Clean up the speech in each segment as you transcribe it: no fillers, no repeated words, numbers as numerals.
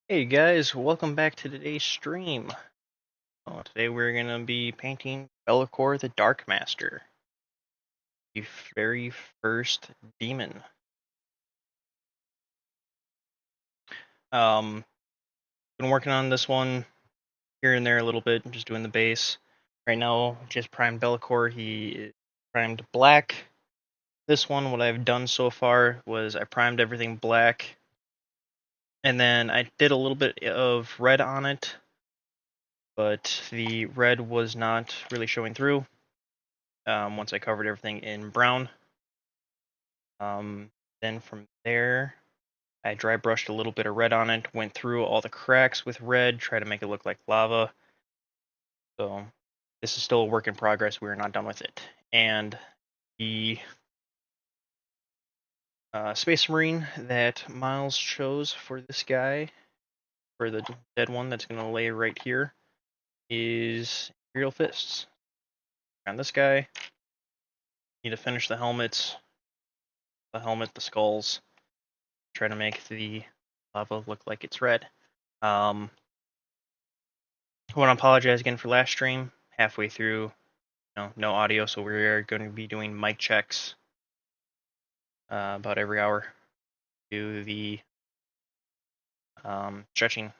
Hey guys, welcome back to today's stream. Today we're going to be painting Be'lakor the Dark Master, the very first demon. Um, been working on this one here and there a little bit, just doing the base. Right now, just primed Be'lakor. He is primed black. This one, what I've done so far was I primed everything black, and then I did a little bit of red on it, but the red was not really showing through. Once I covered everything in brown. Then from there, I dry brushed a little bit of red on it, went through all the cracks with red, try to make it look like lava. So this is still a work in progress. We are not done with it. And the Space Marine that Miles chose for this guy, for the dead one that's going to lay right here, is Imperial Fists. On this guy, need to finish the helmets, the skulls, try to make the lava look like it's red. I want to apologize again for last stream. Halfway through, no audio, so we're going to be doing mic checks about every hour. Do the stretching.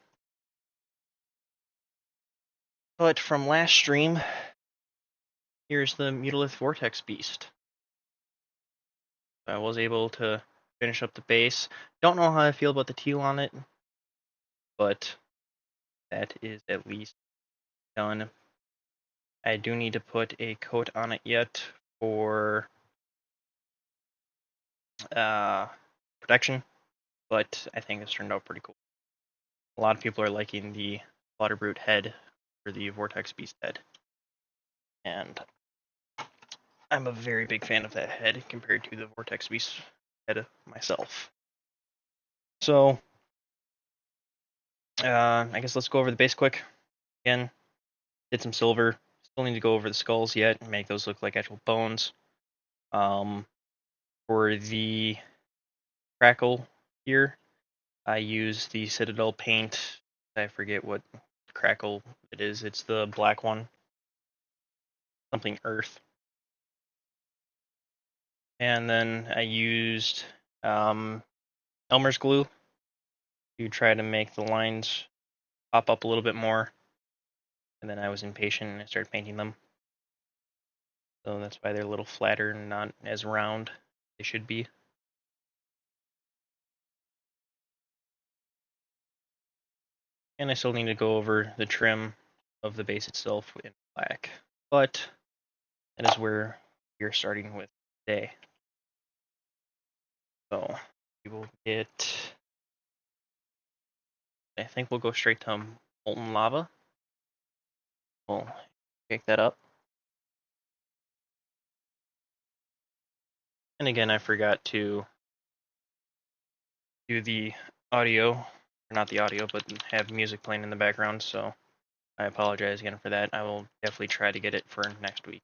But from last stream, here's the Mutalith Vortex Beast. I was able to finish up the base. Don't know how I feel about the teal on it, but that is at least done. I do need to put a coat on it yet for protection, but I think it's turned out pretty cool. A lot of people are liking the Slaughter Brute head for the Vortex Beast head, and I'm a very big fan of that head compared to the Vortex Beast head myself. So, I guess let's go over the base quick. Again, did some silver. Still need to go over the skulls yet and make those look like actual bones. For the crackle here, I use the Citadel paint. I forget what crackle it is. It's the black one. Something earth. And then I used Elmer's glue to try to make the lines pop up a little bit more. And then I was impatient and I started painting them. So that's why they're a little flatter and not as round as they should be. And I still need to go over the trim of the base itself in black. But that is where we are starting with today. So we will get, I think we'll go straight to molten lava. We'll pick that up. And again, I forgot to do the audio, or not the audio, but have music playing in the background, so I apologize again for that. I will definitely try to get it for next week.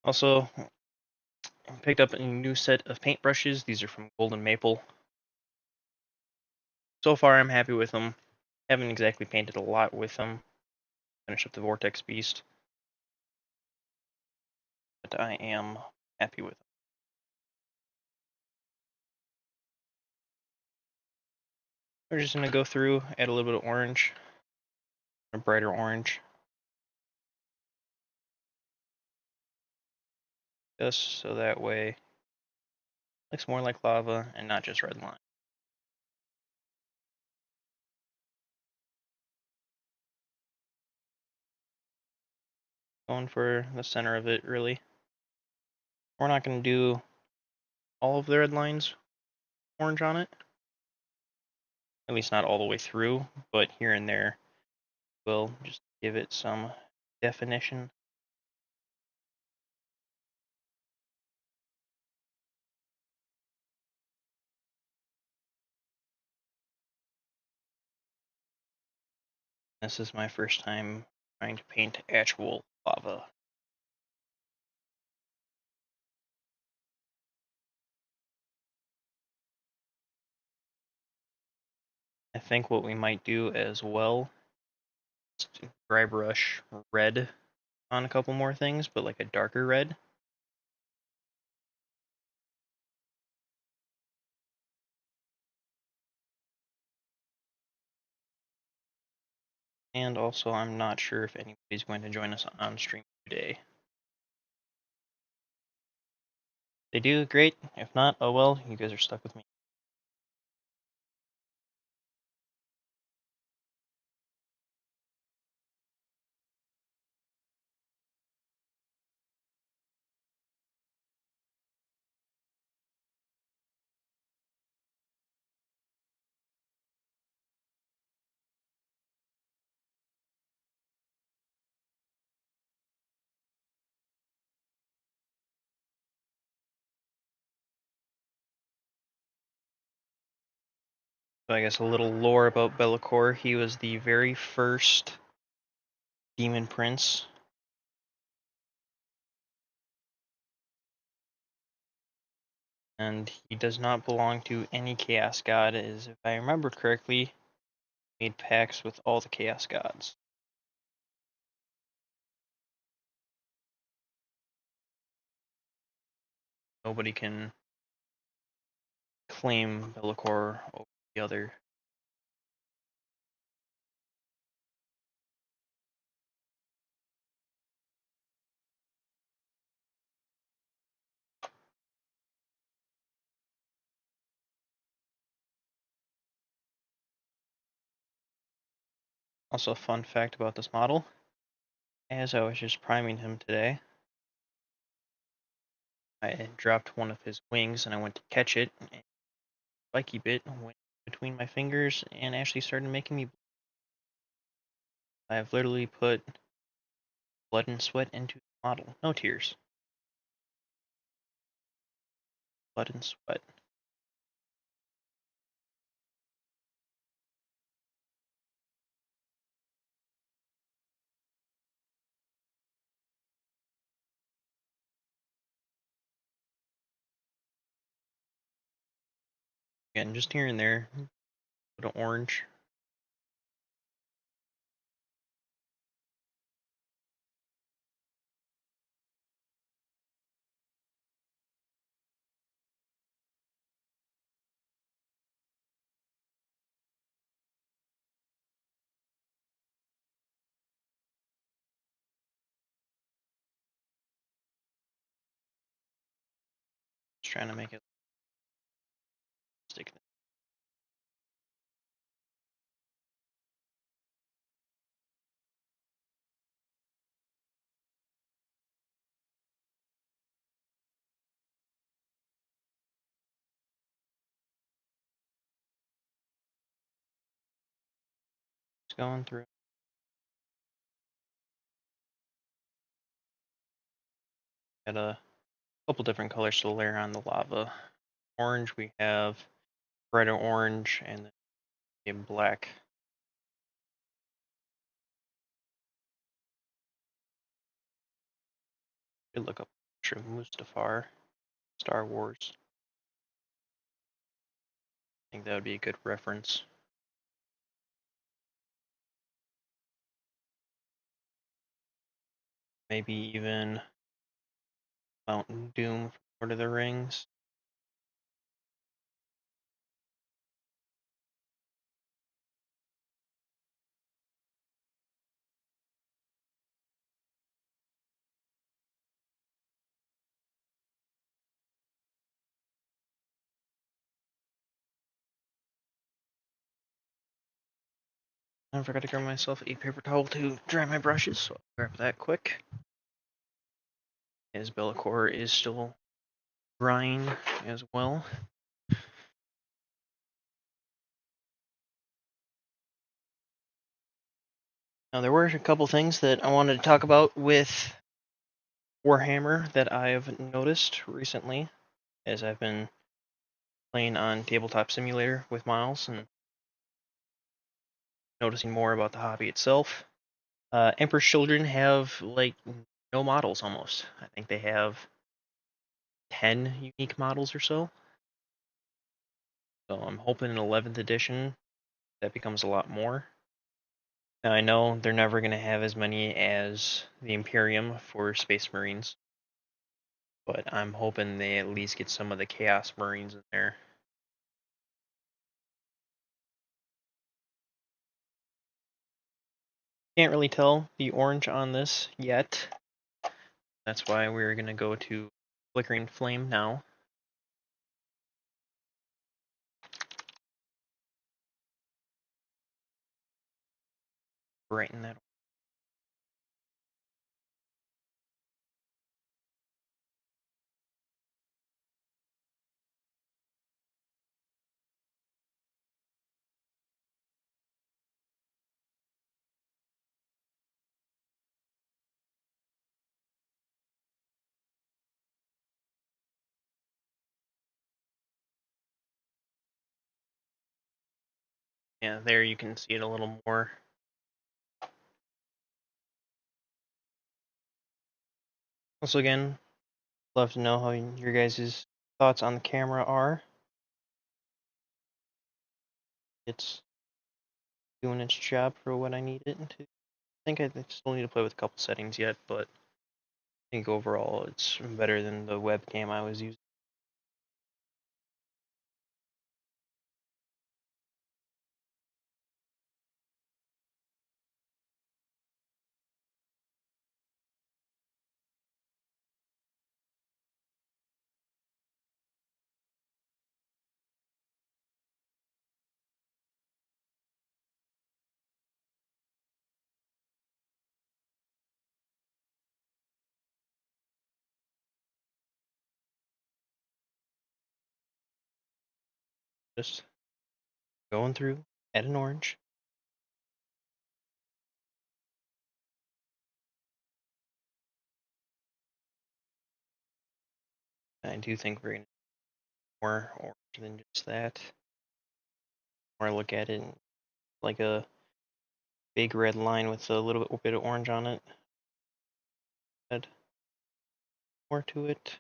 Also, I picked up a new set of paintbrushes. These are from Golden Maple. So far, I'm happy with them. Haven't exactly painted a lot with them. Finish up the Vortex Beast. But I am happy with them. We're just going to go through, add a little bit of orange, a brighter orange. Just so that way it looks more like lava and not just red line. Going for the center of it, really. We're not going to do all of the red lines orange on it. At least not all the way through, but here and there will just give it some definition. This is my first time trying to paint actual lava. I think what we might do as well is to dry brush red on a couple more things, but like a darker red. And also, I'm not sure if anybody's going to join us on stream today. They do, great. If not, oh well, you guys are stuck with me. So I guess a little lore about Be'lakor. He was the very first Daemon Prince. And he does not belong to any Chaos God, as if I remember correctly, made pacts with all the Chaos Gods. Nobody can claim Be'lakor over the other. Also, a fun fact about this model, as I was just priming him today, I dropped one of his wings and I went to catch it, and spiky bit went between my fingers and actually started making me bleed. I have literally put blood and sweat into the model. No tears. Blood and sweat. Again, just here and there. Put an orange. Just trying to make it stick. It's going through. Got a couple different colors to layer on the lava. Orange, we have red or orange, and then a black. Should look up a picture of Mustafar, Star Wars. I think that would be a good reference. Maybe even Mountain Doom from Lord of the Rings. I forgot to grab myself a paper towel to dry my brushes, so I'll grab that quick. As Be'lakor is still drying as well. Now, there were a couple things that I wanted to talk about with Warhammer that I've noticed recently as I've been playing on Tabletop Simulator with Miles and noticing more about the hobby itself. Emperor's Children have like no models almost. I think they have 10 unique models or so. So I'm hoping in 11th edition that becomes a lot more. Now, I know they're never going to have as many as the Imperium for Space Marines, but I'm hoping they at least get some of the Chaos Marines in there. Can't really tell the orange on this yet. That's why we're going to go to Flickering Flame now. Brighten that. Yeah, there you can see it a little more. Also, again, love to know how your guys' thoughts on the camera are. It's doing its job for what I need it to. I think I still need to play with a couple settings yet, but I think overall it's better than the webcam I was using. Just going through, add an orange. I do think we're going to more orange than just that. Or look at it like a big red line with a little bit of orange on it. Add more to it.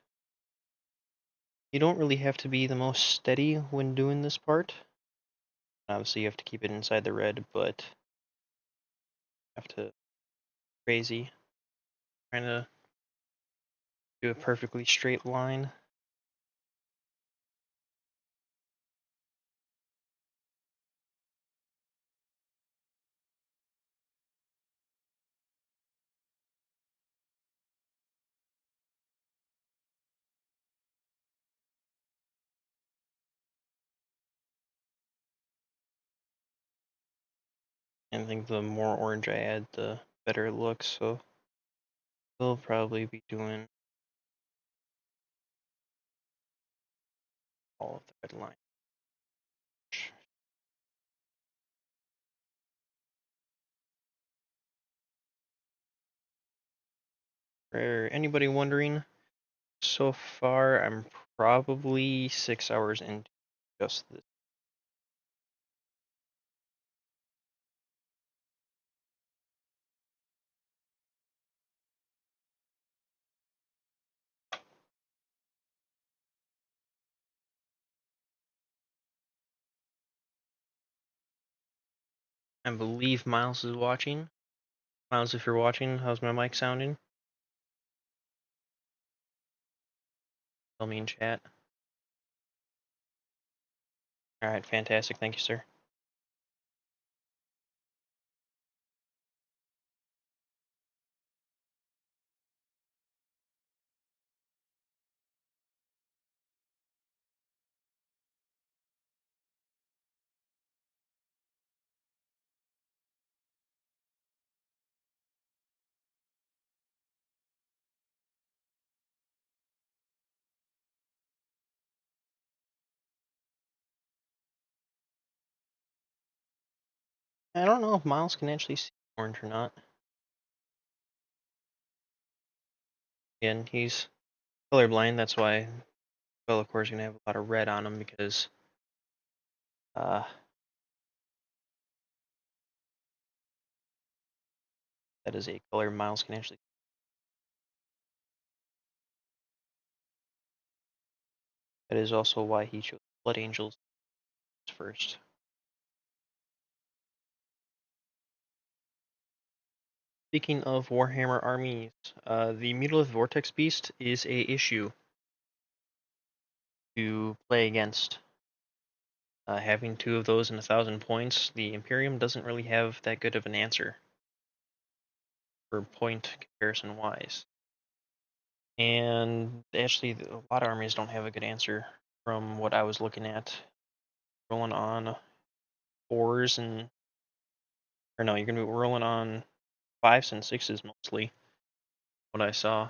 You don't really have to be the most steady when doing this part. Obviously, you have to keep it inside the red, but you have to crazy trying to do a perfectly straight line. And I think the more orange I add, the better it looks. So we'll probably be doing all of the red line. For anybody wondering, so far I'm probably 6 hours into just this. I believe Miles is watching. Miles, if you're watching, how's my mic sounding? Tell me in chat. Alright, fantastic. Thank you, sir. I don't know if Miles can actually see orange or not. Again, he's colorblind, that's why Be'lakor is going to have a lot of red on him because that is a color Miles can actually. That is also why he chose Blood Angels first. Speaking of Warhammer armies, the Mutalith Vortex Beast is a issue to play against. Having two of those in 1,000 points, the Imperium doesn't really have that good of an answer for point comparison wise. And actually, a lot of armies don't have a good answer from what I was looking at. Rolling on 4s and, or no, you're going to be rolling on 5s and 6s mostly, what I saw.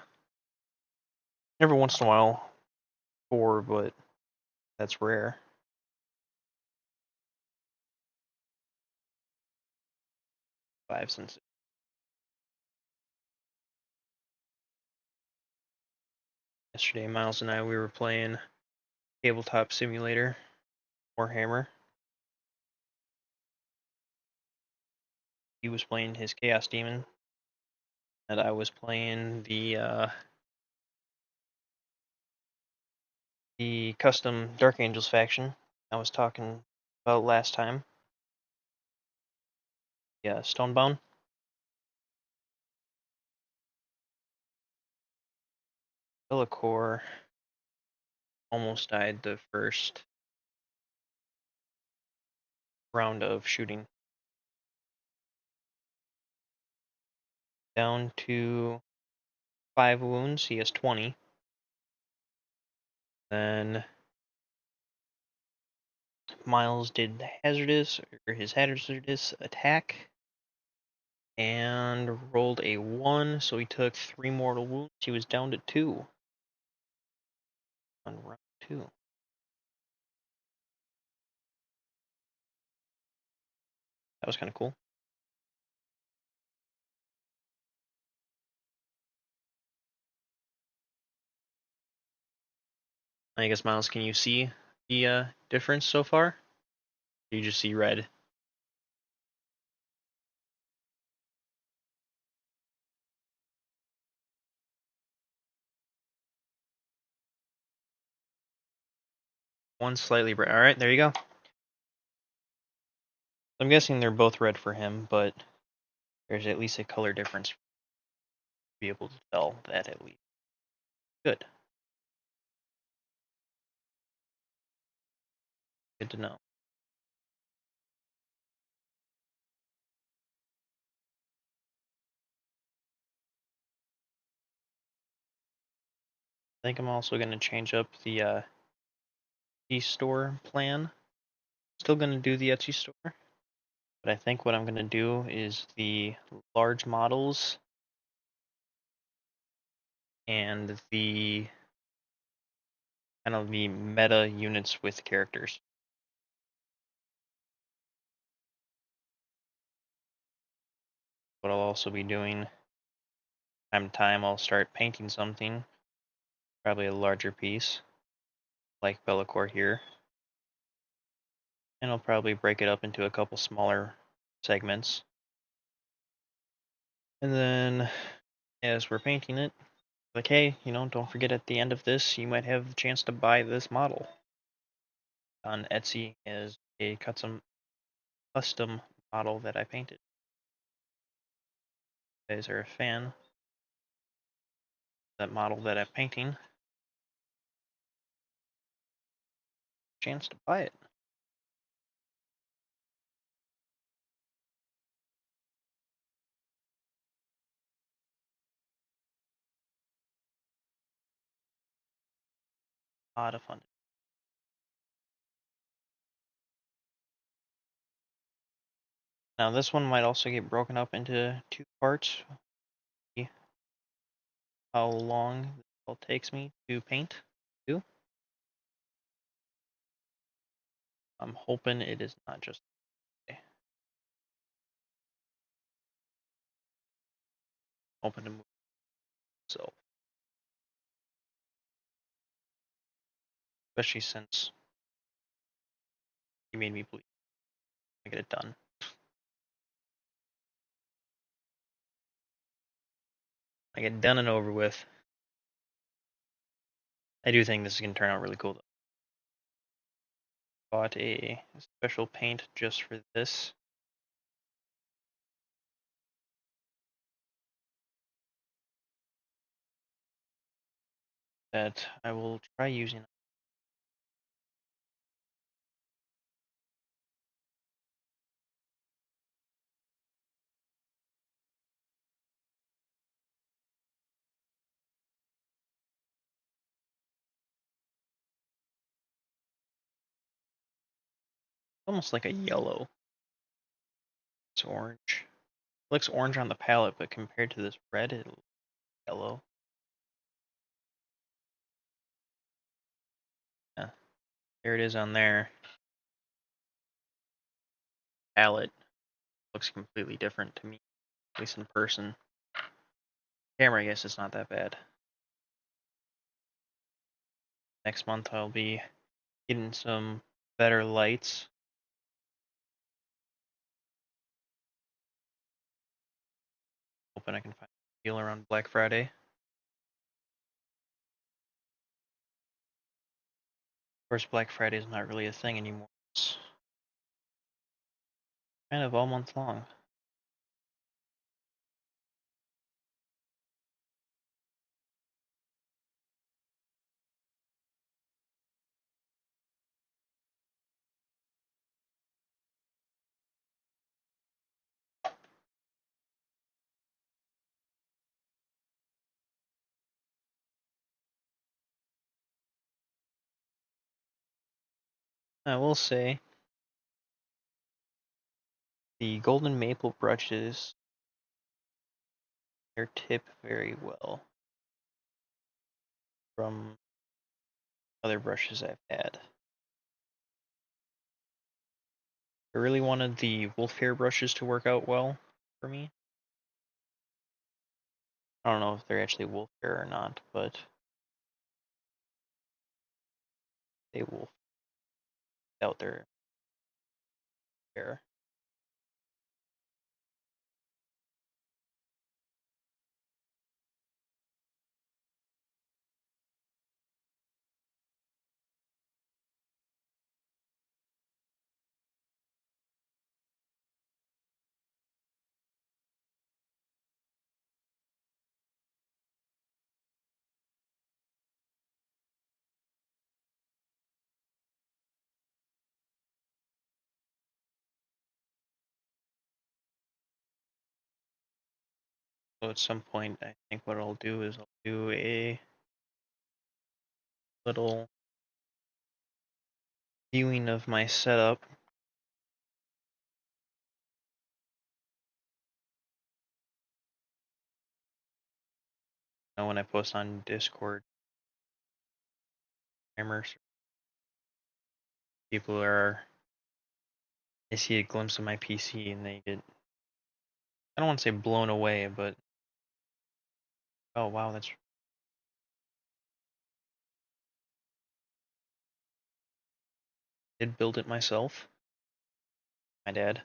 Every once in a while, 4, but that's rare. 5s and 6s. Yesterday, Miles and I, we were playing Tabletop Simulator, Warhammer. He was playing his Chaos Demon, and I was playing the custom Dark Angels faction I was talking about last time. Yeah, Stonebound. Be'lakor almost died the first round of shooting. Down to 5 wounds, he has 20. Then Miles did his hazardous attack and rolled a 1, so he took 3 mortal wounds. He was down to 2 on round 2. That was kind of cool. I guess, Miles, can you see the difference so far? Or do you just see red? One slightly red. Alright, there you go. I'm guessing they're both red for him, but there's at least a color difference to be able to tell that at least. Good. Good to know. I think I'm also going to change up the Etsy store plan. Still going to do the Etsy store, but I think what I'm going to do is the large models and the kind of the meta units with characters. What I'll also be doing time to time, I'll start painting something, probably a larger piece, like Be'lakor here, and I'll probably break it up into a couple smaller segments. And then, as we're painting it, like, hey, don't forget at the end of this, you might have the chance to buy this model on Etsy as a custom model that I painted. If you guys are a fan of that model that I'm painting, chance to buy it. A lot of fun. Now this one might also get broken up into 2 parts. See how long it all takes me to paint. I'm hoping it is not just okay. Hoping to move so, especially since you made me believe I get it done. I get done and over with. I do think this is gonna turn out really cool though. Bought a special paint just for this. that I will try using. Almost like a yellow. It's orange. It looks orange on the palette, but compared to this red, it looks yellow. Yeah, there it is on there. Palette looks completely different to me, at least in person. Camera, I guess it's not that bad. Next month I'll be getting some better lights. Hoping I can find a deal around Black Friday. Of course, Black Friday is not really a thing anymore. It's kind of all month long. I will say the golden maple brushes, they tip very well from other brushes I've had. I really wanted the wolf hair brushes to work out well for me. I don't know if they're actually wolf hair or not, but they wolf out their hair. So at some point, I think what I'll do is I'll do a little viewing of my setup. When I post on Discord, people they see a glimpse of my PC and they get, I don't want to say blown away, but oh wow, did build it myself. My dad.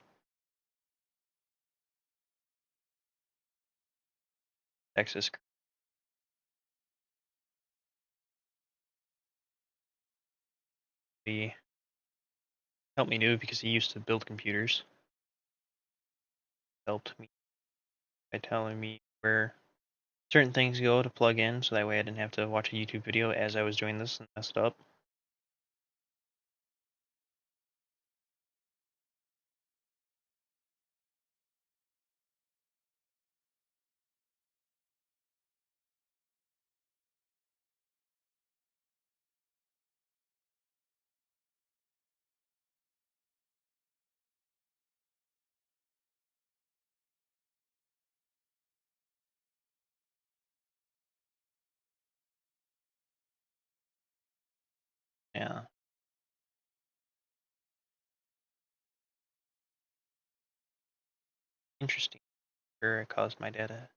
Texas. He helped me do it because he used to build computers. Helped me by telling me where certain things go to plug in, so that way I didn't have to watch a YouTube video as I was doing this and mess it up. Yeah. Interesting. Sure, it caused my dad a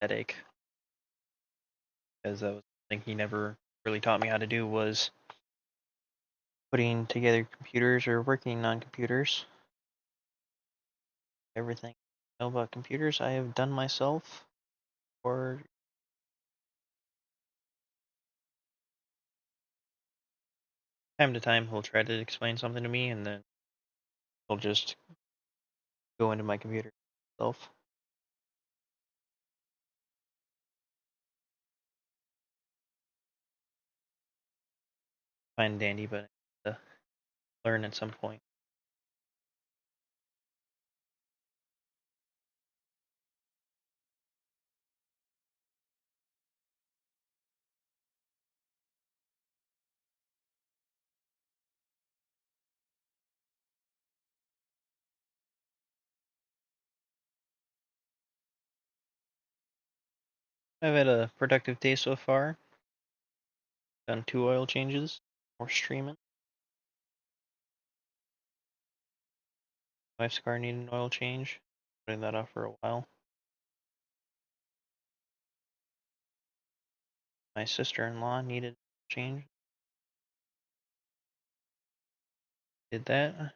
headache because that was something he never really taught me how to do, was putting together computers or working on computers. Everything I know about computers I have done myself, or time to time he'll try to explain something to me and then he'll just go into my computer himself. fine and dandy, but I have to learn at some point. I've had a productive day so far. Done 2 oil changes. More streaming. Wife's car needed an oil change. Putting that off for a while. My sister-in-law needed a change. Did that.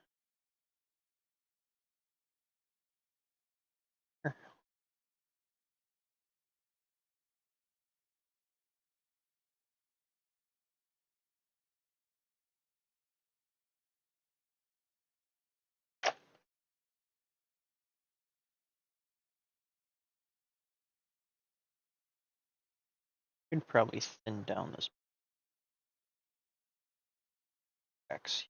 Could probably thin down this X.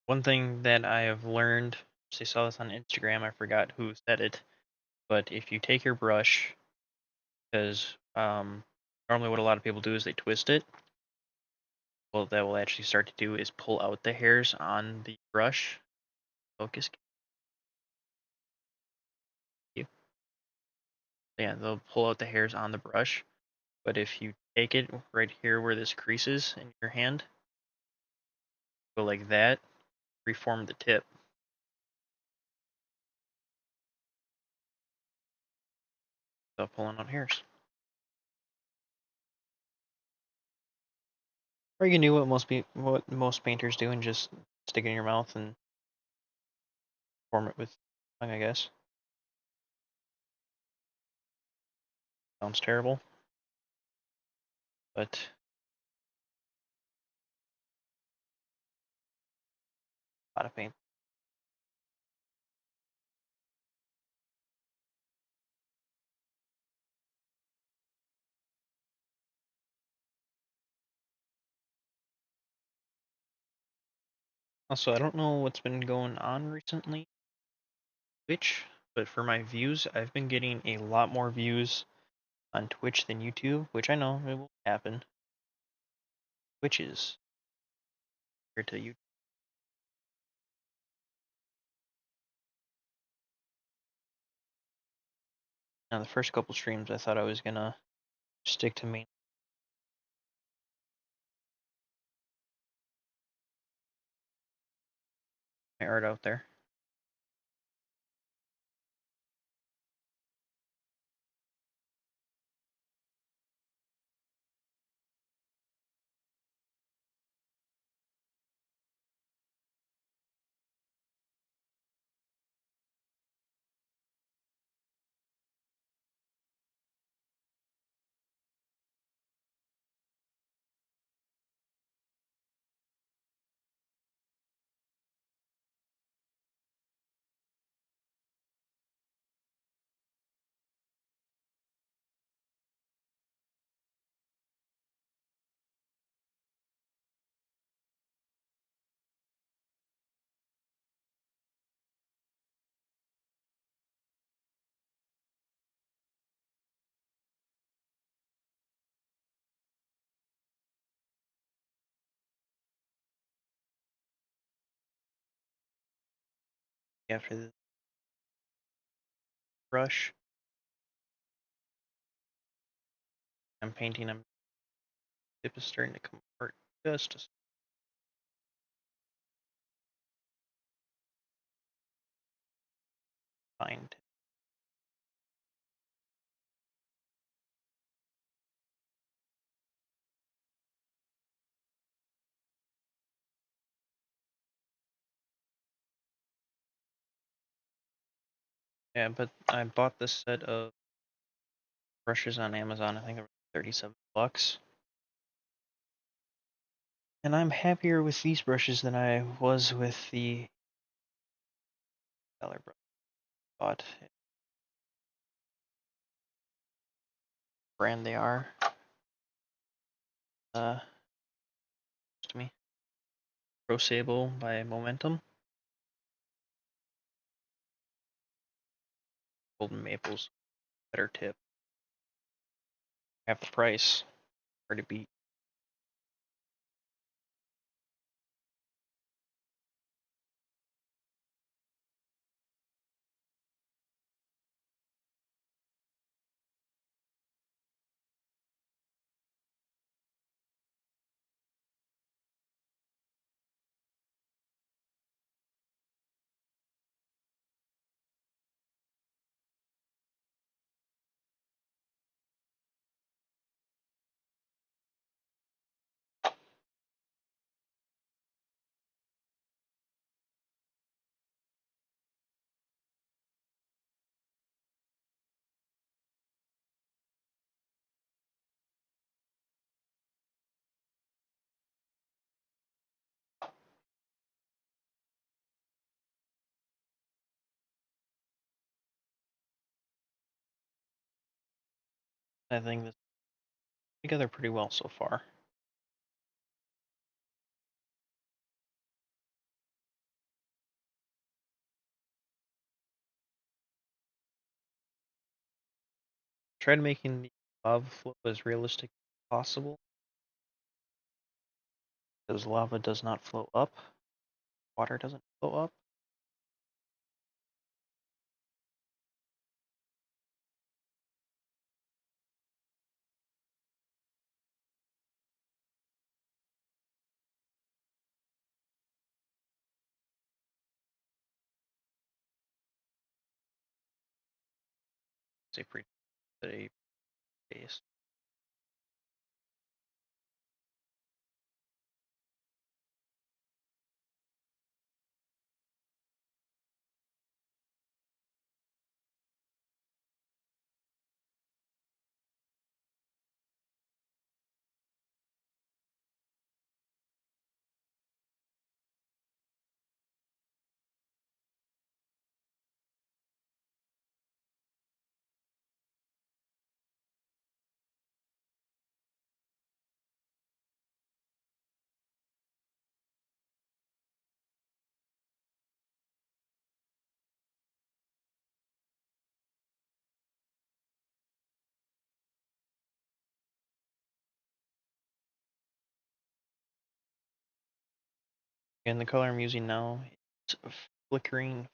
One thing that I have learned, I saw this on Instagram, I forgot who said it, but if you take your brush, because normally what a lot of people do is they twist it, what that will actually start to do is pull out the hairs on the brush. Focus. Yeah, they'll pull out the hairs on the brush, but if you take it right here where this crease is in your hand, go like that, reform the tip. So pulling out hairs. Or you can do what most painters do and just stick it in your mouth and form it with tongue, I guess. Sounds terrible, but a lot of paint. Also, I don't know what's been going on recently, Twitch, but for my views, I've been getting a lot more views on Twitch than YouTube, which I know it will happen. Twitch is compared to YouTube. Now, the first couple streams, I thought I was gonna stick to main my art out there. After the brush, I'm painting. Tip is starting to come apart just a fine. Yeah, but I bought this set of brushes on Amazon. I think they're $37. And I'm happier with these brushes than I was with the color brush I bought. Brand they are. To me. Pro Sable by Momentum. Golden Maples, better tip. Half the price. Hard to beat. I think this together pretty well so far. Tried making the lava flow as realistic as possible, because lava does not flow up, water doesn't flow up. It's a pretty base. And the color I'm using now is Flickering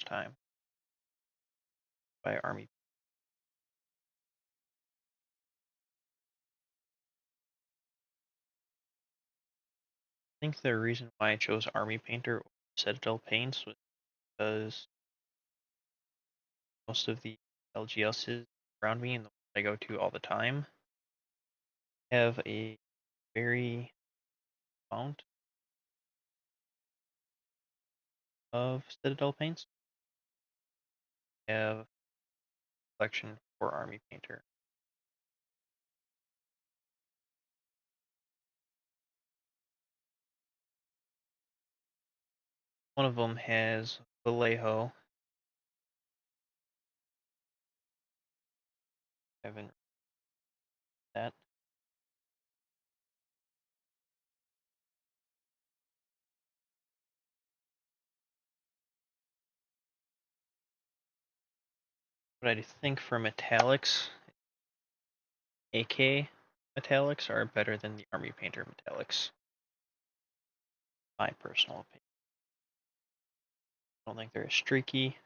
Time by Army. I think the reason why I chose Army Painter or Citadel Paints was because most of the LGSs around me and the ones I go to all the time have a very amount of Citadel paints. I have a collection for Army Painter. One of them has Vallejo. I haven't read that. But I think for metallics, AK metallics are better than the Army Painter metallics. My personal opinion. I don't think they're as streaky.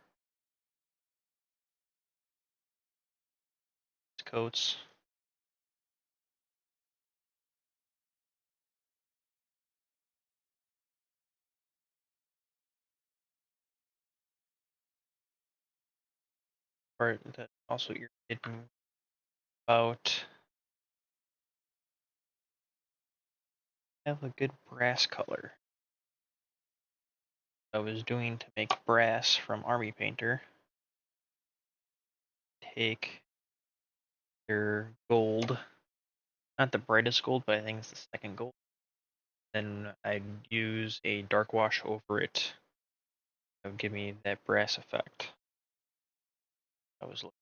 Coats. Part that also irritated me about have a good brass color. I was doing to make brass from Army Painter. Take your gold, not the brightest gold, but I think it's the second gold. Then I'd use a dark wash over it. That would give me that brass effect. I was looking.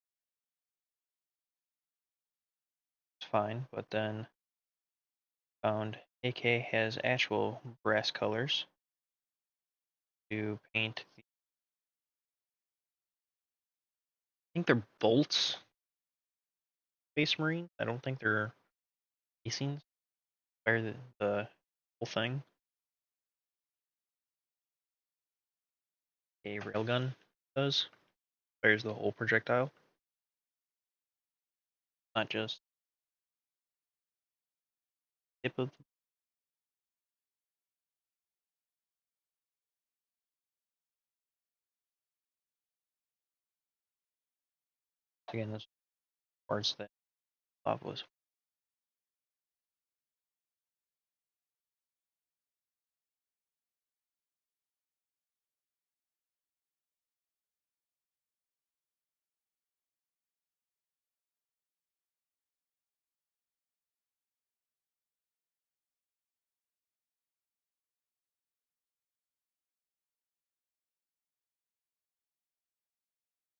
It's fine, but then found AK has actual brass colors to paint. I think they're bolts, Space Marine. I don't think they're casings. Fire the whole thing. A railgun does. Fires the whole projectile, not just tip of. Again, those parts that lava was.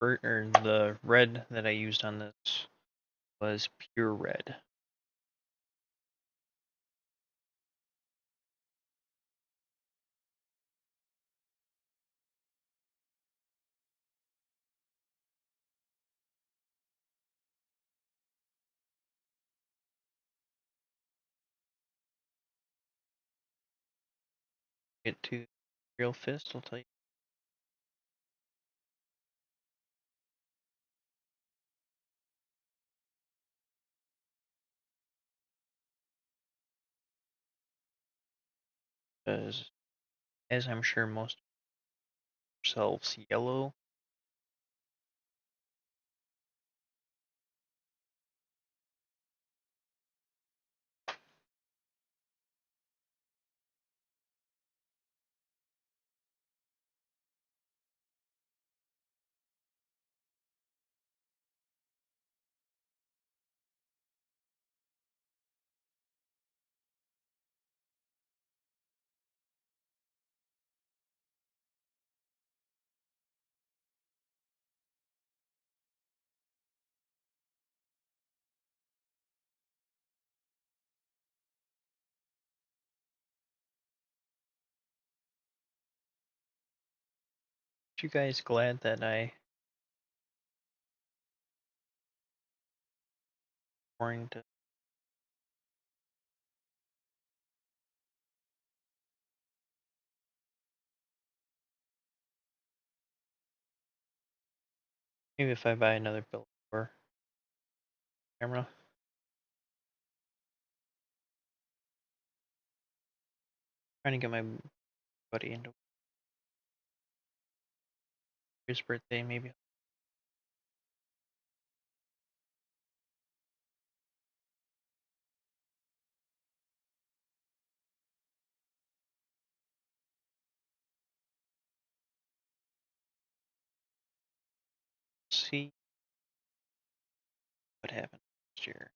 Or the red that I used on this was pure red. Get to real fist, I'll tell you. Because, as I'm sure most yourselves, yellow. Aren't you guys glad that I pouring to maybe if I buy another Be'lakor camera? Trying to get my buddy into his birthday, maybe. See what happened last year.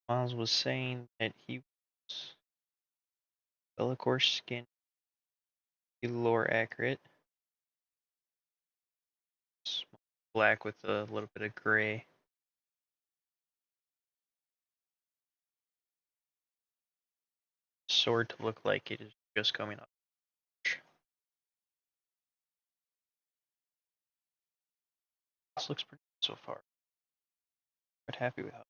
Miles was saying that he was Be'lakor skin lore accurate. It's black with a little bit of gray. Sword to look like it is just coming up. This looks pretty good so far. Quite happy with how.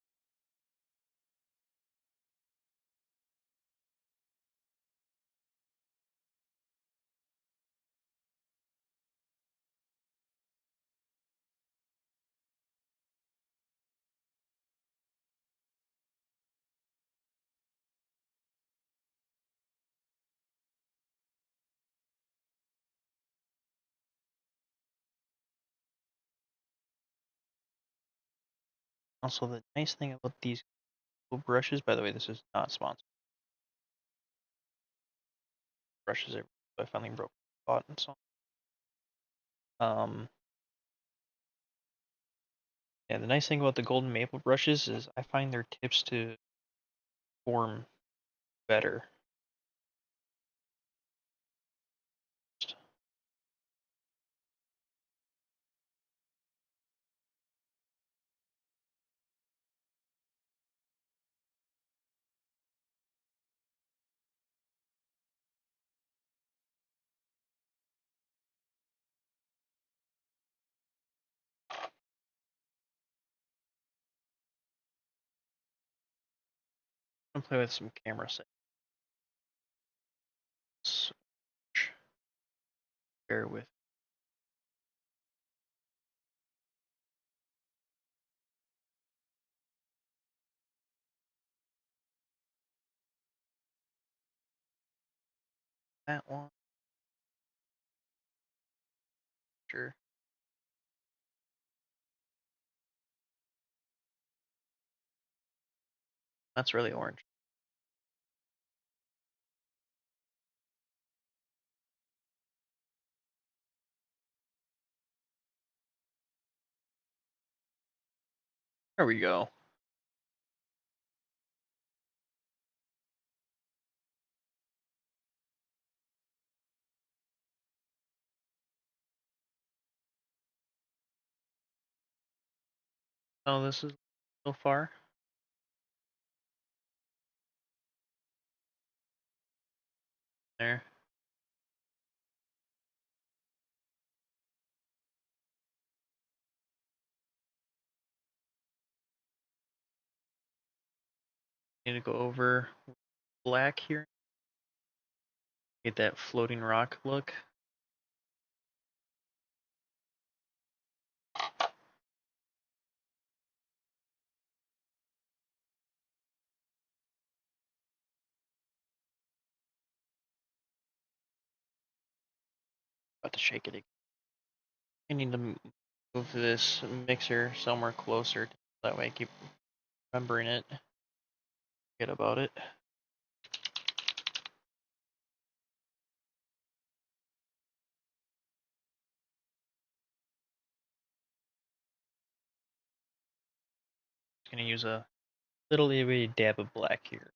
Also, the nice thing about these brushes, by the way, this is not sponsored. Brushes I finally broke bought and so yeah, the nice thing about the golden maple brushes is I find their tips to form better. I'm gonna play with some camera settings. Bear with. That one. Sure. That's really orange. There we go. Oh, this is so far. There. Need to go over black here. Get that floating rock look. About to shake it again. I need to move this mixer somewhere closer. That way I keep remembering it. Forget about it. Just gonna use a little itty dab of black here.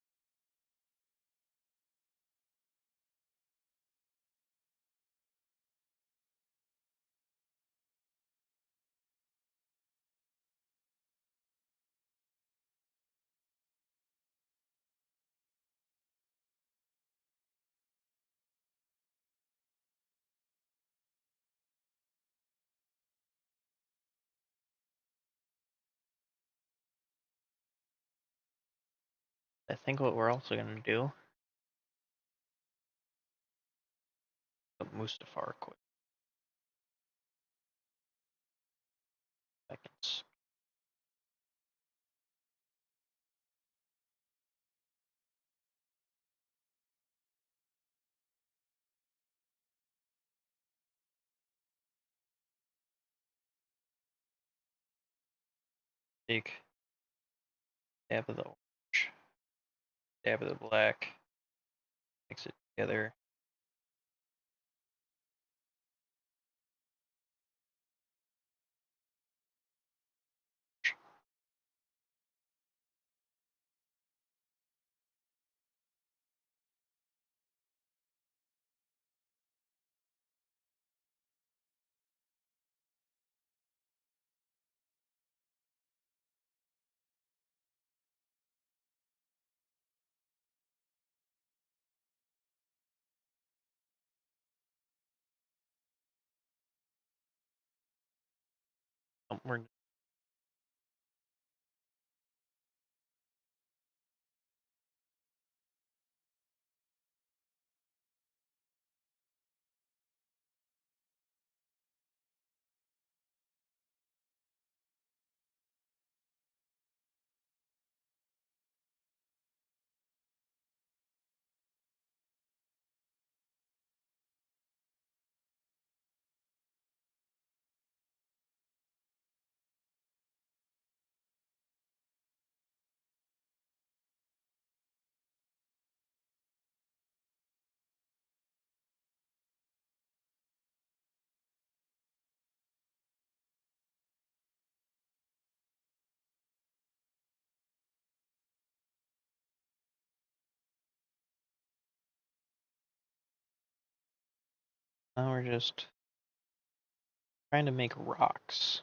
I think what we're also gonna do, Mustafar quick seconds. Take dab of the orange, dab of the black, mix it together. We're Now we're just trying to make rocks.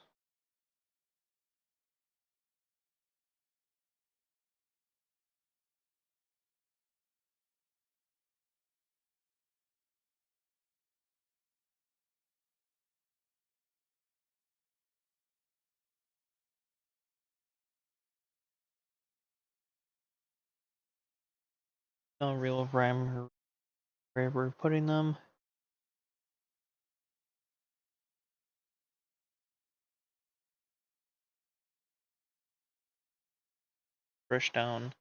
No real rhyme or where we're putting them. Brush down.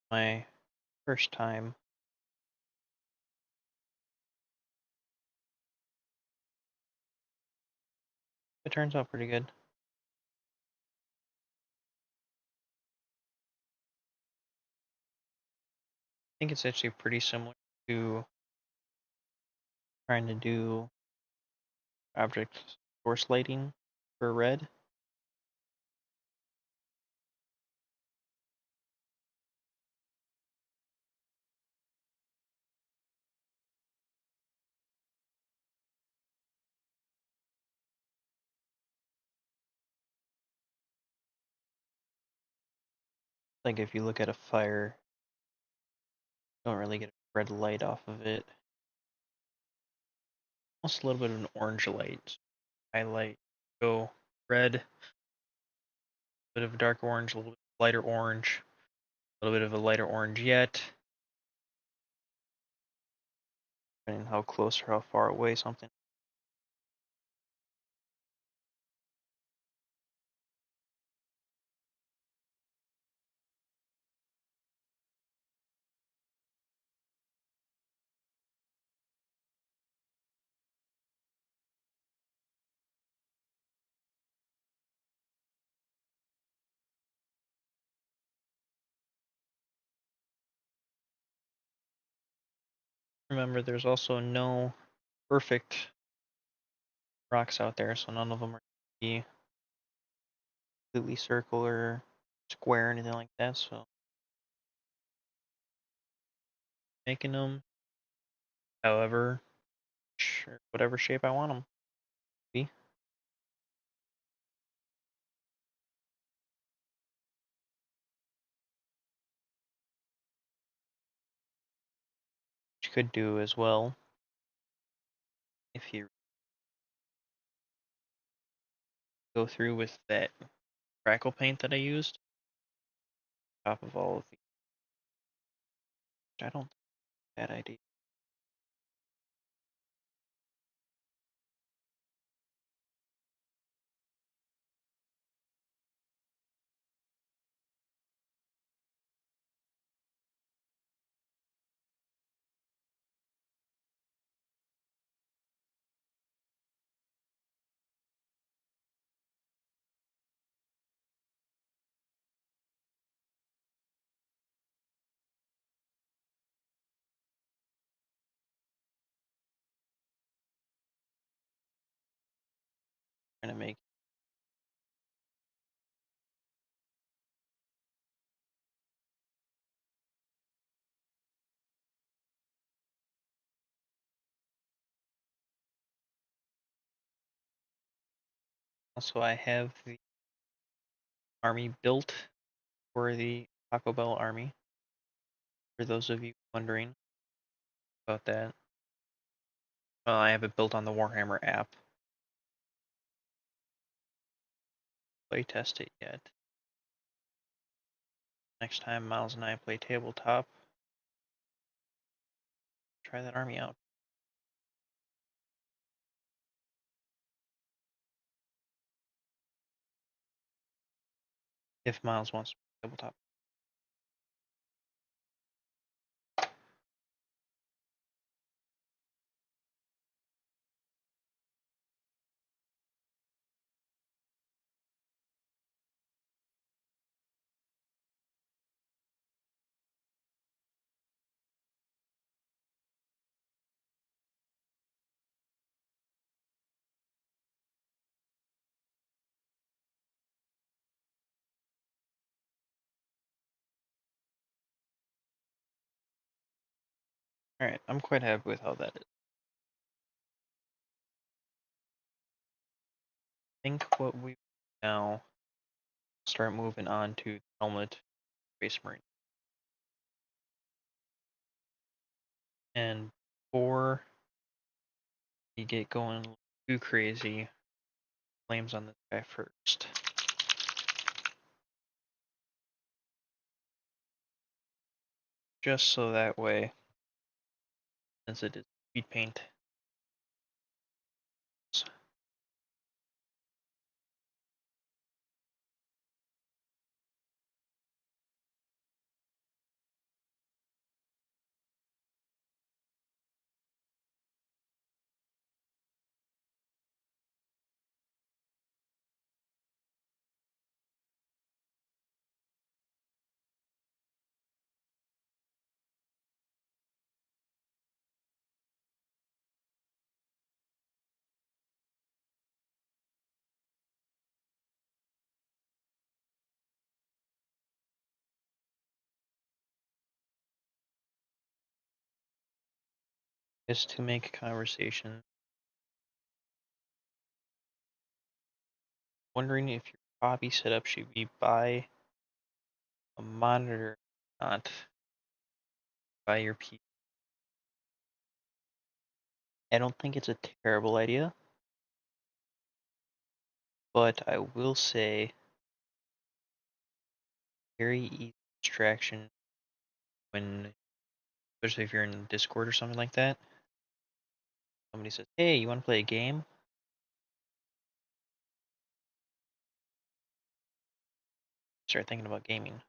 My first time. It turns out pretty good. I think it's actually pretty similar to trying to do object source lighting for red. Like if you look at a fire, you don't really get a red light off of it. Almost a little bit of an orange light. Highlight, go red, a bit of a dark orange, a little bit lighter orange, a little bit of a lighter orange yet. Depending on how close or how far away something. Remember, there's also no perfect rocks out there, so none of them are be completely circular, square, anything like that. So making them however, whatever shape I want them to be. Which you could do as well if you go through with that crackle paint that I used on top of all of the. I don't think that's a bad idea. I'm trying to make also I have the army built for the Taco Bell army. For those of you wondering about that, I have it built on the Warhammer app. Play test it yet. Next time Miles and I play tabletop, try that army out. if Miles wants to tabletop. Alright, I'm quite happy with how that is. I think what we now start moving on to the helmet Space Marine. And before we get going too crazy, flames on this guy first. Just so that way, since it is speed paint, is to make conversation. Wondering if your hobby setup should be by a monitor, not by your PC. I don't think it's a terrible idea, but I will say very easy distraction when, especially if you're in Discord or something like that. Somebody says, "Hey, you want to play a game?" Start thinking about gaming.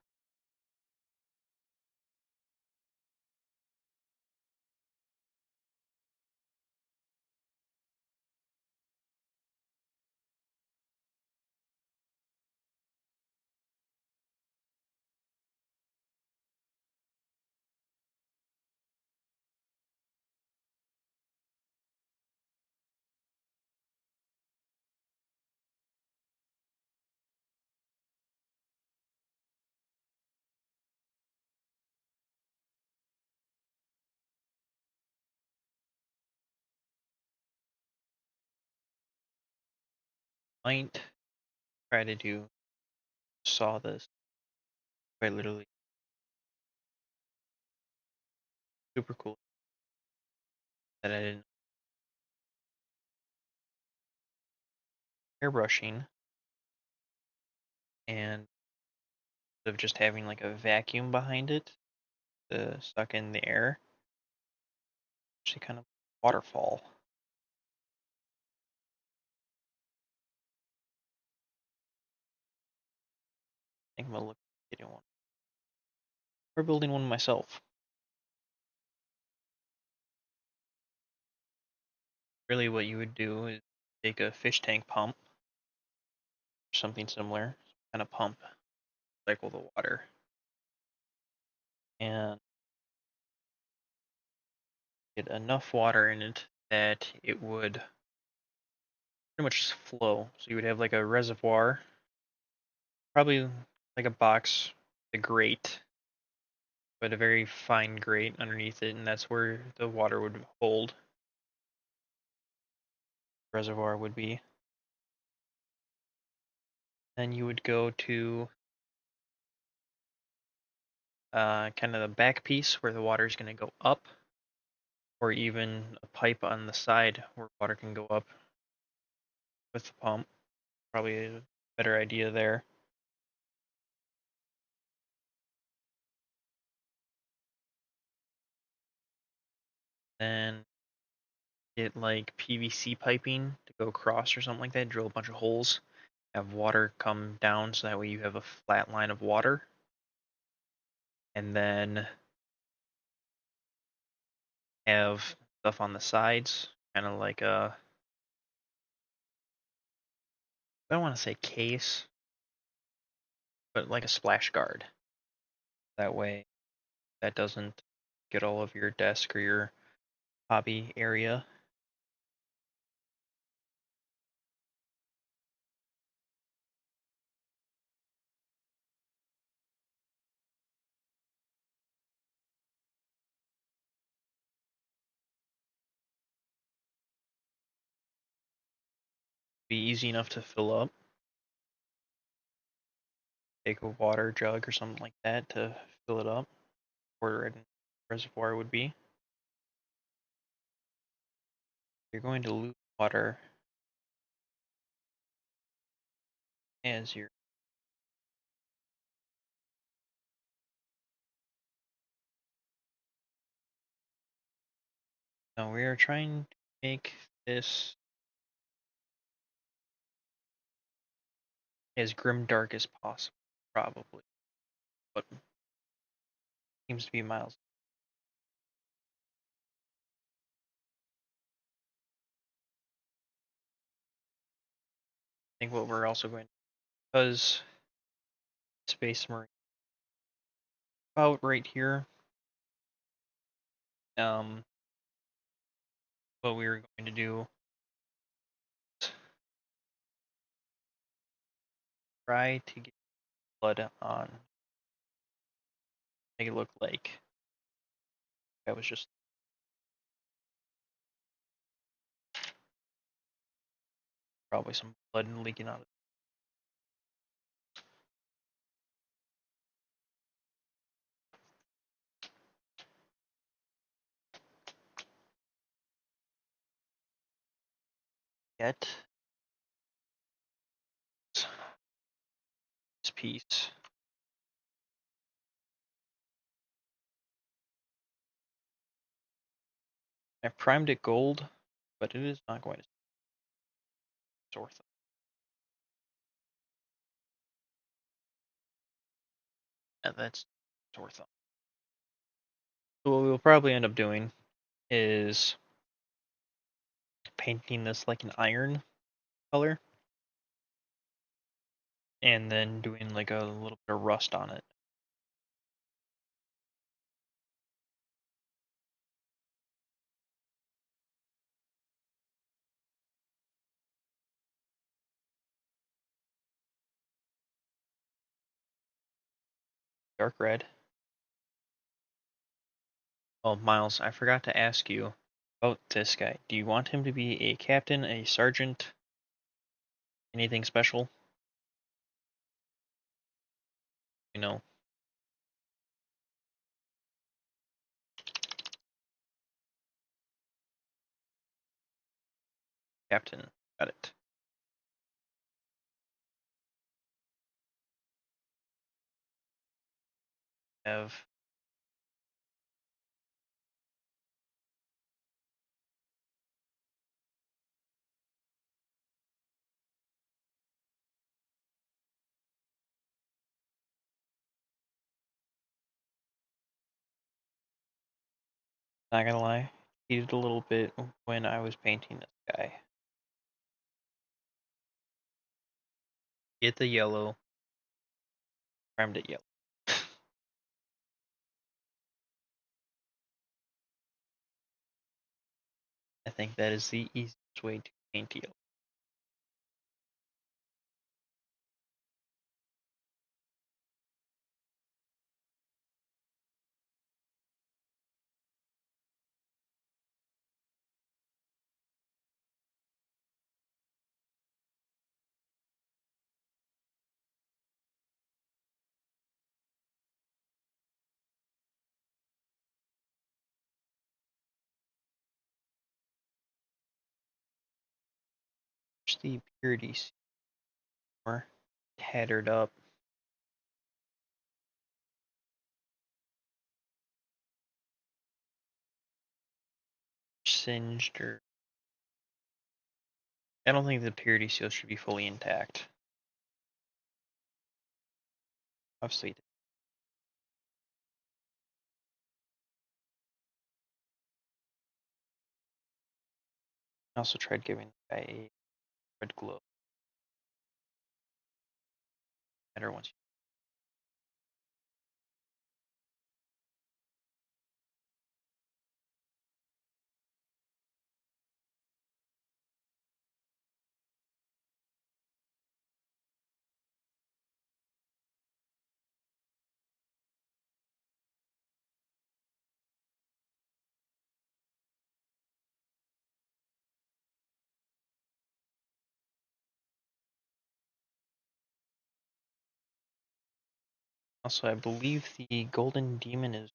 Might try to do saw this quite literally super cool that I didn't airbrushing, and instead of just having like a vacuum behind it to suck in the air, actually kind of waterfall. I think I'm gonna look at getting one. Or building one myself. Really what you would do is take a fish tank pump or something similar, kind of pump, cycle the water, and get enough water in it that it would pretty much just flow. So you would have like a reservoir, probably like a box, a grate, but a very fine grate underneath it, and that's where the water would hold. Reservoir would be. Then you would go to kind of the back piece where the water is going to go up, or even a pipe on the side where water can go up with the pump. Probably a better idea there. Then get like PVC piping to go across or something like that, drill a bunch of holes, have water come down so that way you have a flat line of water. And then have stuff on the sides, kind of like a, I don't want to say case, but like a splash guard. That way that doesn't get all of your desk or your hobby area. Be easy enough to fill up. Take a water jug or something like that to fill it up, where a reservoir would be. You're going to lose water as you're. Now we are trying to make this as grimdark as possible, probably. But seems to be miles. I think what we're also going to, because Space Marine about right here, what we were going to do, try to get blood on, make it look like that was just probably some blood leaking out of it. This piece. I primed it gold, but it is not going to ortho. Yeah, that's ortho. So what we'll probably end up doing is painting this like an iron color, and then doing like a little bit of rust on it. Dark red. Oh, Miles, I forgot to ask you about this guy. Do you want him to be a captain, a sergeant, anything special? You know, captain. Got it. Have not gonna lie, cheated a little bit when I was painting this guy. Get the yellow, primed it yellow. I think that is the easiest way to paint yellow. Just the purity more tattered up. Singed or I don't think the purity seal should be fully intact. Obviously, I also tried giving the guy a red glow. Better once. Also, I believe the golden demon is.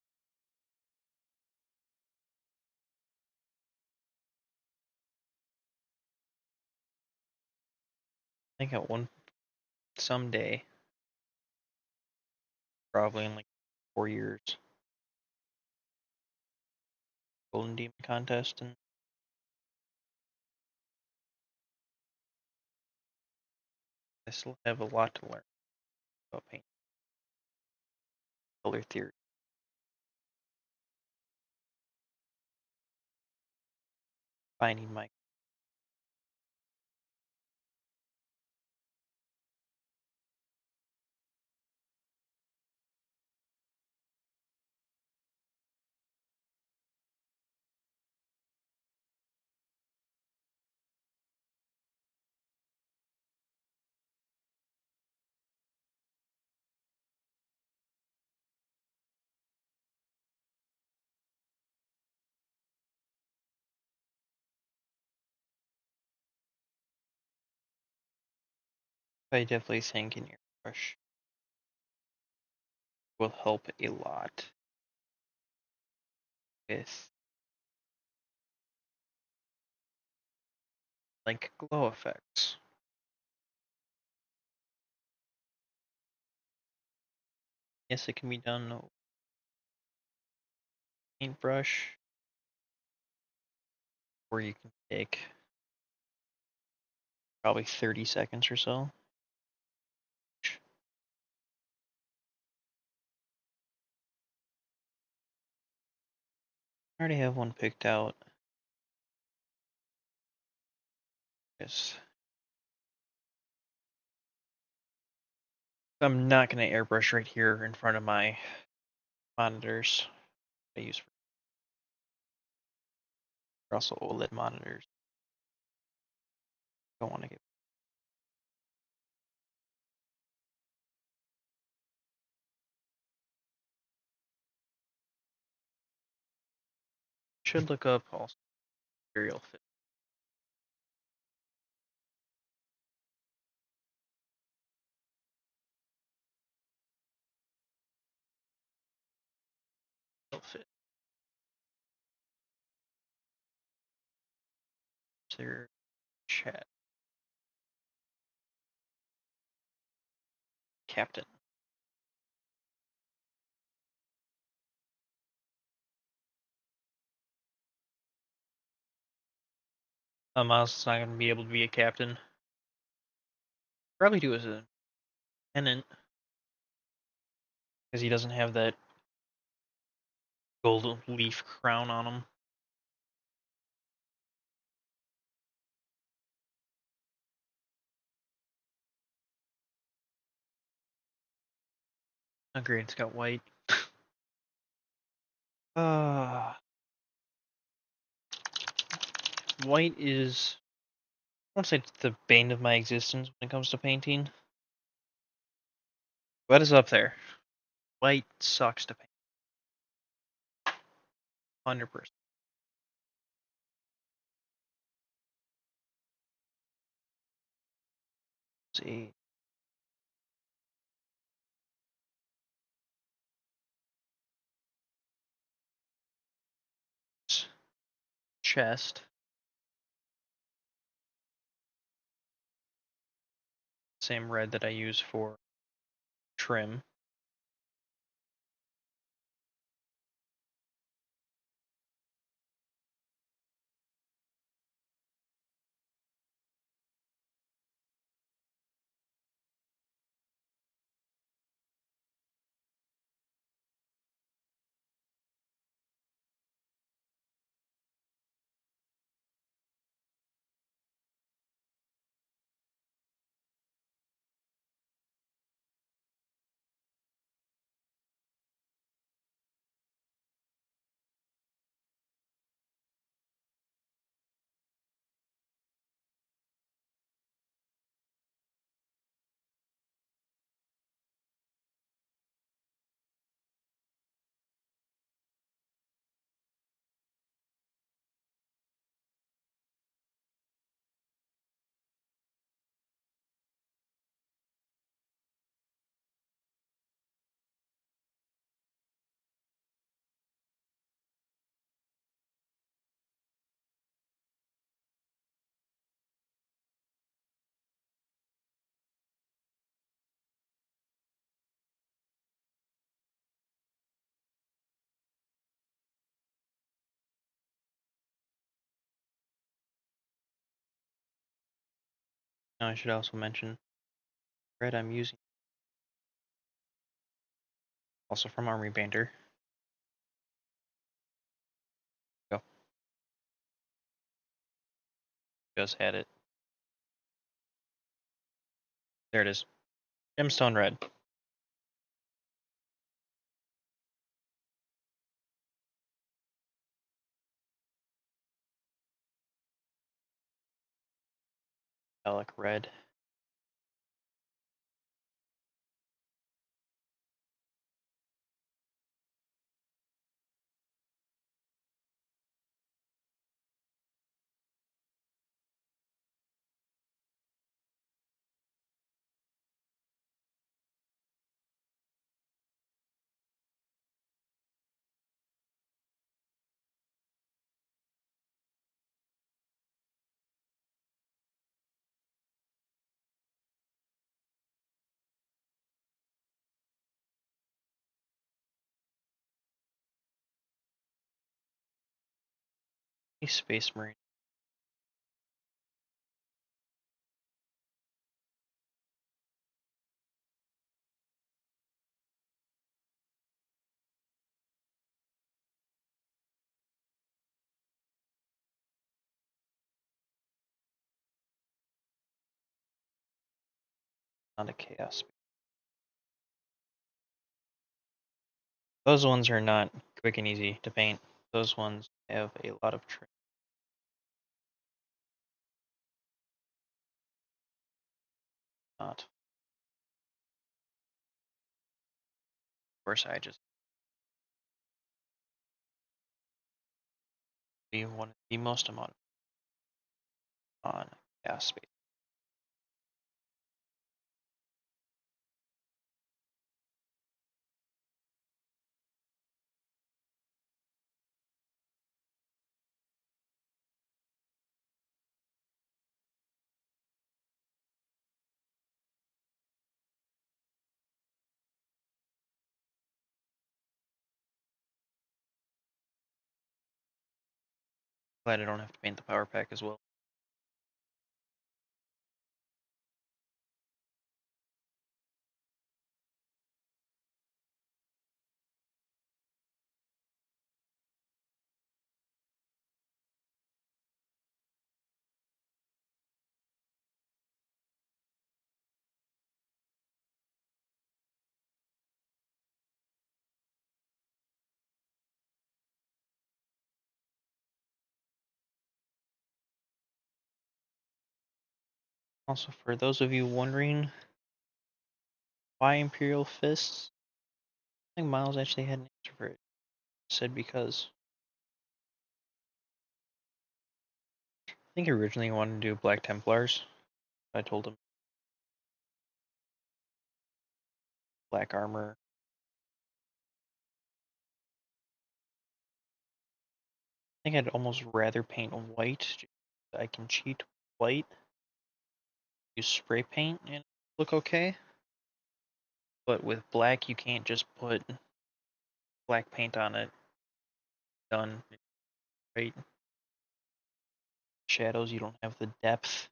I think at one someday, probably in like 4 years, golden demon contest, and I still have a lot to learn about paint color theory. Finding my I definitely think an airbrush will help a lot with like glow effects. Yes, it can be done with paintbrush, or you can take probably 30 seconds or so. I already have one picked out. Yes. I'm not going to airbrush right here in front of my monitors I use for also OLED monitors. Don't want to get. Should look up also material fit. Their chat captain. Miles is not going to be able to be a captain. Probably do as a tenant because he doesn't have that gold leaf crown on him. Oh, great, it's got white. Uh, white is, I won't say it's the bane of my existence when it comes to painting. What is up there? White sucks to paint. 100%. See. Chest. Same red that I use for trim. Now I should also mention red I'm using also from Army Banter. Go. Just had it. There it is. Gemstone red. Metallic red. A Space Marine. Not a Chaos. Those ones are not quick and easy to paint. Those ones have a lot of tricks. Not. Of course, I just be one of the most amount on Chaos Space. Glad I don't have to paint the power pack as well. Also, for those of you wondering why Imperial Fists, I think Miles actually had an answer for it. He said because I think he originally wanted to do Black Templars. I told him black armor. I think I'd almost rather paint white. I can cheat white, use spray paint, and look okay. But with black, you can't just put black paint on it. Done. Right? Shadows, you don't have the depth.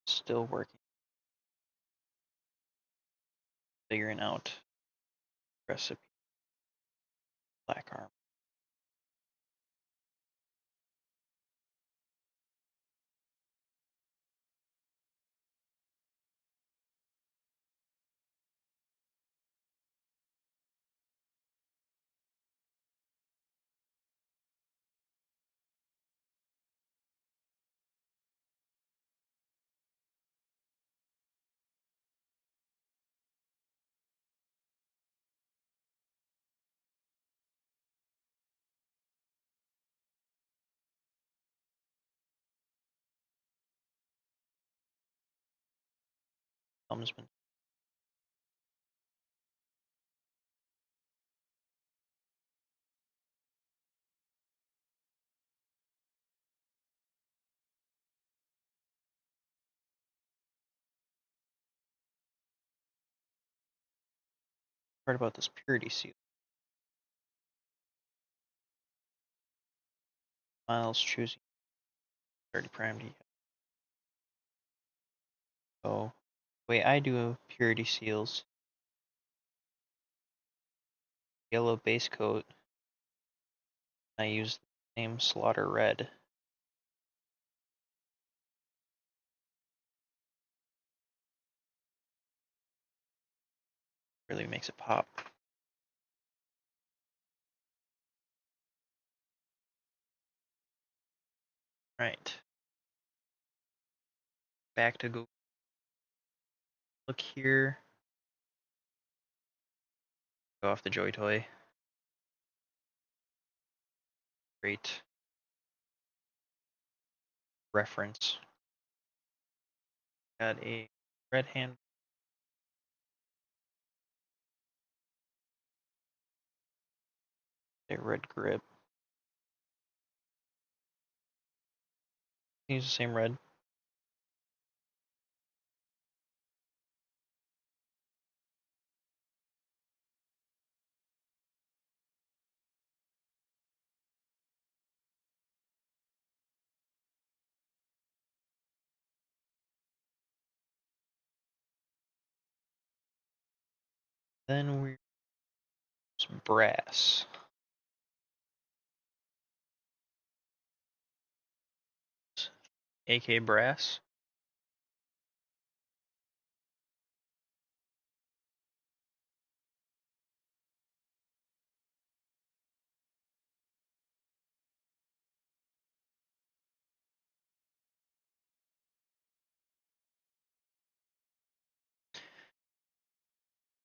Still working, figuring out recipe. Black armor. Helmsman. part about this purity seal. Miles choosing 30 primed. So the way I do purity seals, yellow base coat, I use the same slaughter red. Really makes it pop. Right. Back to go look here. Go off the Joy Toy. Great reference. Got a red hand. A red grip. Use the same red. Then we use brass. AK brass.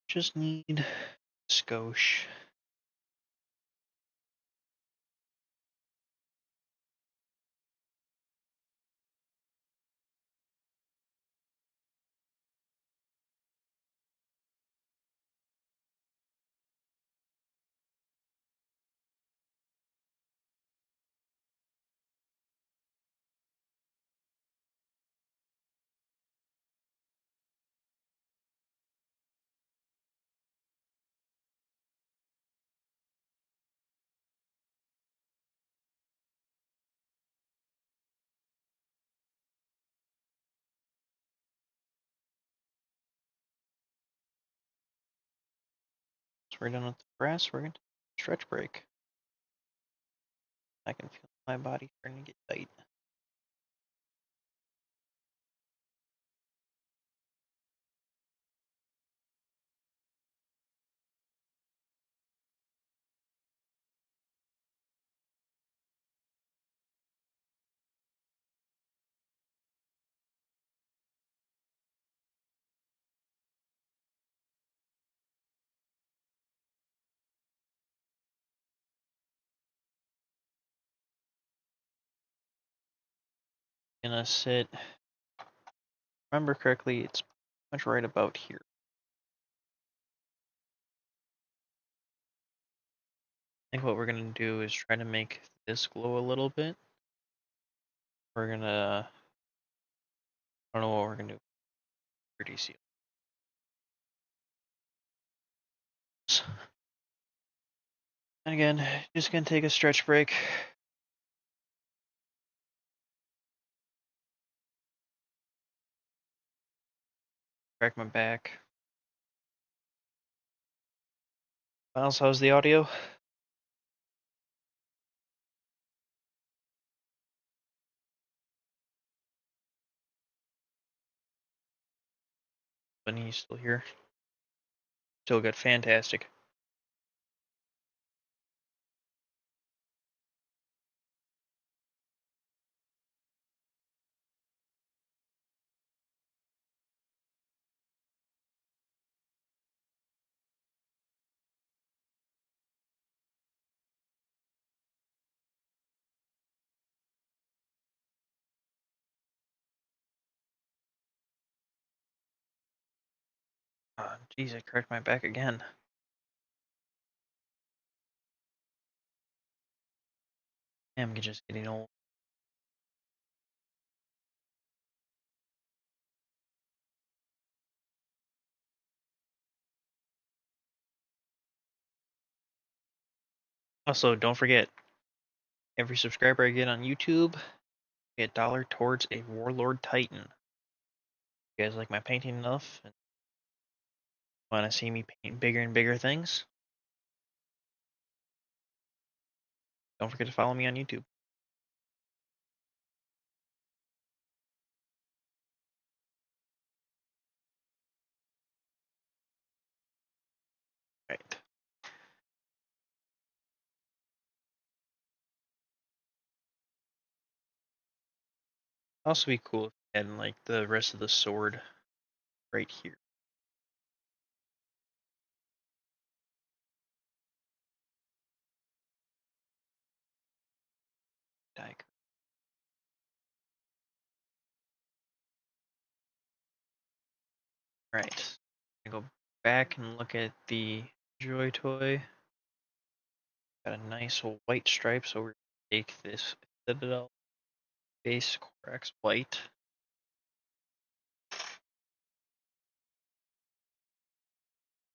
Just need skosh. So we're done with the brass. We're going to stretch break. I can feel my body starting to get tight. Gonna sit. Remember correctly, it's much right about here. I think what we're gonna do is try to make this glow a little bit. We're gonna, I don't know what we're gonna do. Purity seal. And again, just gonna take a stretch break. Crack my back. Miles, how's the audio? Bunny's still here. Still good, fantastic. Geez, I cracked my back again. I'm just getting old. Also, don't forget, every subscriber I get on YouTube, I get $1 towards a Warlord Titan. You guys like my painting enough and want to see me paint bigger and bigger things? Don't forget to follow me on YouTube. Right. Also be cool if you had like the rest of the sword right here. Diagram. Right. I go back and look at the Joy Toy. Got a nice white stripe, so we're gonna take this Citadel base Corax white.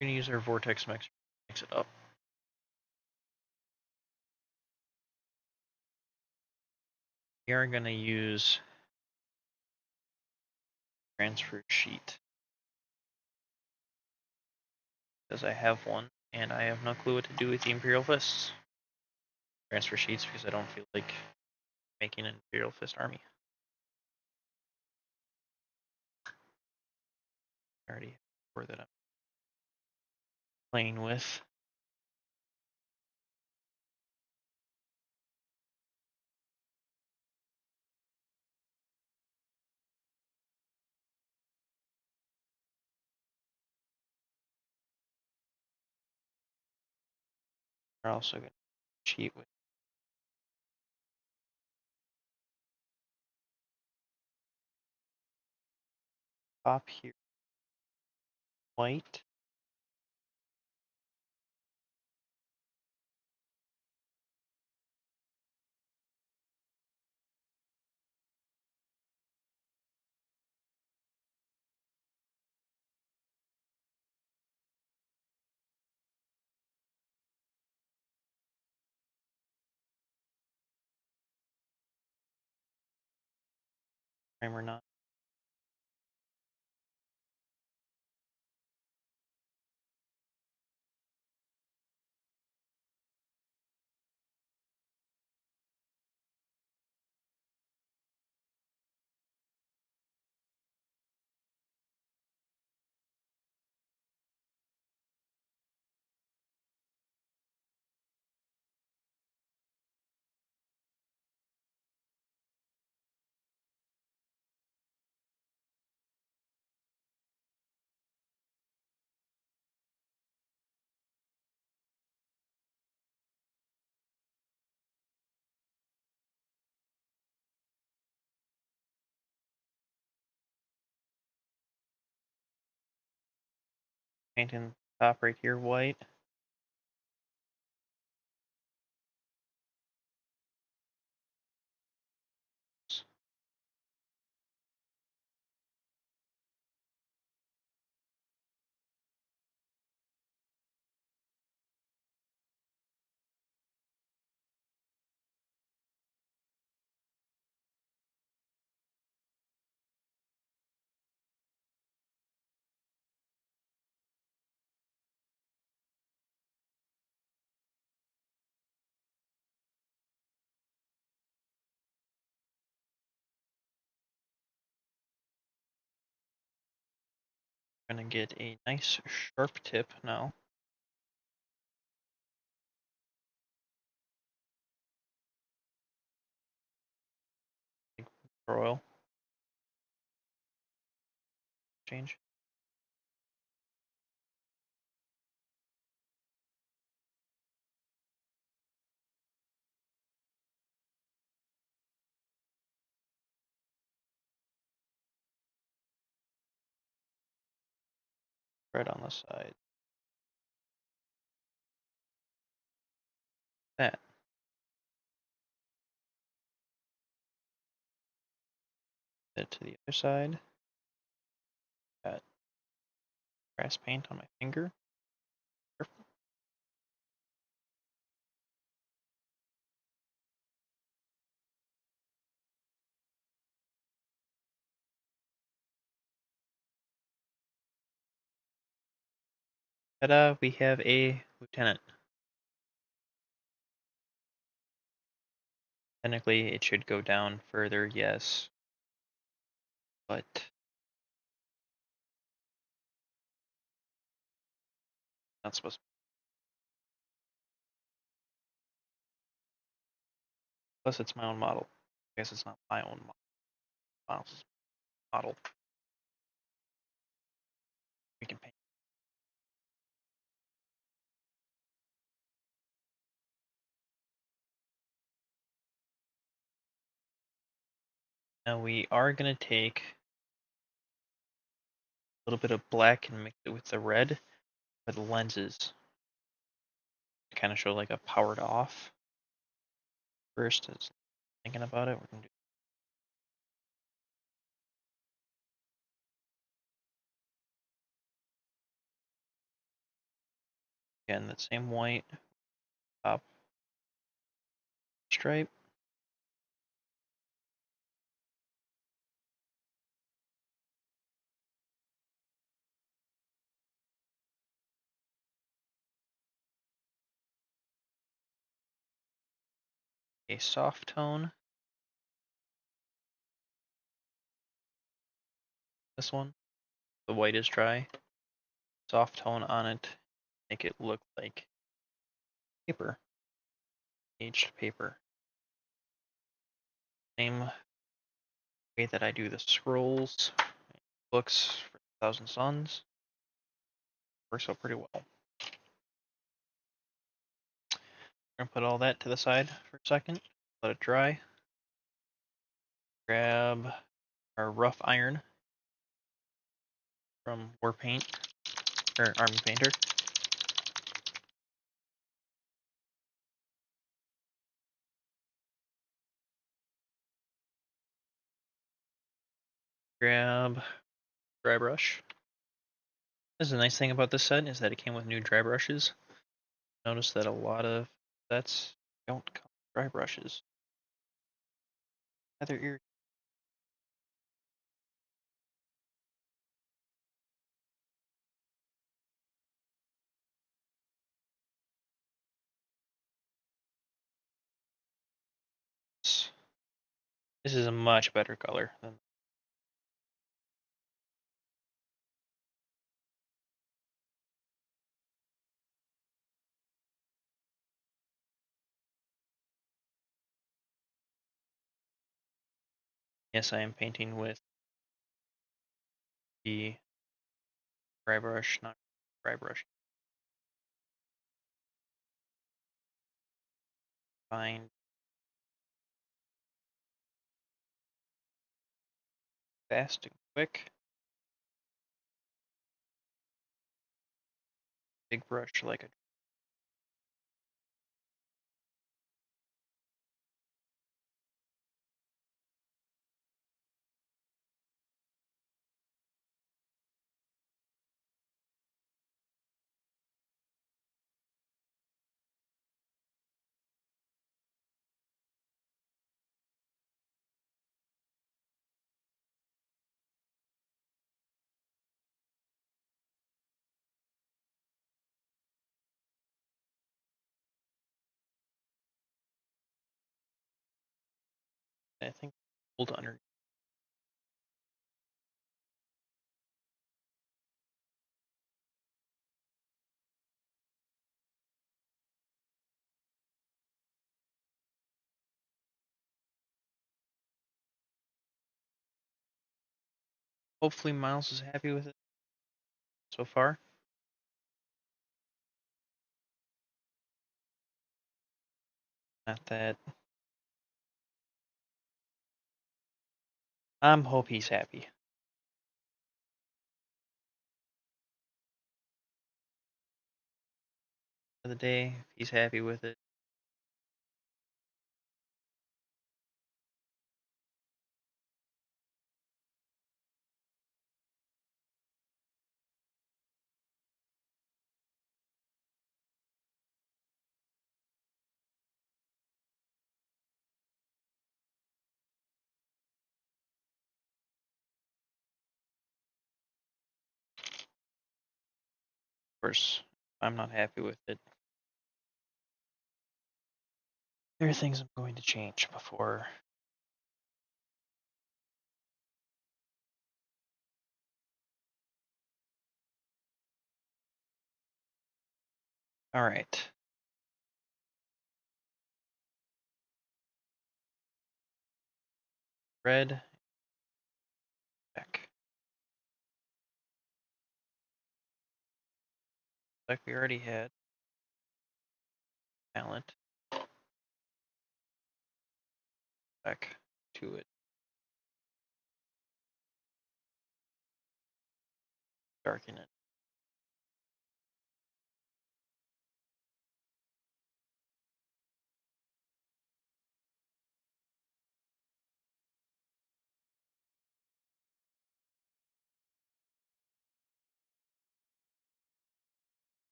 We're gonna use our vortex mix it up. We are gonna use transfer sheet because I have one and I have no clue what to do with the Imperial Fists. Transfer sheets because I don't feel like making an Imperial Fist army. I already have four that I'm playing with. We're also gonna cheat with top here white. Primer not. Painting top right here white. Gonna get a nice sharp tip now. Royal change. Red on the side. That. It to the other side. Got grass paint on my finger. Ta-da, we have a lieutenant. Technically, it should go down further, yes. But not supposed to. Plus, it's my own model. I guess it's not my own model. We can paint. Now we are going to take a little bit of black and mix it with the red for the lenses to kind of show like a powered off. First, is thinking about it, we're going to do again that same white top stripe. A soft tone. This one, the white is dry. Soft tone on it, make it look like paper, aged paper. Same way that I do the scrolls, books for Thousand Suns. Works out pretty well. We're gonna put all that to the side for a second, let it dry. Grab our rough iron from War Paint, or Army Painter. Grab dry brush. This is the nice thing about this set is that it came with new dry brushes. Notice that a lot of sets don't come with dry brushes. Rather irritating. This is a much better color than. Yes, I am painting with the dry brush, not dry brush. Find fast and quick. Big brush like a. I think hold under. Hopefully Miles is happy with it so far. Not that. Hope he's happy. For the day, if he's happy with it. Of course, I'm not happy with it. There are things I'm going to change before. All right. Red. Check. Like we already had. Talent. Back to it. Darken it.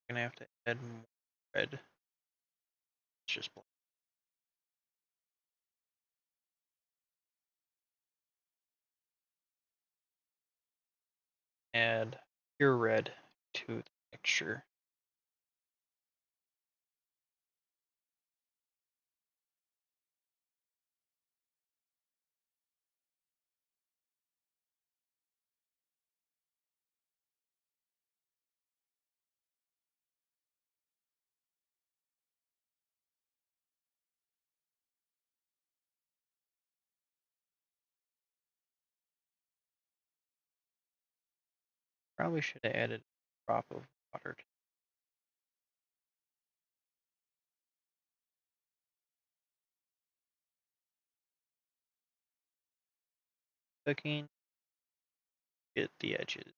Gonna have to add more red. It's just black. Add pure red to the texture. Probably should have added a drop of water. Cooking. Get the edges.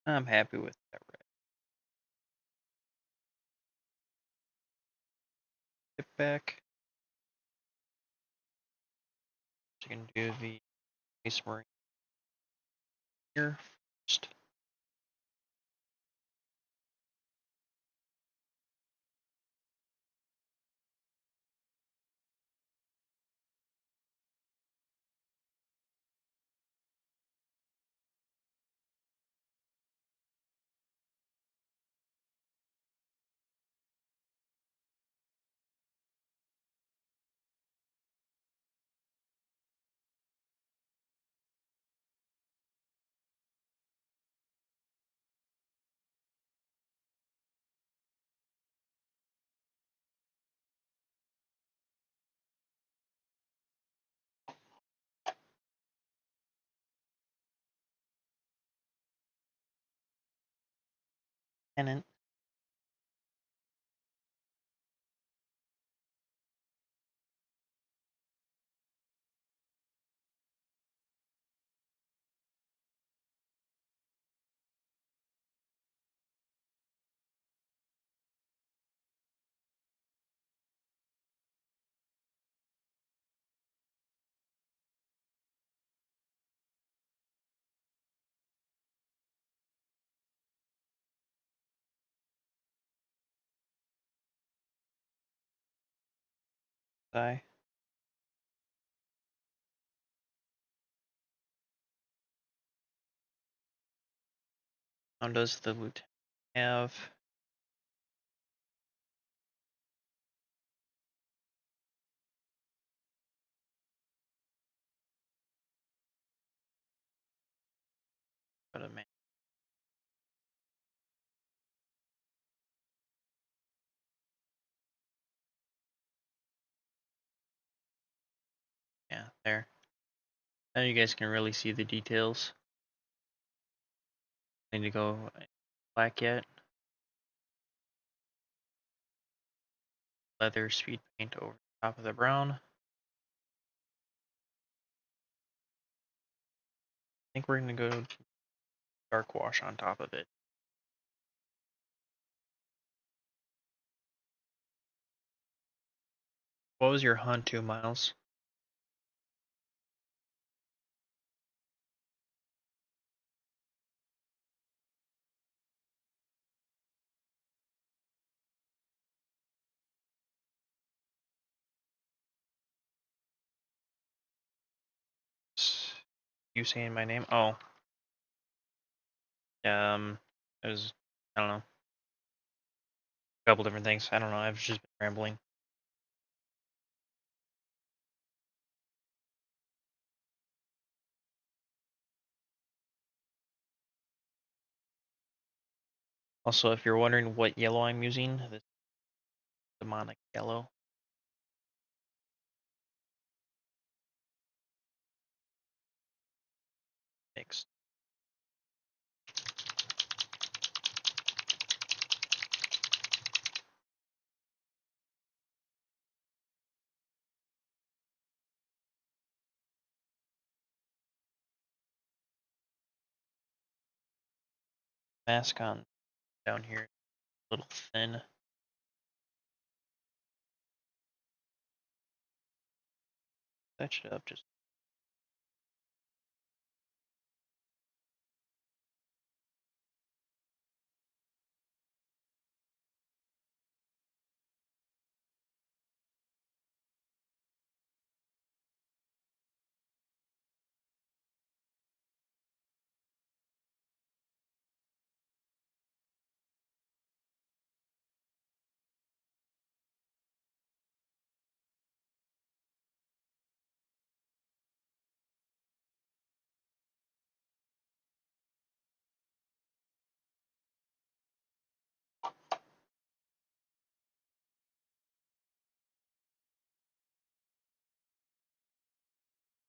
I'm happy with that red. Get back. So you can do the Space Marine here first. Tenant. Die. How does the lieutenant have? But a man. Yeah, there. Now you guys can really see the details. Need to go black yet. Leather speed paint over the top of the brown. I think we're gonna go dark wash on top of it. What was your hunt 2 miles? You saying my name? Oh, it was, I don't know, a couple different things. I don't know. I've just been rambling. Also, if you're wondering what yellow I'm using, this demonic yellow. Mixed. Mask on down here, a little thin. Touch it up just.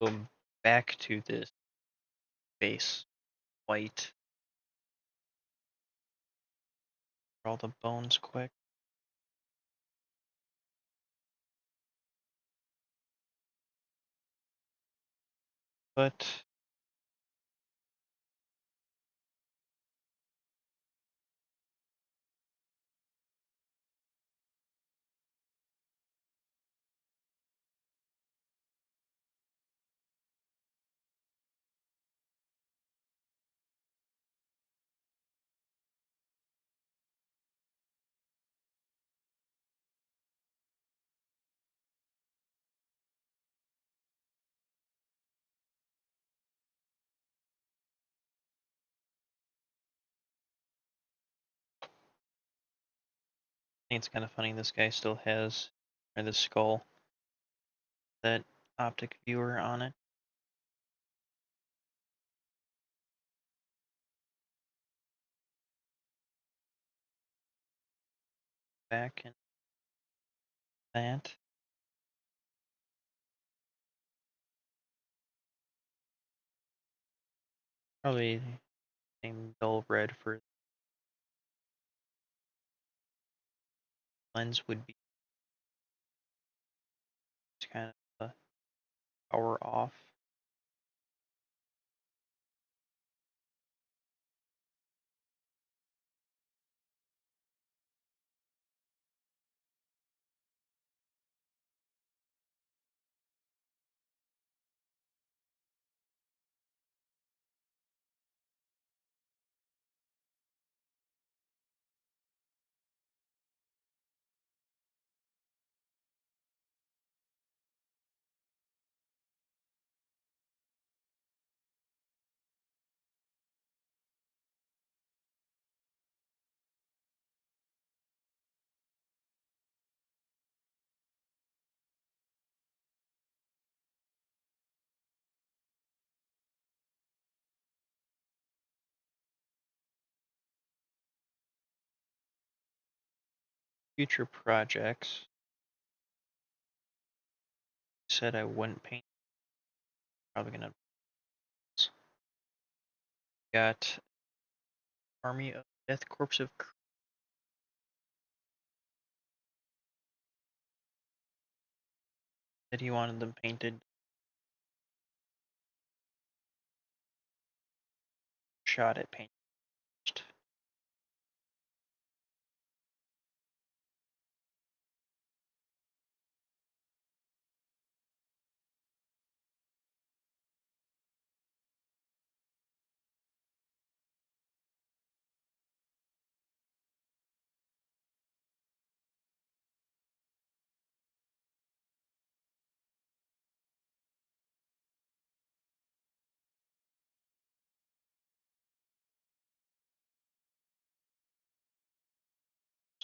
Go back to this base white. All the bones quick. But I think it's kind of funny this guy still has, or this skull, that optic viewer on it. Back and that. Probably same dull red for lens would be kind of a power off. Future projects. Said I wouldn't paint. Probably gonna. Got Army of Death Corpse of. Said he wanted them painted. Shot at paint.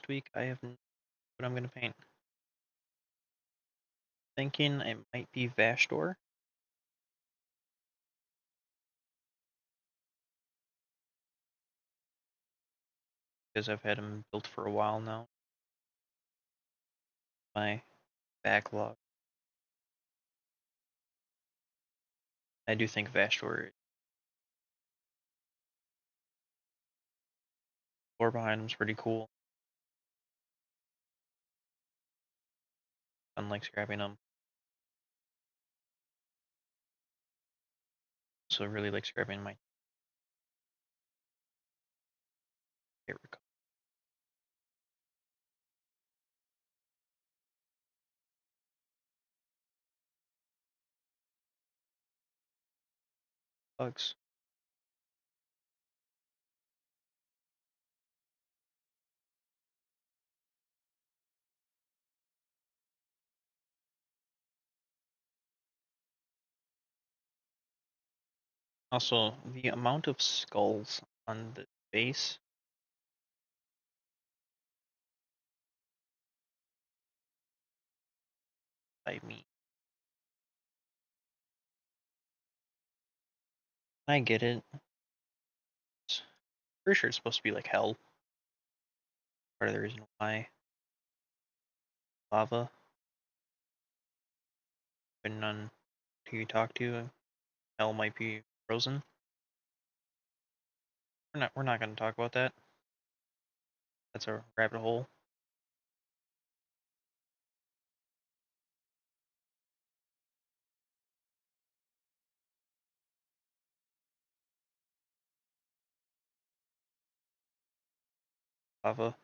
week. I have no idea what I'm gonna paint. Thinking it might be Vashdor. Because I've had him built for a while now. My backlog. I do think Vashdor. The lore behind him is pretty cool. Unlike scrapping him. So I really like scrapping my favorite bugs. Also, the amount of skulls on the base by me. I get it. It's pretty sure it's supposed to be like hell. Part of the reason why lava, depending on who you talk to, hell might be frozen. We're not gonna talk about that. That's a rabbit hole. Lava.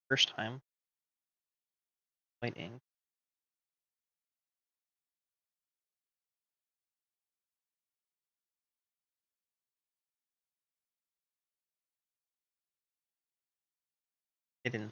First time. White ink. Hidden.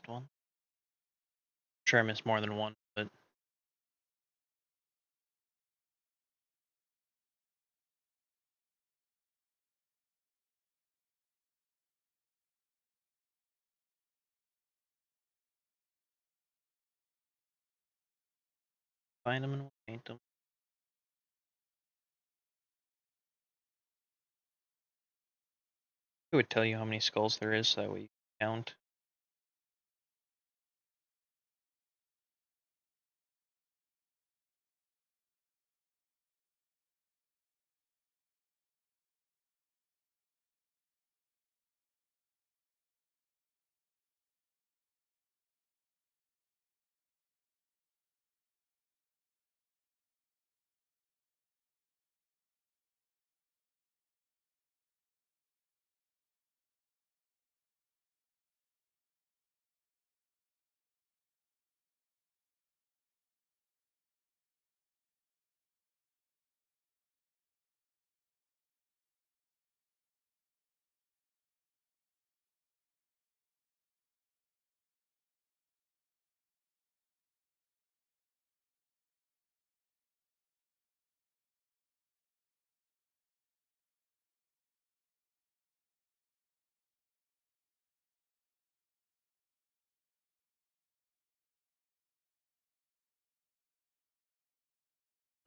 One. Sure, I missed more than one, but find them and we'll paint them. It would tell you how many skulls there is, so that way you can count.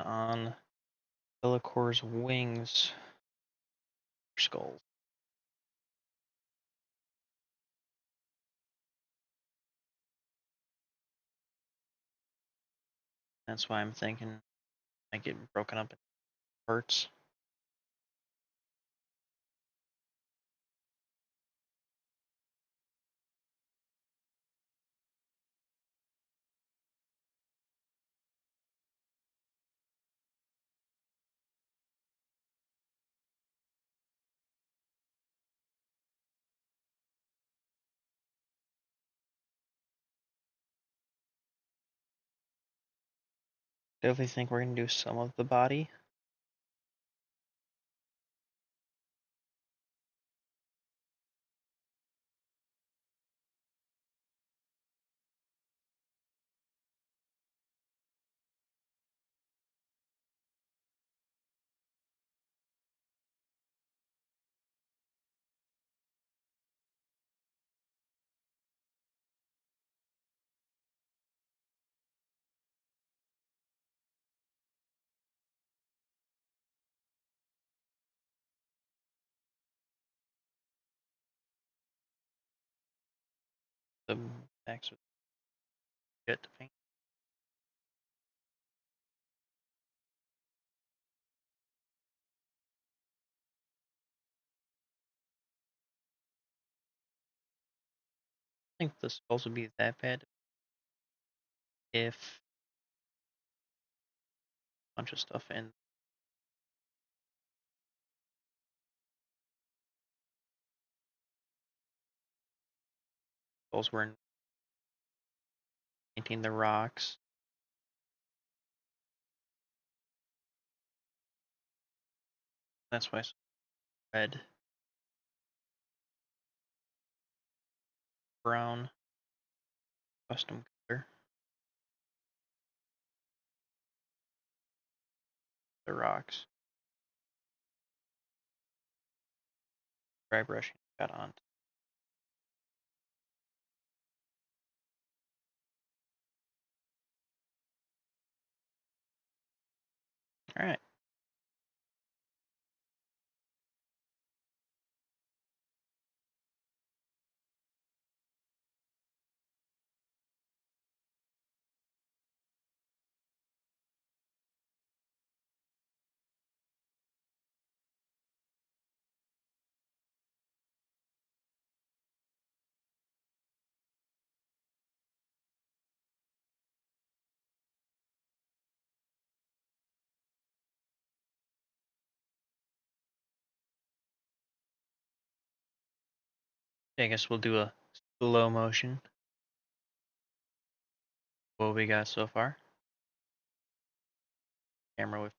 on Be'lakor's wings, skulls. That's why I'm thinking I get broken up in parts. Definitely think we're gonna do some of the body. The backs with shit to paint. I think the skulls would be that bad if a bunch of stuff in skulls were in painting the rocks. That's why it's red, brown, custom color. The rocks. Dry brushing got on. Alright. I guess we'll do a slow motion. What we got so far? Camera with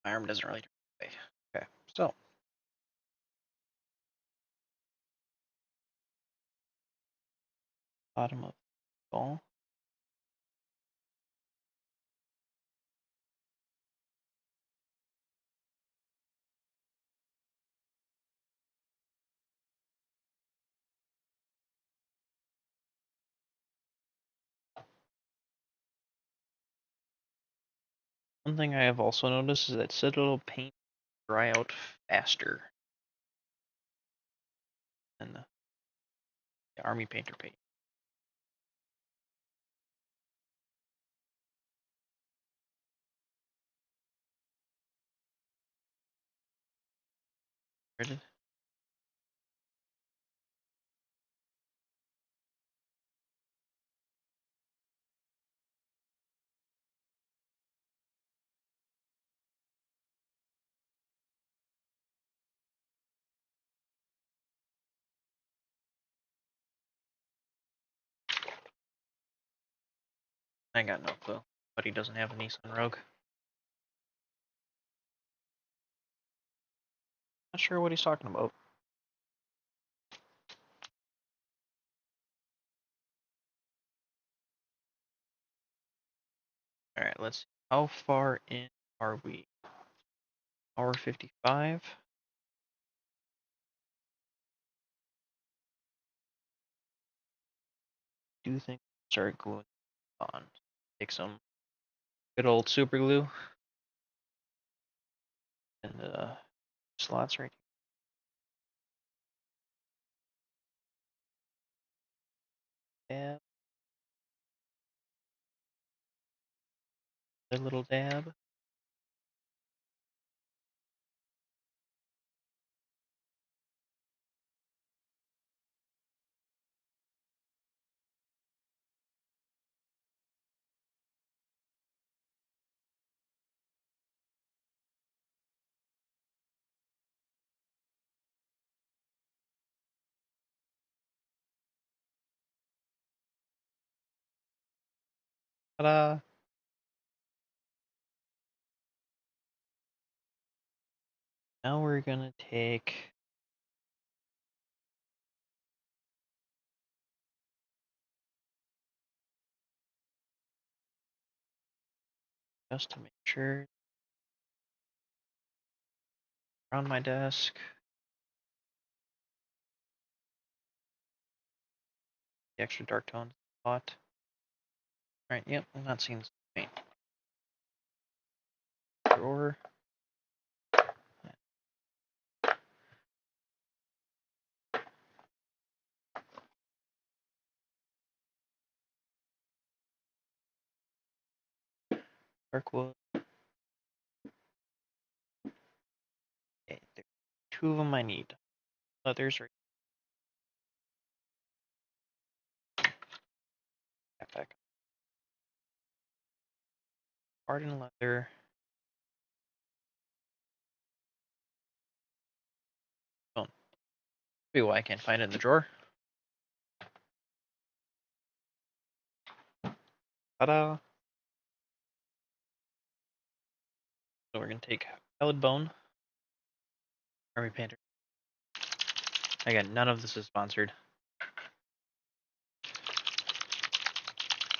my arm doesn't really turn. Okay, so bottom of the skull. One thing I have also noticed is that Citadel paint dry out faster than the Army painter paint. Ready? I got no clue, but he doesn't have a Nissan Rogue. Not sure what he's talking about. Alright, let's see. How far in are we? Hour 55. do think I'll start gluing on. Take some good old super glue and slots right here. Dab, a little dab. Ta-da! Now we're gonna take just to make sure around my desk. The extra dark tone spot. Alright, yep, I'm not seeing paint. Drawer. Dark wood. Okay, there's 2 of them I need. Leathers right back. Hardened leather. Oh, maybe why I can't find it in the drawer. Ta-da! So we're gonna take pallid bone. Army painter. Again, none of this is sponsored.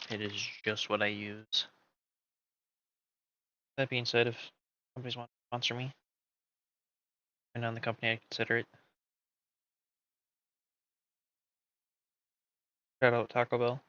It is just what I use. That being said, if companies want to sponsor me, and on the company, I consider it. Shout out Taco Bell.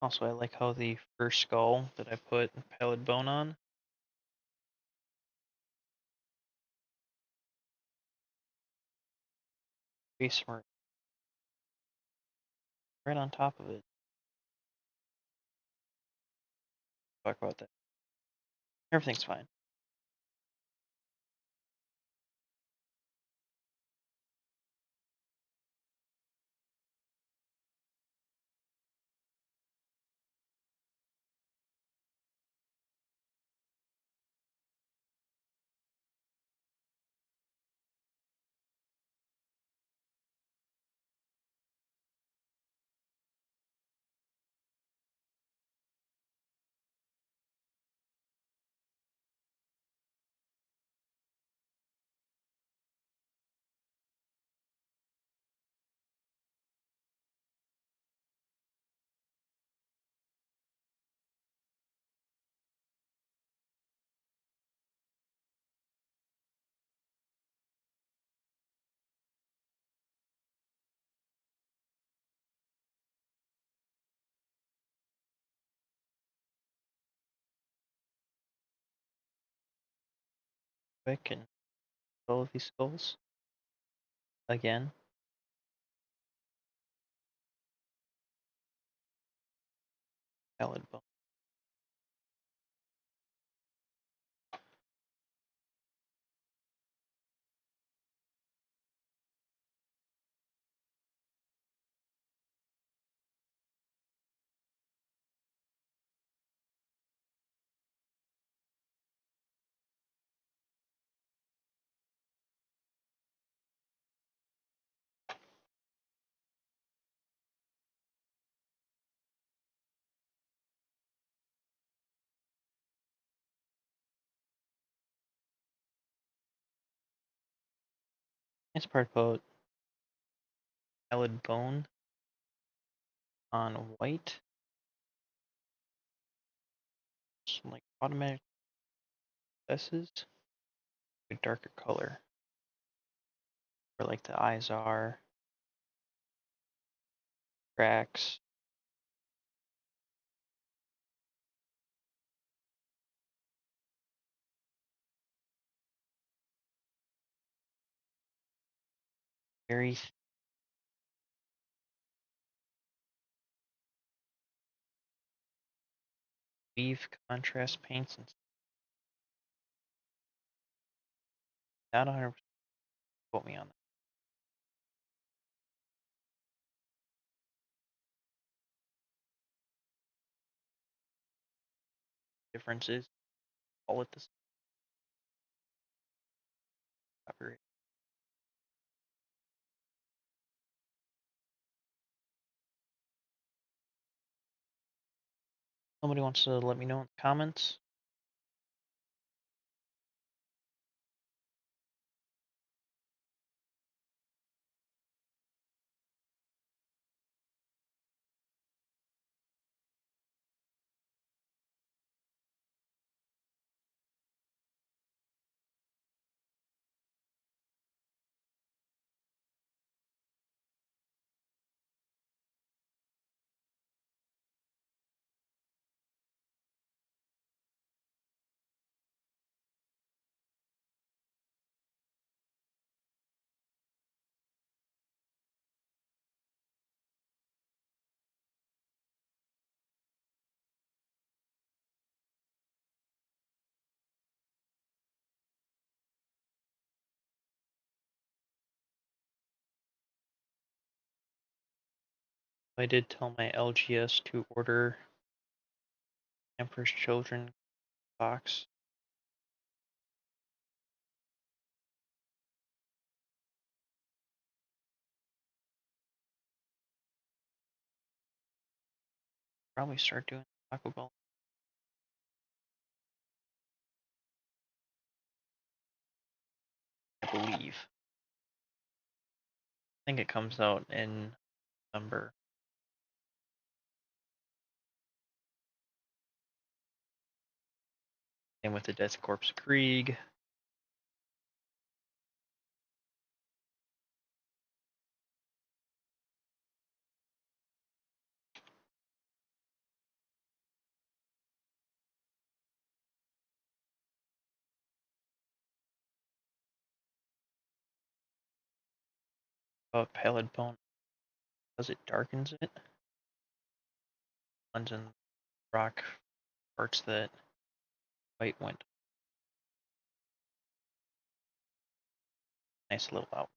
Also, I like how the first skull that I put pallid bone on very smart. Right on top of it. Talk about that. Everything's fine. Quick and all of these skulls. Again. Pallid bone. Nice part about pallid bone on white. Some like automatic S's. A darker color. Where like the eyes are. Cracks. Very weave contrast paints and not 100% quote me on that. Difference is all at the same copyright. Somebody wants to let me know in the comments. I did tell my LGS to order Emperor's Children box. Probably start doing Taco Bell. I believe. I think it comes out in November. Same with the Death Corpse Krieg. Pallid bone, because it darkens it. Blends in rock parts that white went. Nice little out.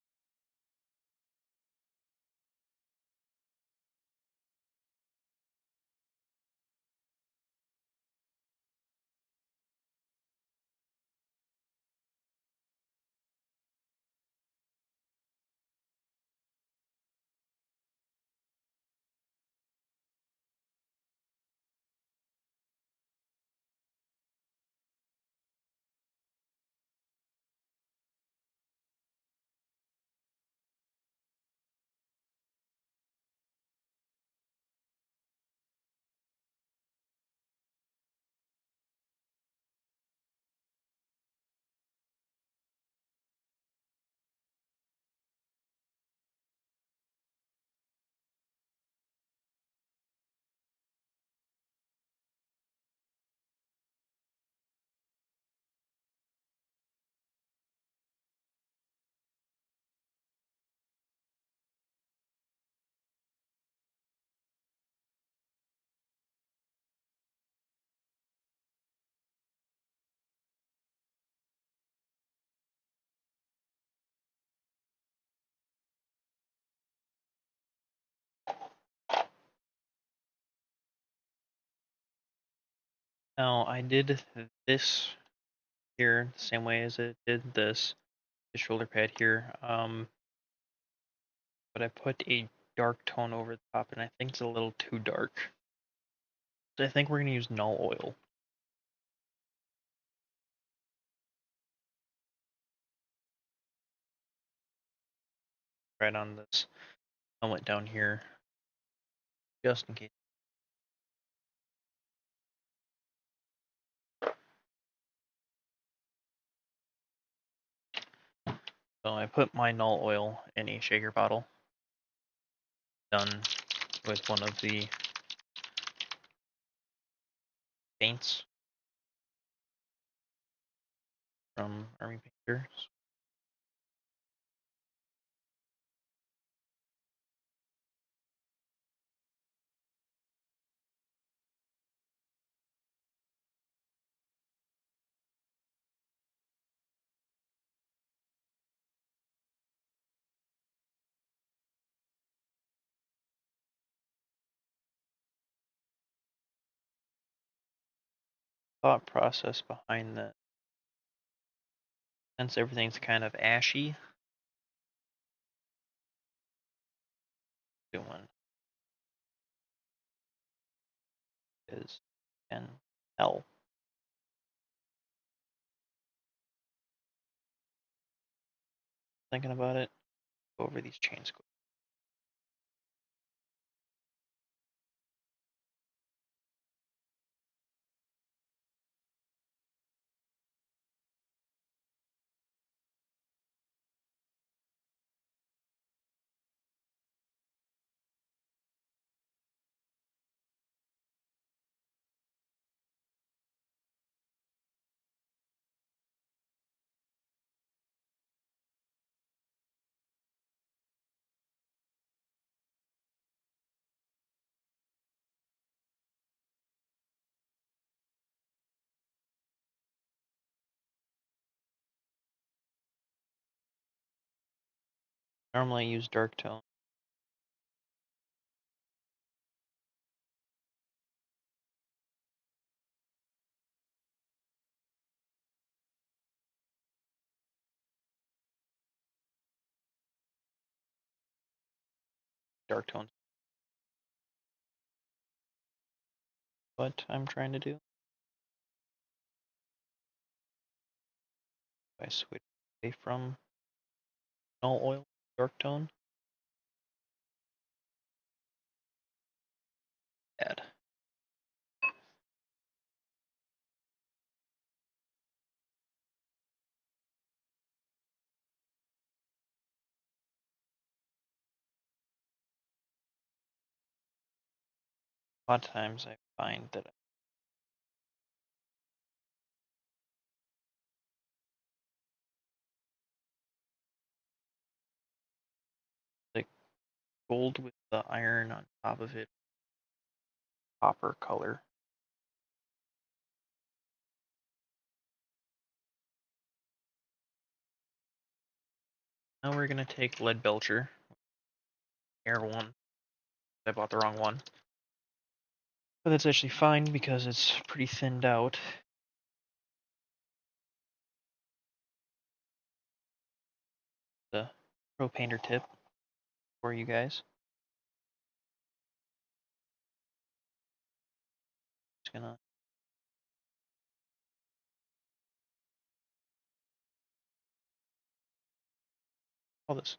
Now I did this here the same way as it did this, the shoulder pad here. But I put a dark tone over the top, and I think it's a little too dark. So I think we're gonna use null oil. right on this helmet down here, just in case. So I put my null oil in a shaker bottle, done with one of the paints from Army Painters. Thought process behind that, since everything's kind of ashy, doing is and hell. Thinking about it, go over these chains quick. Normally I use dark tone. Dark tones. What I'm trying to do. I switch away from null oil, dark tone. Add. A lot of times I find that the gold with the iron on top of it, copper color. Now we're gonna take lead belcher, air one. I bought the wrong one. But that's actually fine because it's pretty thinned out. The pro painter tip for you guys. Just gonna call this.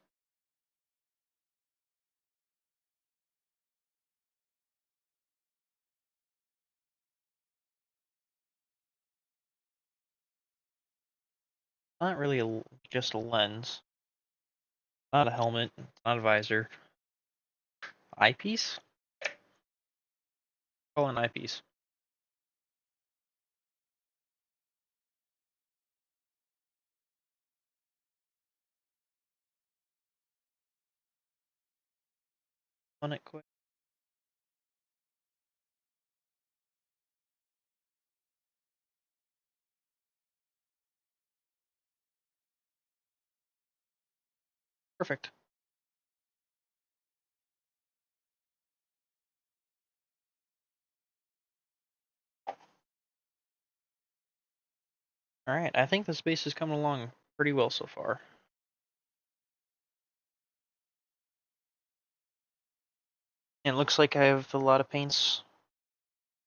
Not really just a lens. Not a helmet. Not a visor. Eyepiece? Call an eyepiece. On it quick. Perfect. Alright, I think this base is coming along pretty well so far. And it looks like I have a lot of paints.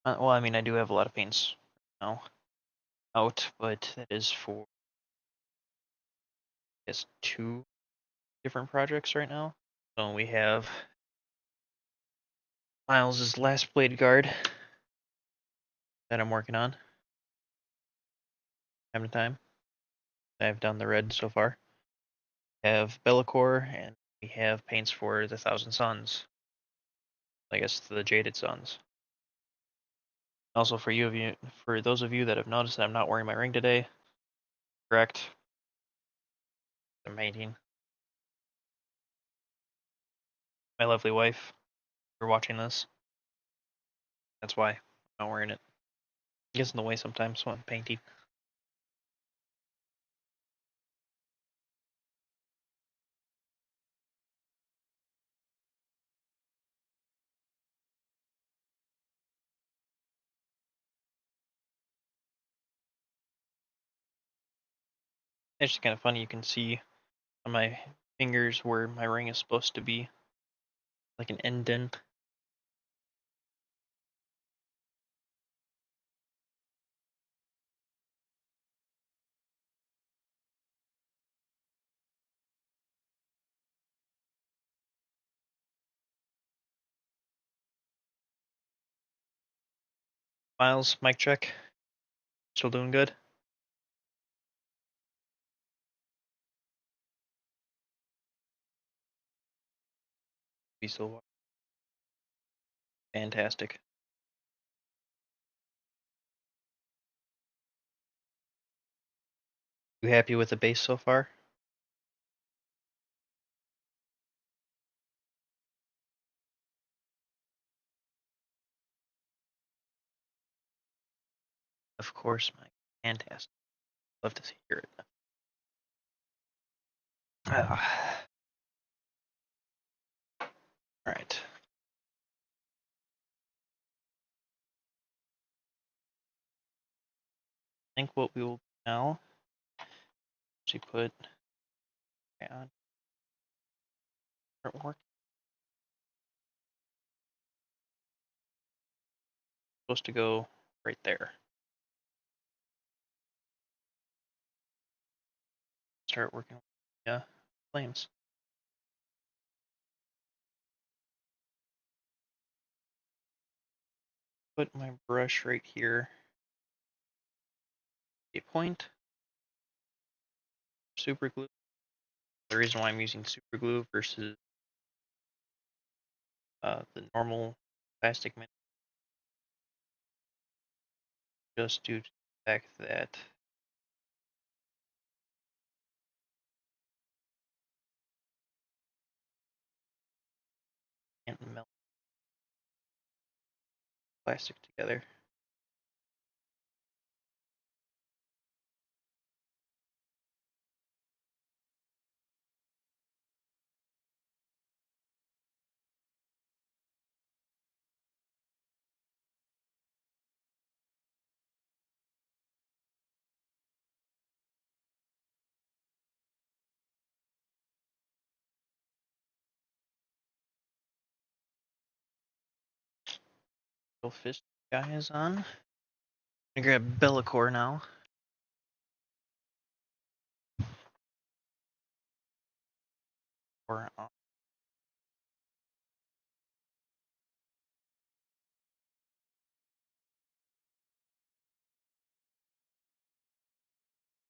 Well, I mean, I do have a lot of paints now out, but that is for, I guess, 2 different projects right now. So we have Miles's last blade guard that I'm working on. Time to time. I've done the red so far. We have Be'lakor, and we have paints for the Thousand Suns. I guess the Jaded Suns. Also, for those of you that have noticed that I'm not wearing my ring today, correct? I'm painting. My lovely wife, for watching this. That's why I'm not wearing it. It gets in the way sometimes when I'm painting. It's just kind of funny. You can see on my fingers where my ring is supposed to be, like an indent. Miles, mic check. Still doing good? Be still fantastic. You happy with the base so far? Of course, Mike. Fantastic. Love to hear it. All right. I think what we will do now is we put on artwork. Supposed to go right there. Start working with the flames. Put my brush right here. A point. Super glue. The reason why I'm using super glue versus the normal plastic, just due to the fact that I can't melt plastic together. Fist guy is on. I'm gonna grab Be'lakor now. Or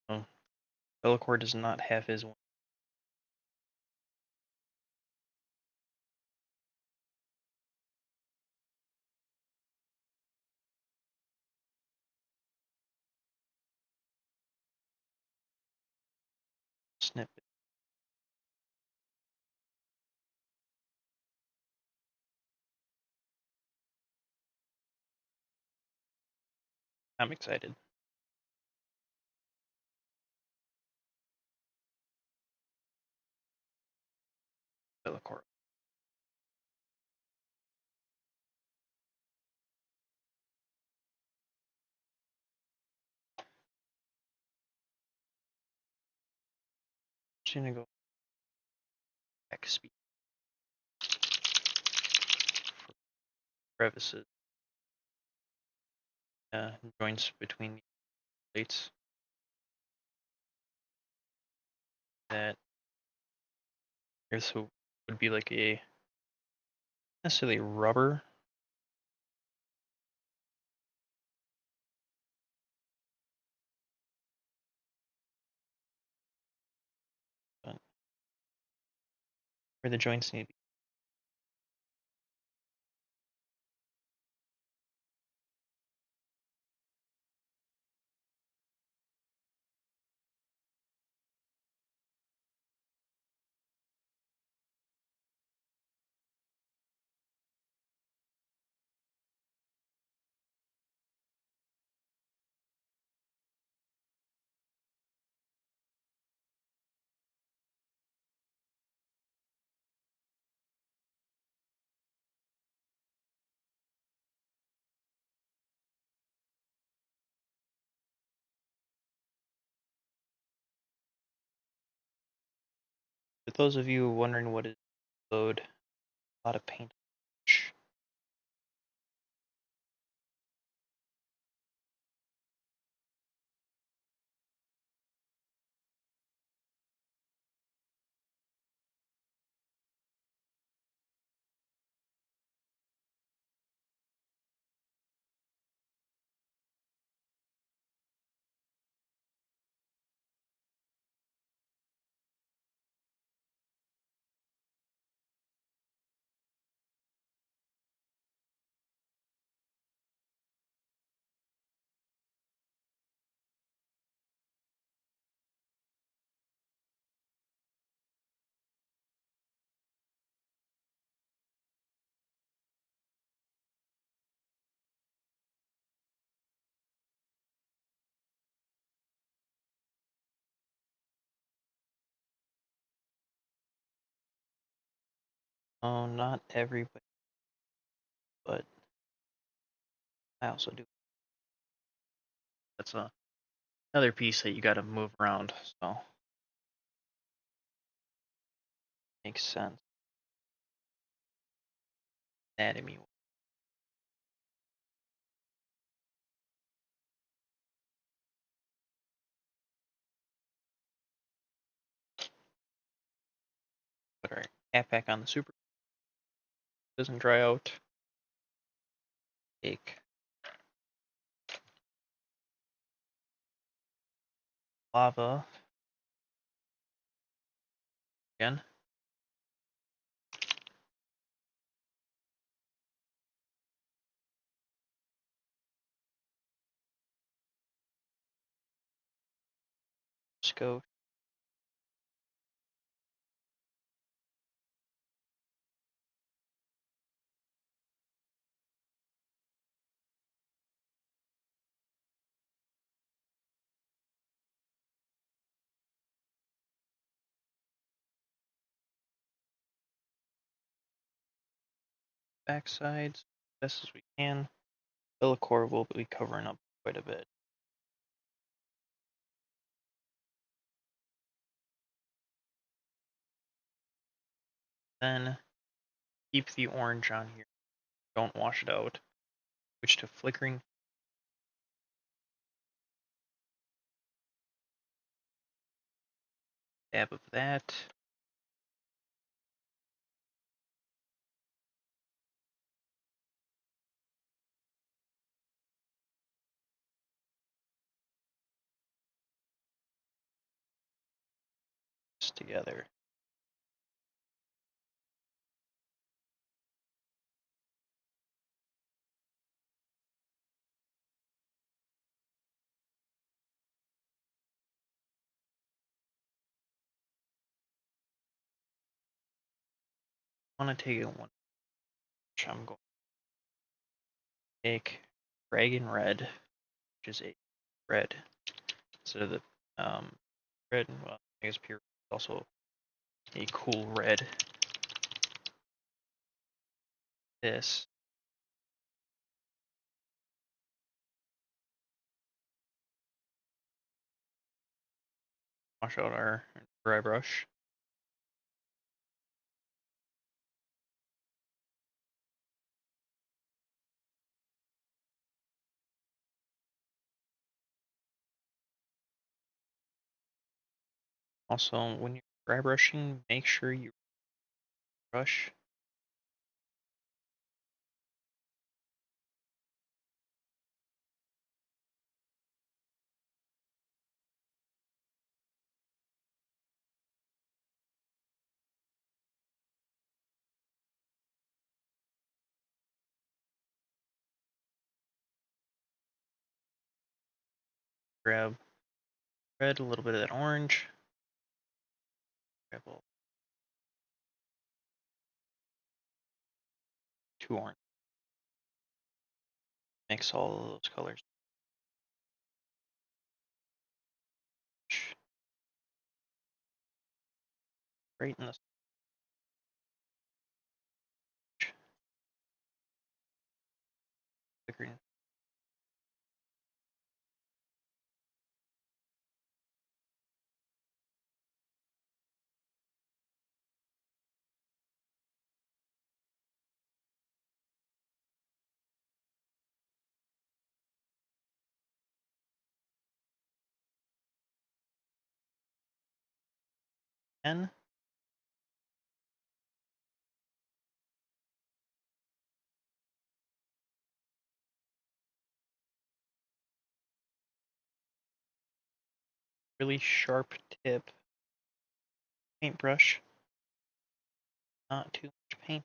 oh, Be'lakor does not have his one. Snippet. I'm excited. Be'lakor. Just gonna go back speed for crevices. Joints between the plates. That This would be like a necessarily rubber. But where the joints need to be. For those of you wondering what is load, a lot of paint. Oh, not everybody, but I also do. That's another piece that you got to move around, so makes sense. Anatomy. Put our cap back on the super. Doesn't dry out. Take lava again. Just go. Backsides best as we can. Be'lakor will be covering up quite a bit. Then keep the orange on here. Don't wash it out. Switch to flickering. Dab of that. Just together. I want to take it one. I'm going to take Dragon Red, which is a red instead of the red. Well, I guess pure is also a cool red. This. Wash out our dry brush. Also, when you're dry brushing, make sure you brush. Grab red, a little bit of that orange. Grab two orange. Mix all of those colors. Right in the green. And really sharp tip paintbrush. Not too much paint.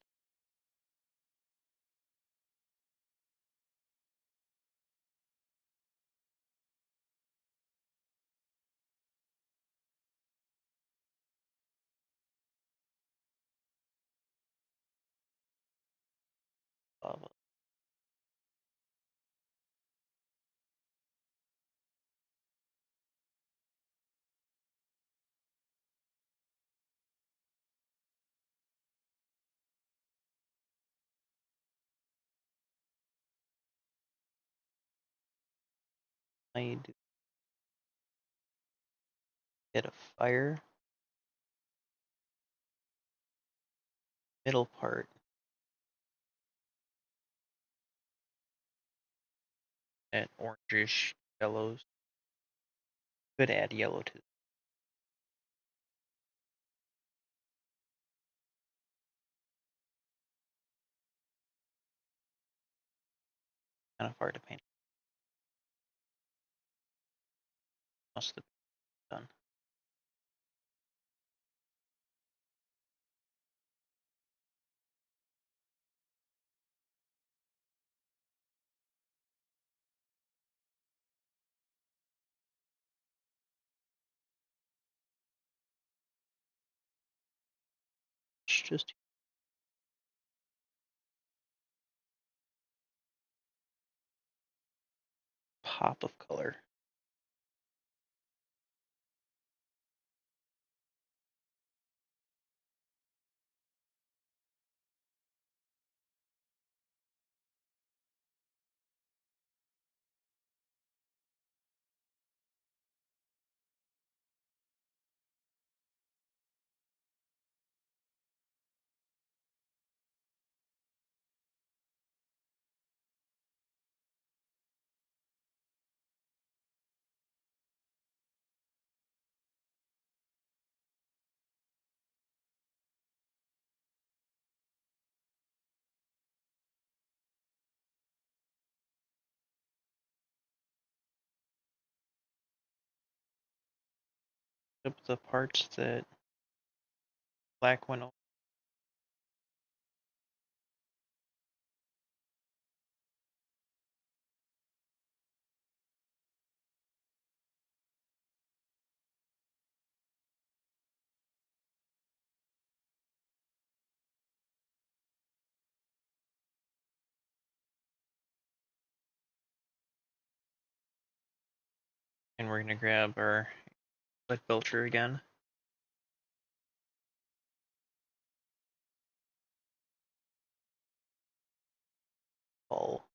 I do get a fire. Middle part. That orangish yellows. Could add yellow to it. Kind of hard to paint. Most of the done. Just pop of color. Up the parts that black went over. And we're gonna grab our wet belcher again. All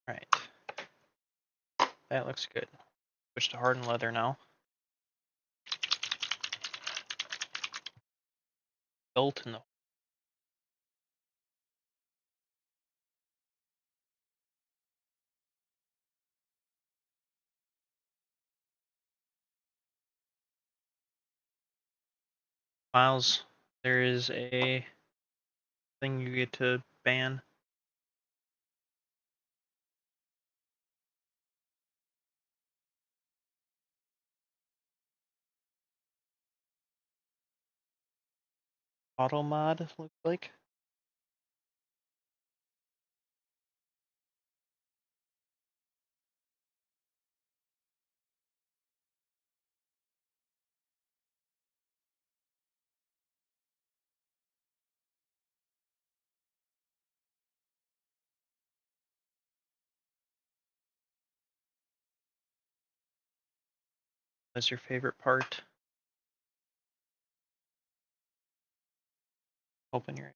Right. That looks good. Switch to hardened leather now. Belt in the Miles, there is a thing you get to ban. Auto mod looks like. That's your favorite part. Open your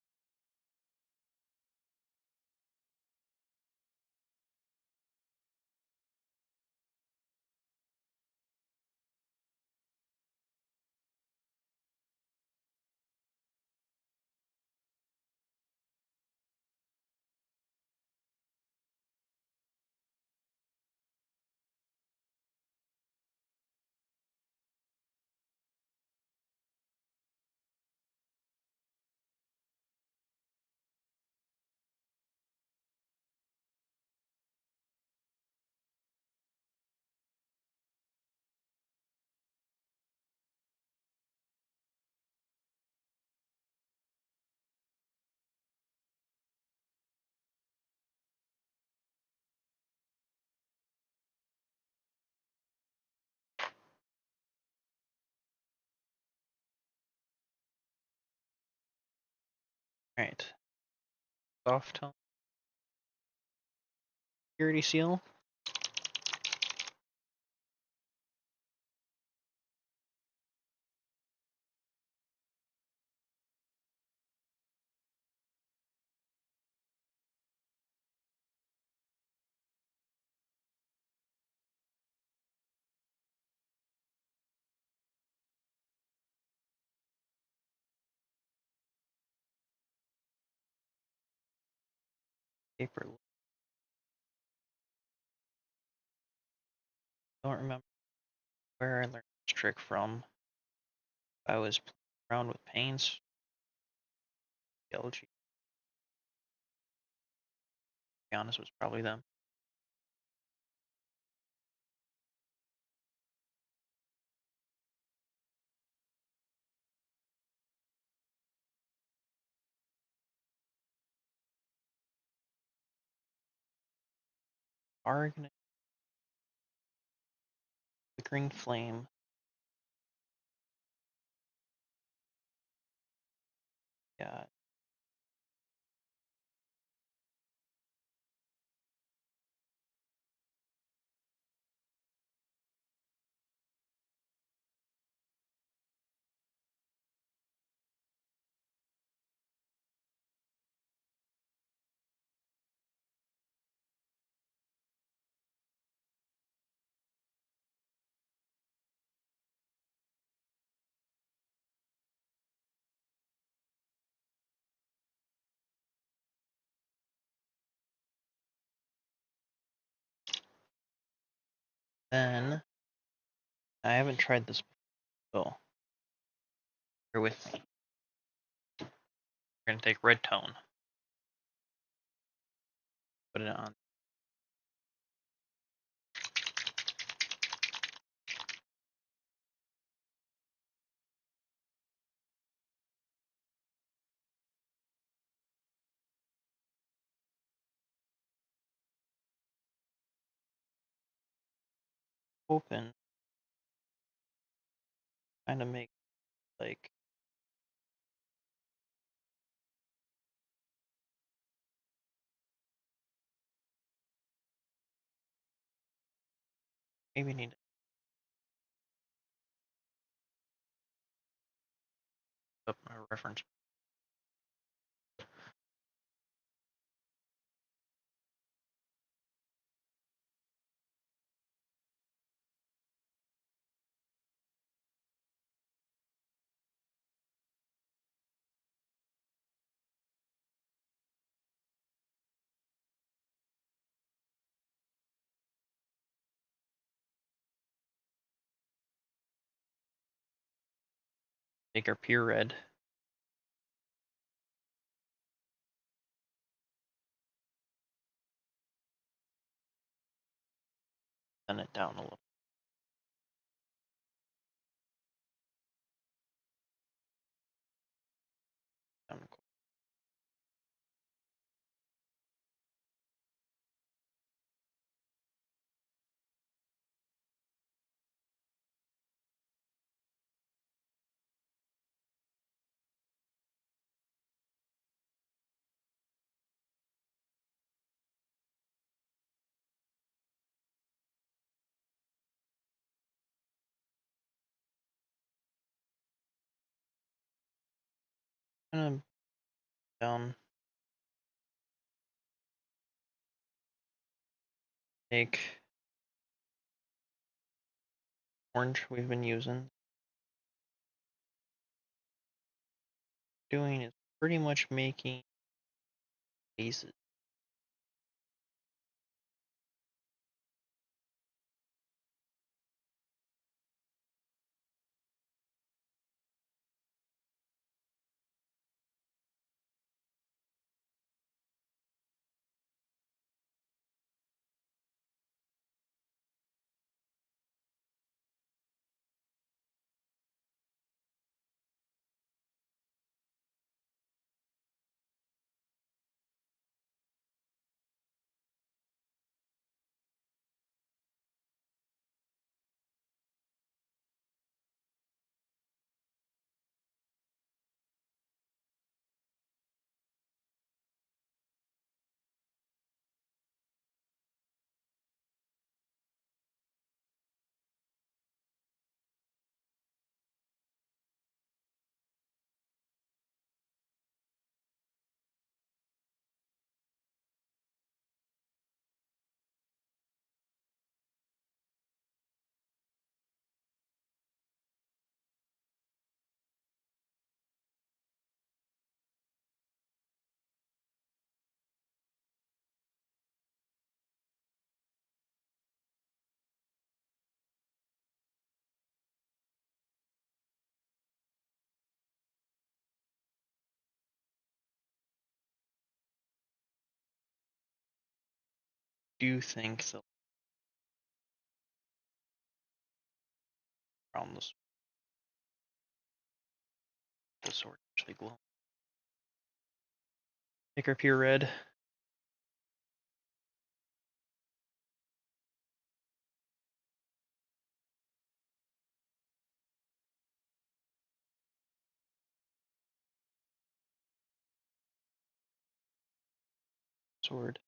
right. Soft tone security seal. Paper. Don't remember where I learned this trick from. I was playing around with paints. LG, to be honest, was probably them. Bargaining, flickering flame. Yeah. Then I haven't tried this before. So bear with me. We're gonna take red tone. Put it on. Open. Kind of make like maybe need to up my reference. Take our pure red. Thin it down a little. Down. Kind of down. Take orange we've been using. Doing is pretty much making bases. Do you think the around the sword actually glow? Take our pure red. Sword.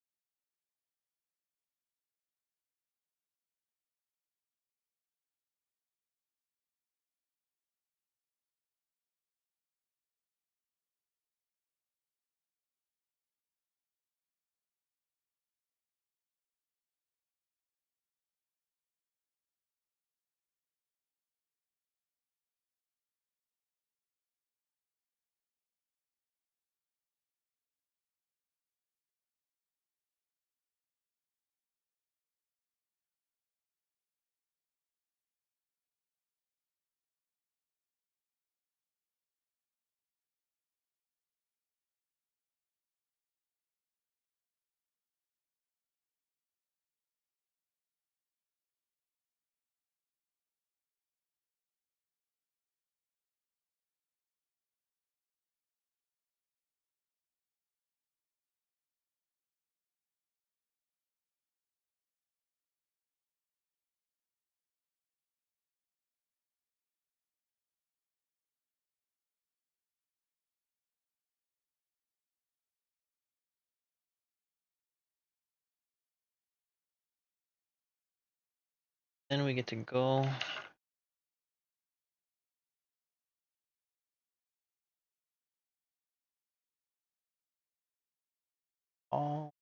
Then we get to go. All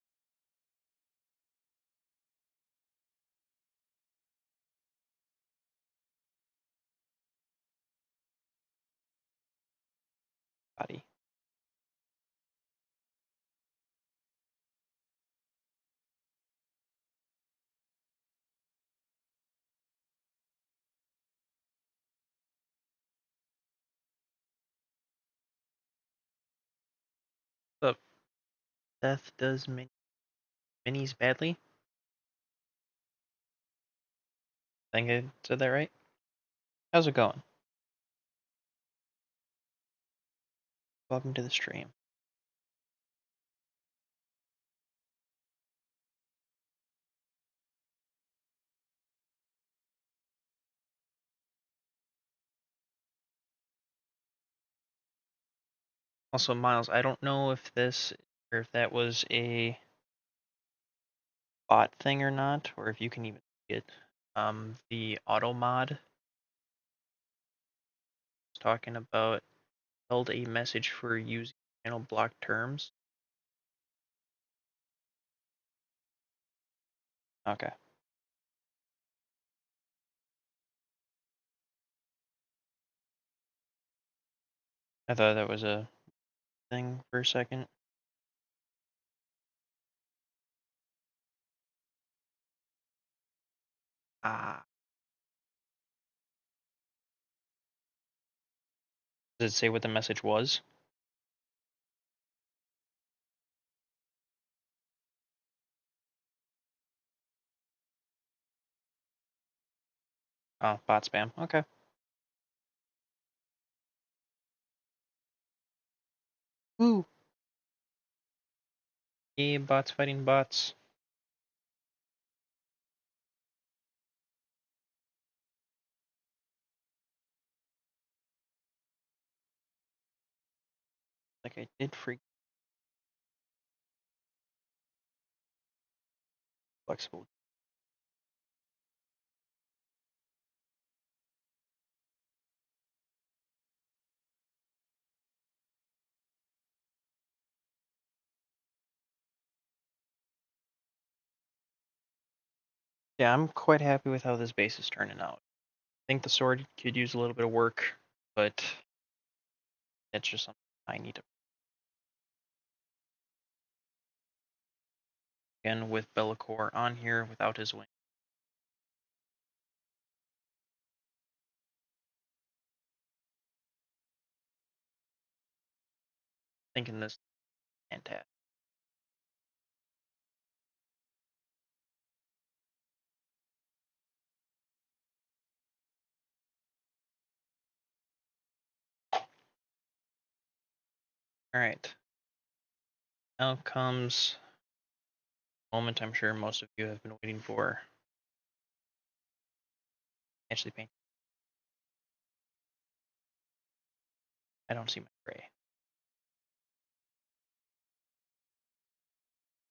body. Seth does minis badly. I think I said that right. How's it going? Welcome to the stream. Also, Miles, I don't know if that was a bot thing or not, or if you can even see it. The auto mod is talking about held a message for using channel block terms. Okay. I thought that was a thing for a second. Ah. Does it say what the message was? Oh, bot spam. Okay. Woo! Yeah, bots fighting bots. Like I did freak flexible. Yeah, I'm quite happy with how this base is turning out. I think the sword could use a little bit of work, but it's just something I need to. Again, with Be'lakor on here without his wing. Thinking this is fantastic. Alright. Now comes the moment I'm sure most of you have been waiting for. Actually paint. I don't see my gray.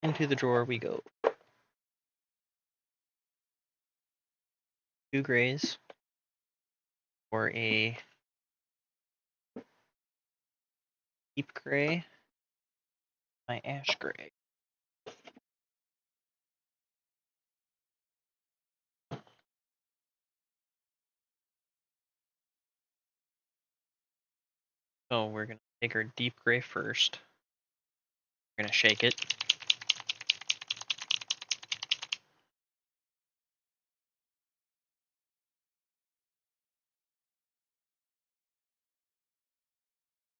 Into the drawer we go. 2 grays for a deep gray, my ash gray. So we're going to take our deep gray first. We're going to shake it.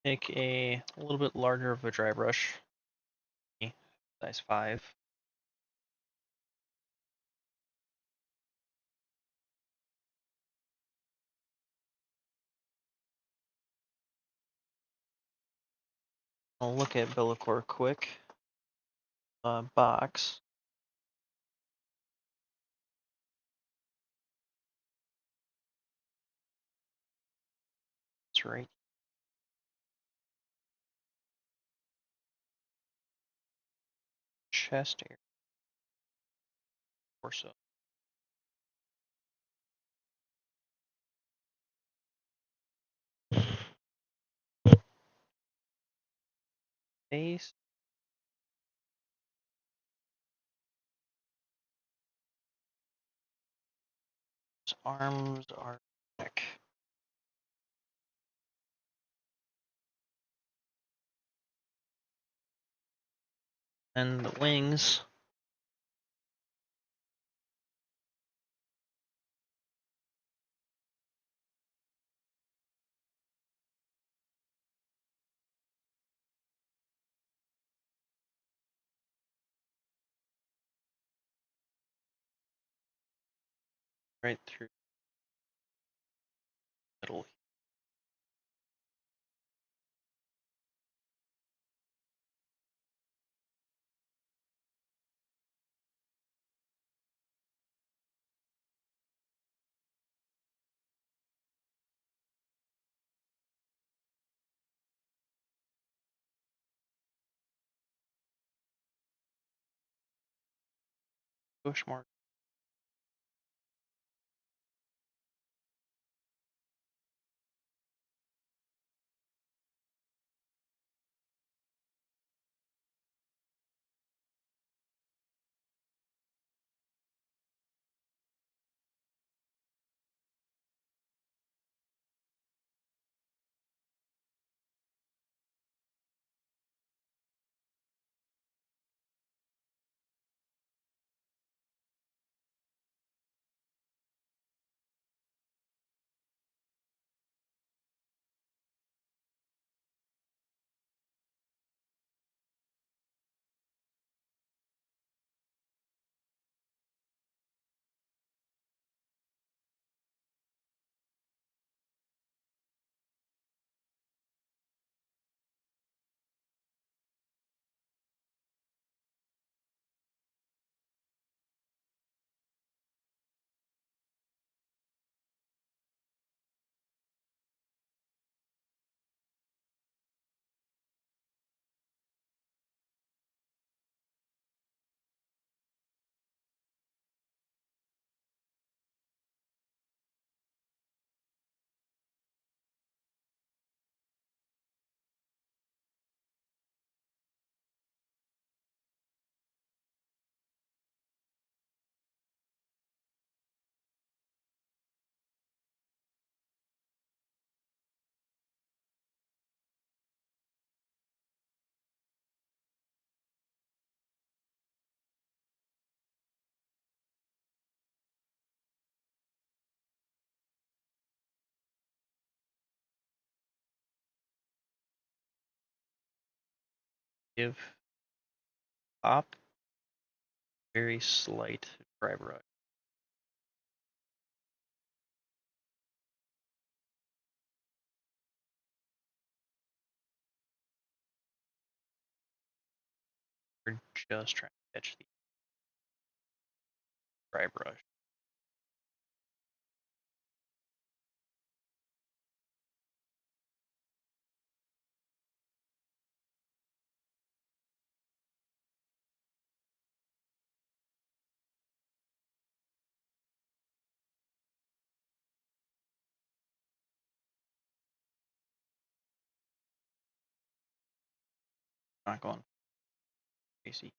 Take a little bit larger of a dry brush, size 5. I'll look at Be'lakor quick. Box. It's right. Chest area. Torso. Face. His arms are back. And the wings. right through the middle. Push mark. Give pop very slight dry brush. We're just trying to catch the dry brush. Not going crazy.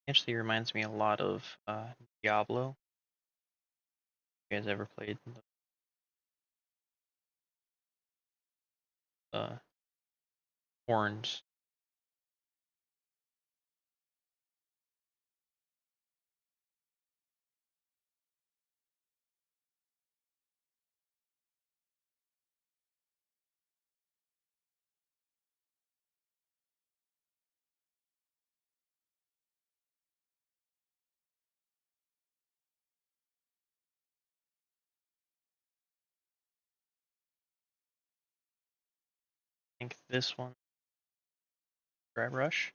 Actually reminds me a lot of Diablo. You guys ever played the horns? I think this one, dry brush.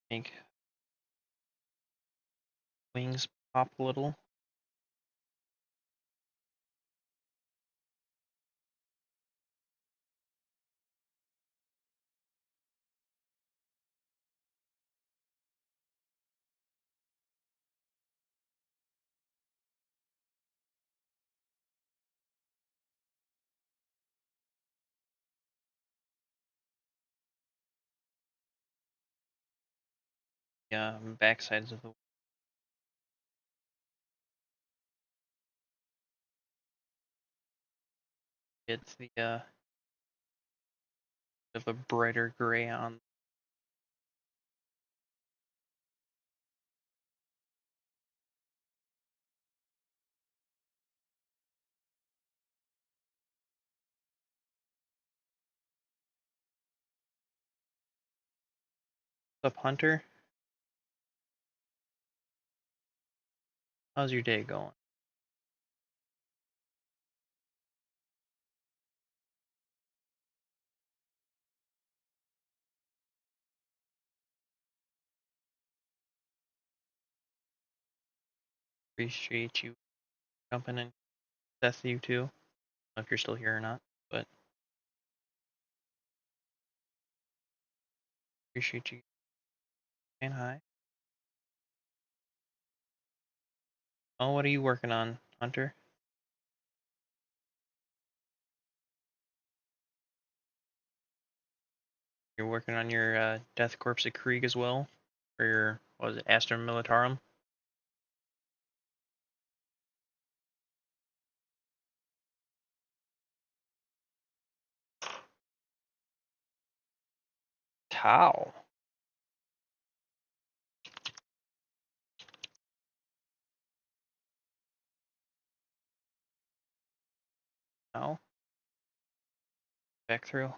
I think wings pop a little. Backsides of the It's the of a brighter gray on. What's up, Hunter? How's your day going? Appreciate you jumping in. Seth, you too. I don't know if you're still here or not, but appreciate you saying hi. Oh, what are you working on, Hunter? You're working on your Death Corpse of Krieg as well? For your, what was it, Astra Militarum? Tau. Tau? Back through.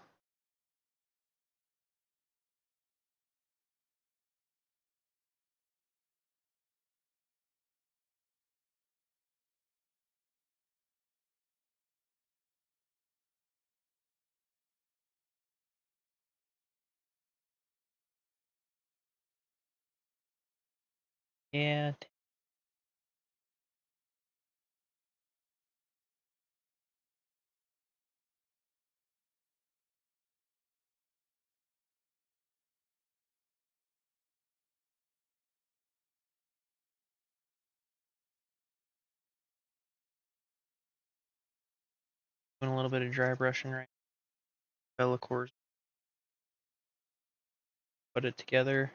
Yeah. Doing a little bit of dry brushing right now. Be'lakor, put it together.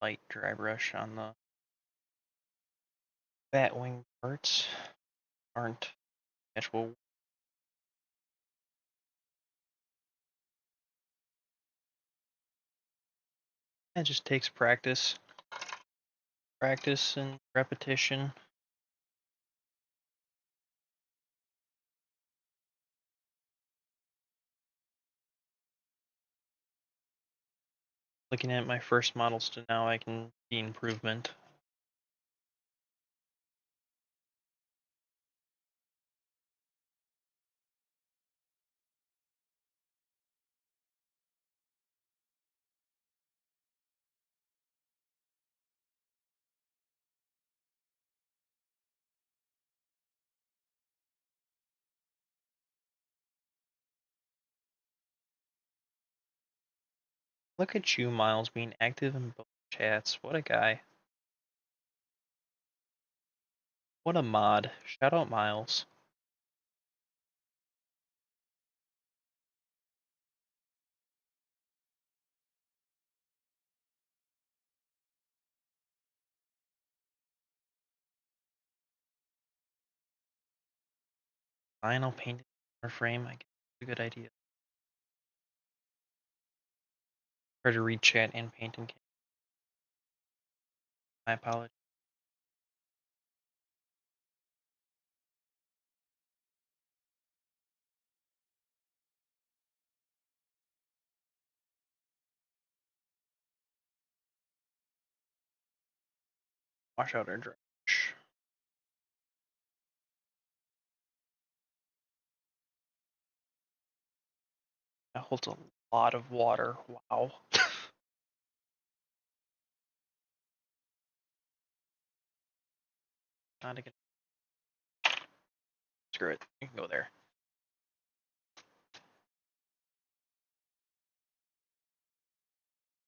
Light dry brush on the bat wing parts. Aren't actual. It just takes practice. Practice and repetition. Looking at my first models to now, I can see improvement. Look at you, Miles, being active in both chats. What a guy. What a mod. Shout out Miles. Vinyl painted frame, I guess is a good idea. Try to read chat and paint and my apologies. Wash out our brush. That holds a lot of water. Wow. Not a good. Screw it. You can go there.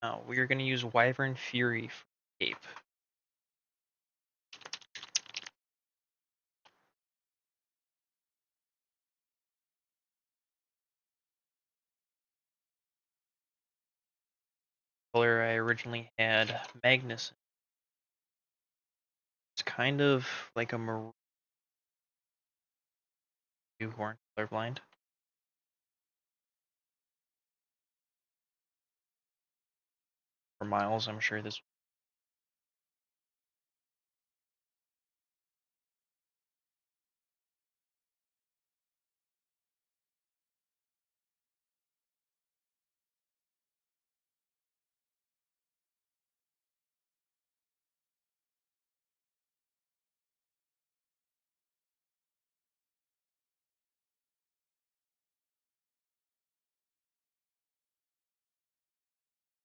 Now we are going to use Wyvern Fury cape. Color I originally had Magnus. It's kind of like a maroon. You who aren't colorblind. For Miles, I'm sure this.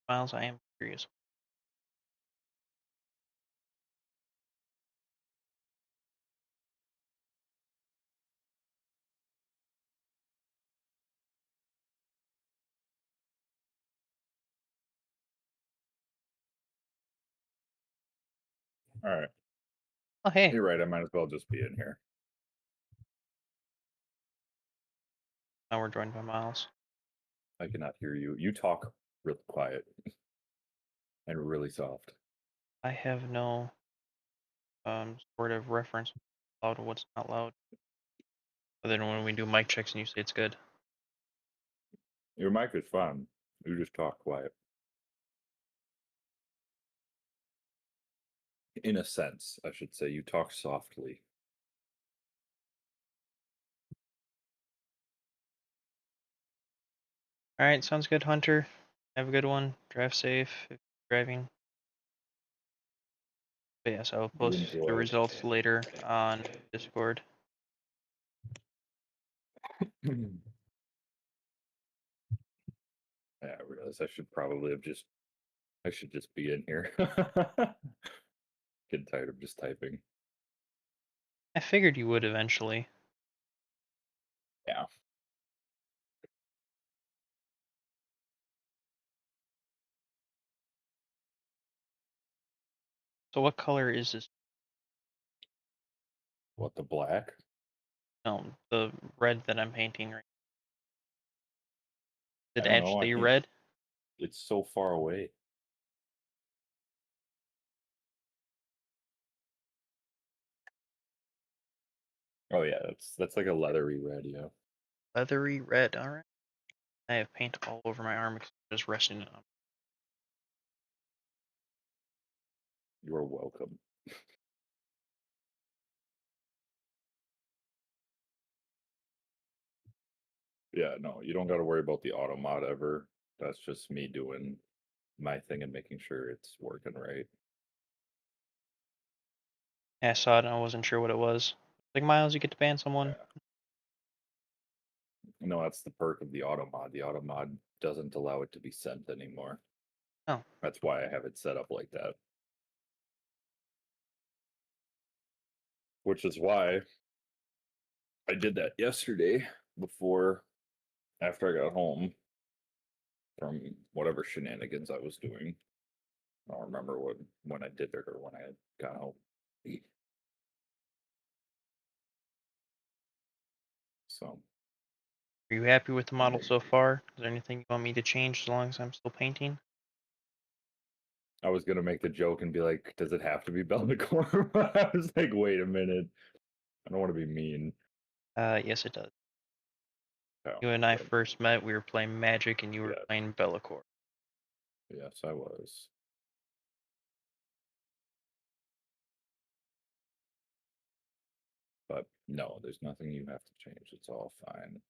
Miles, I am curious. All right. Oh, hey. You're right. I might as well just be in here. Now we're joined by Miles. I cannot hear you. You talk real quiet and really soft. I have no sort of reference loud what's not loud. Other than when we do mic checks and you say it's good. Your mic is fine. You just talk quiet. In a sense, I should say, you talk softly. Alright, sounds good, Hunter. Have a good one. Drive safe if you're driving. But yes, I will post the Enjoy. results later on Discord. Yeah, I realize I should probably have just. I should just be in here. Getting tired of just typing. I figured you would eventually. Yeah. So what color is this? What, the black? No, the red that I'm painting right now. I Is it don't know. I actually can't. red? It's so far away. Oh yeah, that's like a leathery red. Yeah. Leathery red, alright. I have paint all over my arm because I'm just resting it on. You are welcome. Yeah, no, you don't got to worry about the auto mod ever. That's just me doing my thing and making sure it's working right. I saw it and I wasn't sure what it was. Like, Miles, you get to ban someone. Yeah. No, that's the perk of the auto mod. The auto mod doesn't allow it to be sent anymore. Oh. That's why I have it set up like that. Which is why I did that yesterday after I got home from whatever shenanigans I was doing. I don't remember when I did it or when I got home. So Are you happy with the model so far? Is there anything you want me to change as long as I'm still painting? I was gonna make the joke and be like, "Does it have to be Be'lakor?" But I was like, "Wait a minute, I don't want to be mean." Yes it does. Oh, You and I good. first met, we were playing Magic and you were Yeah. playing Be'lakor. Yes, I was. But no, there's nothing you have to change. It's all fine.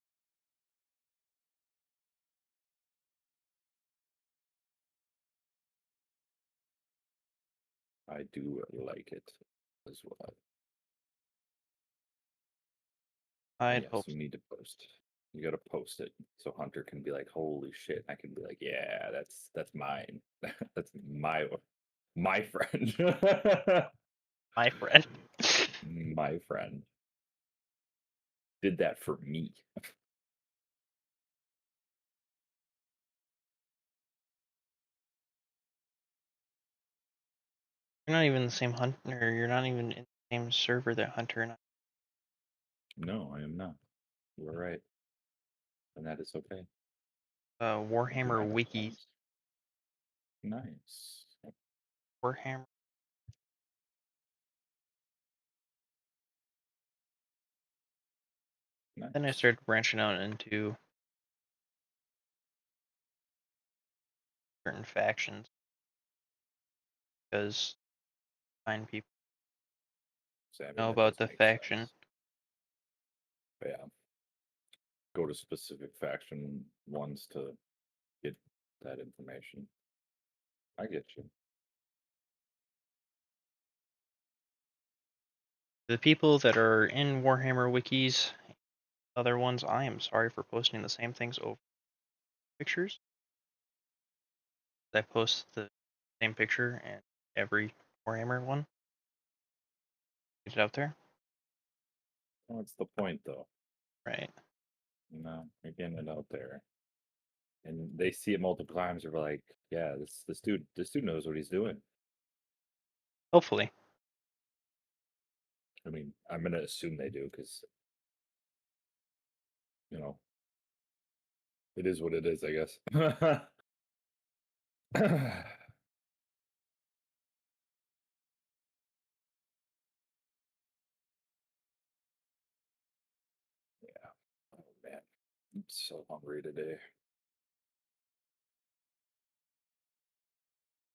I do like it as well. I'd Yes, hope you so. need to post. You got to post it so Hunter can be like, "Holy shit!" I can be like, "Yeah, that's mine. That's my friend, My friend. my friend did that for me." You're not even the same hunter. You're not even in the same server that Hunter and I. No, I am not. You are right, and that is okay. I'll do my Warhammer best wiki. times. Nice, Warhammer. Then I nice. started branching out into certain factions because find people So, I mean, know that about does the make faction. sense. But yeah, go to specific faction ones to get that information. I get you. The people that are in Warhammer wikis, other ones, I am sorry for posting the same things over pictures. I post the same picture in every Warhammer one. Get it out there. What's the point, though? Right. You're getting it out there, and they see it multiple times. They're like, "Yeah, this dude knows what he's doing." Hopefully. I mean, I'm gonna assume they do because you know it is what it is, I guess. Yeah. Oh man, I'm so hungry today.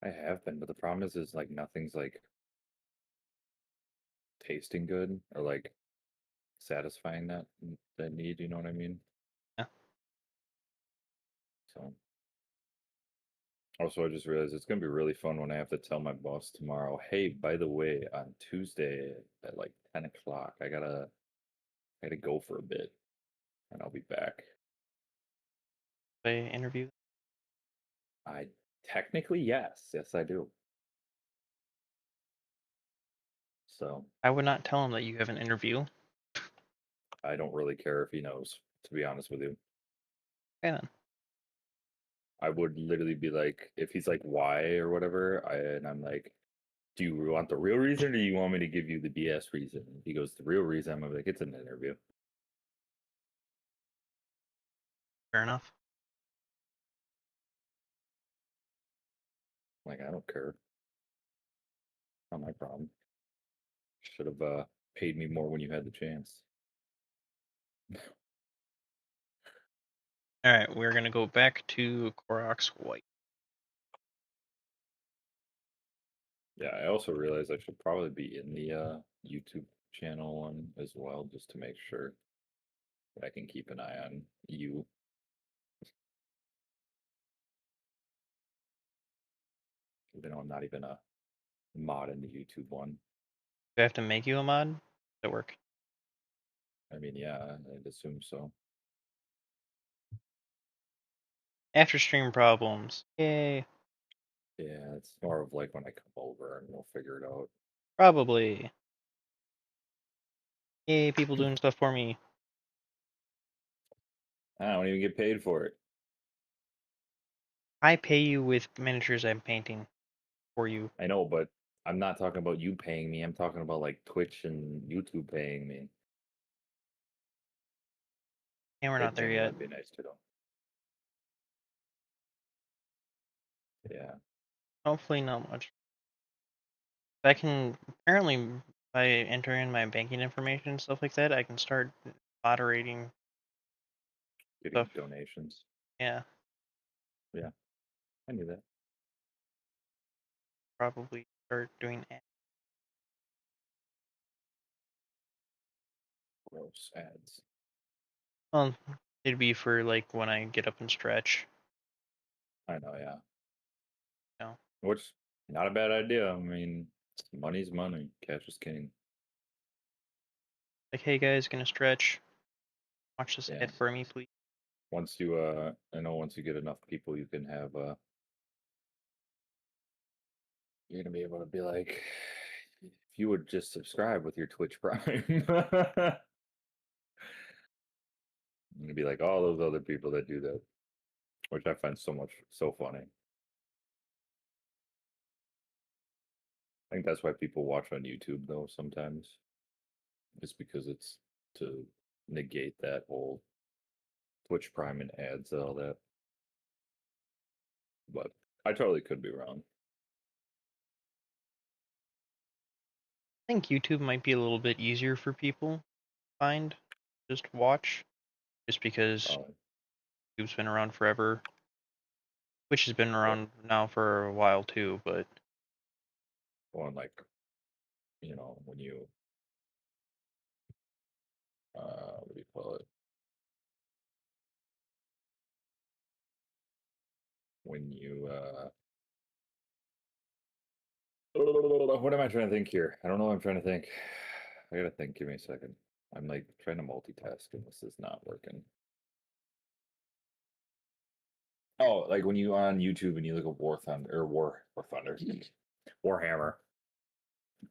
I have been, but the problem is like nothing's like tasting good or like satisfying that need. You know what I mean? Yeah. So also, I just realized it's gonna be really fun when I have to tell my boss tomorrow. Hey, by the way, on Tuesday at like 10 o'clock, I gotta go for a bit, and I'll be back. They interview. I technically yes, I do. So I would not tell him that you have an interview. I don't really care if he knows, to be honest with you. Okay then. I would literally be like, if he's like, why or whatever, and I'm like, do you want the real reason or do you want me to give you the BS reason? If he goes, the real reason, I'm gonna be like, it's an interview. Fair enough. Like, I don't care. Not my problem. Should have paid me more when you had the chance. All right, we're gonna go back to Korok's White. Yeah, I also realized I should probably be in the YouTube channel one as well, just to make sure that I can keep an eye on you. Even though I'm not even a mod in the YouTube one. Do I have to make you a mod? Does that work? I mean, yeah, I'd assume so. After stream problems. Yay. Yeah, it's more of like when I come over and we'll figure it out. Probably. Yay, people doing stuff for me. I don't even get paid for it. I pay you with miniatures I'm painting for you. I know, but I'm not talking about you paying me. I'm talking about like Twitch and YouTube paying me. And we're They not there pay me, yet. that'd be nice to know. Yeah. Hopefully not much. I can apparently by entering my banking information and stuff like that, I can start moderating Getting stuff. donations. Yeah, Yeah, I knew that. probably start doing it. Gross ads. Well, it'd be for like when I get up and stretch. I know, yeah. You know, Which not a bad idea. I mean, money's money. Cash is king. like, hey guys, gonna stretch. Watch this Yeah. ad for me, please. Once you I know once you get enough people you can have you're gonna be able to be like if you would just subscribe with your Twitch Prime. I'm gonna be like all those other people that do that. Which I find so funny. I think that's why people watch on YouTube though sometimes. It's because it's to negate that whole Twitch Prime and ads and all that. But I totally could be wrong. I think YouTube might be a little bit easier for people to find, just watch, just because Um, YouTube's been around forever. Twitch has been around now for a while too, but on like, when you what do you call it? When you what am I trying to think here? I don't know what I'm trying to think. I gotta think. Give me a second. I'm like trying to multitask and this is not working. Oh, like when you on YouTube and you look at War Thunder or War Thunder, Warhammer,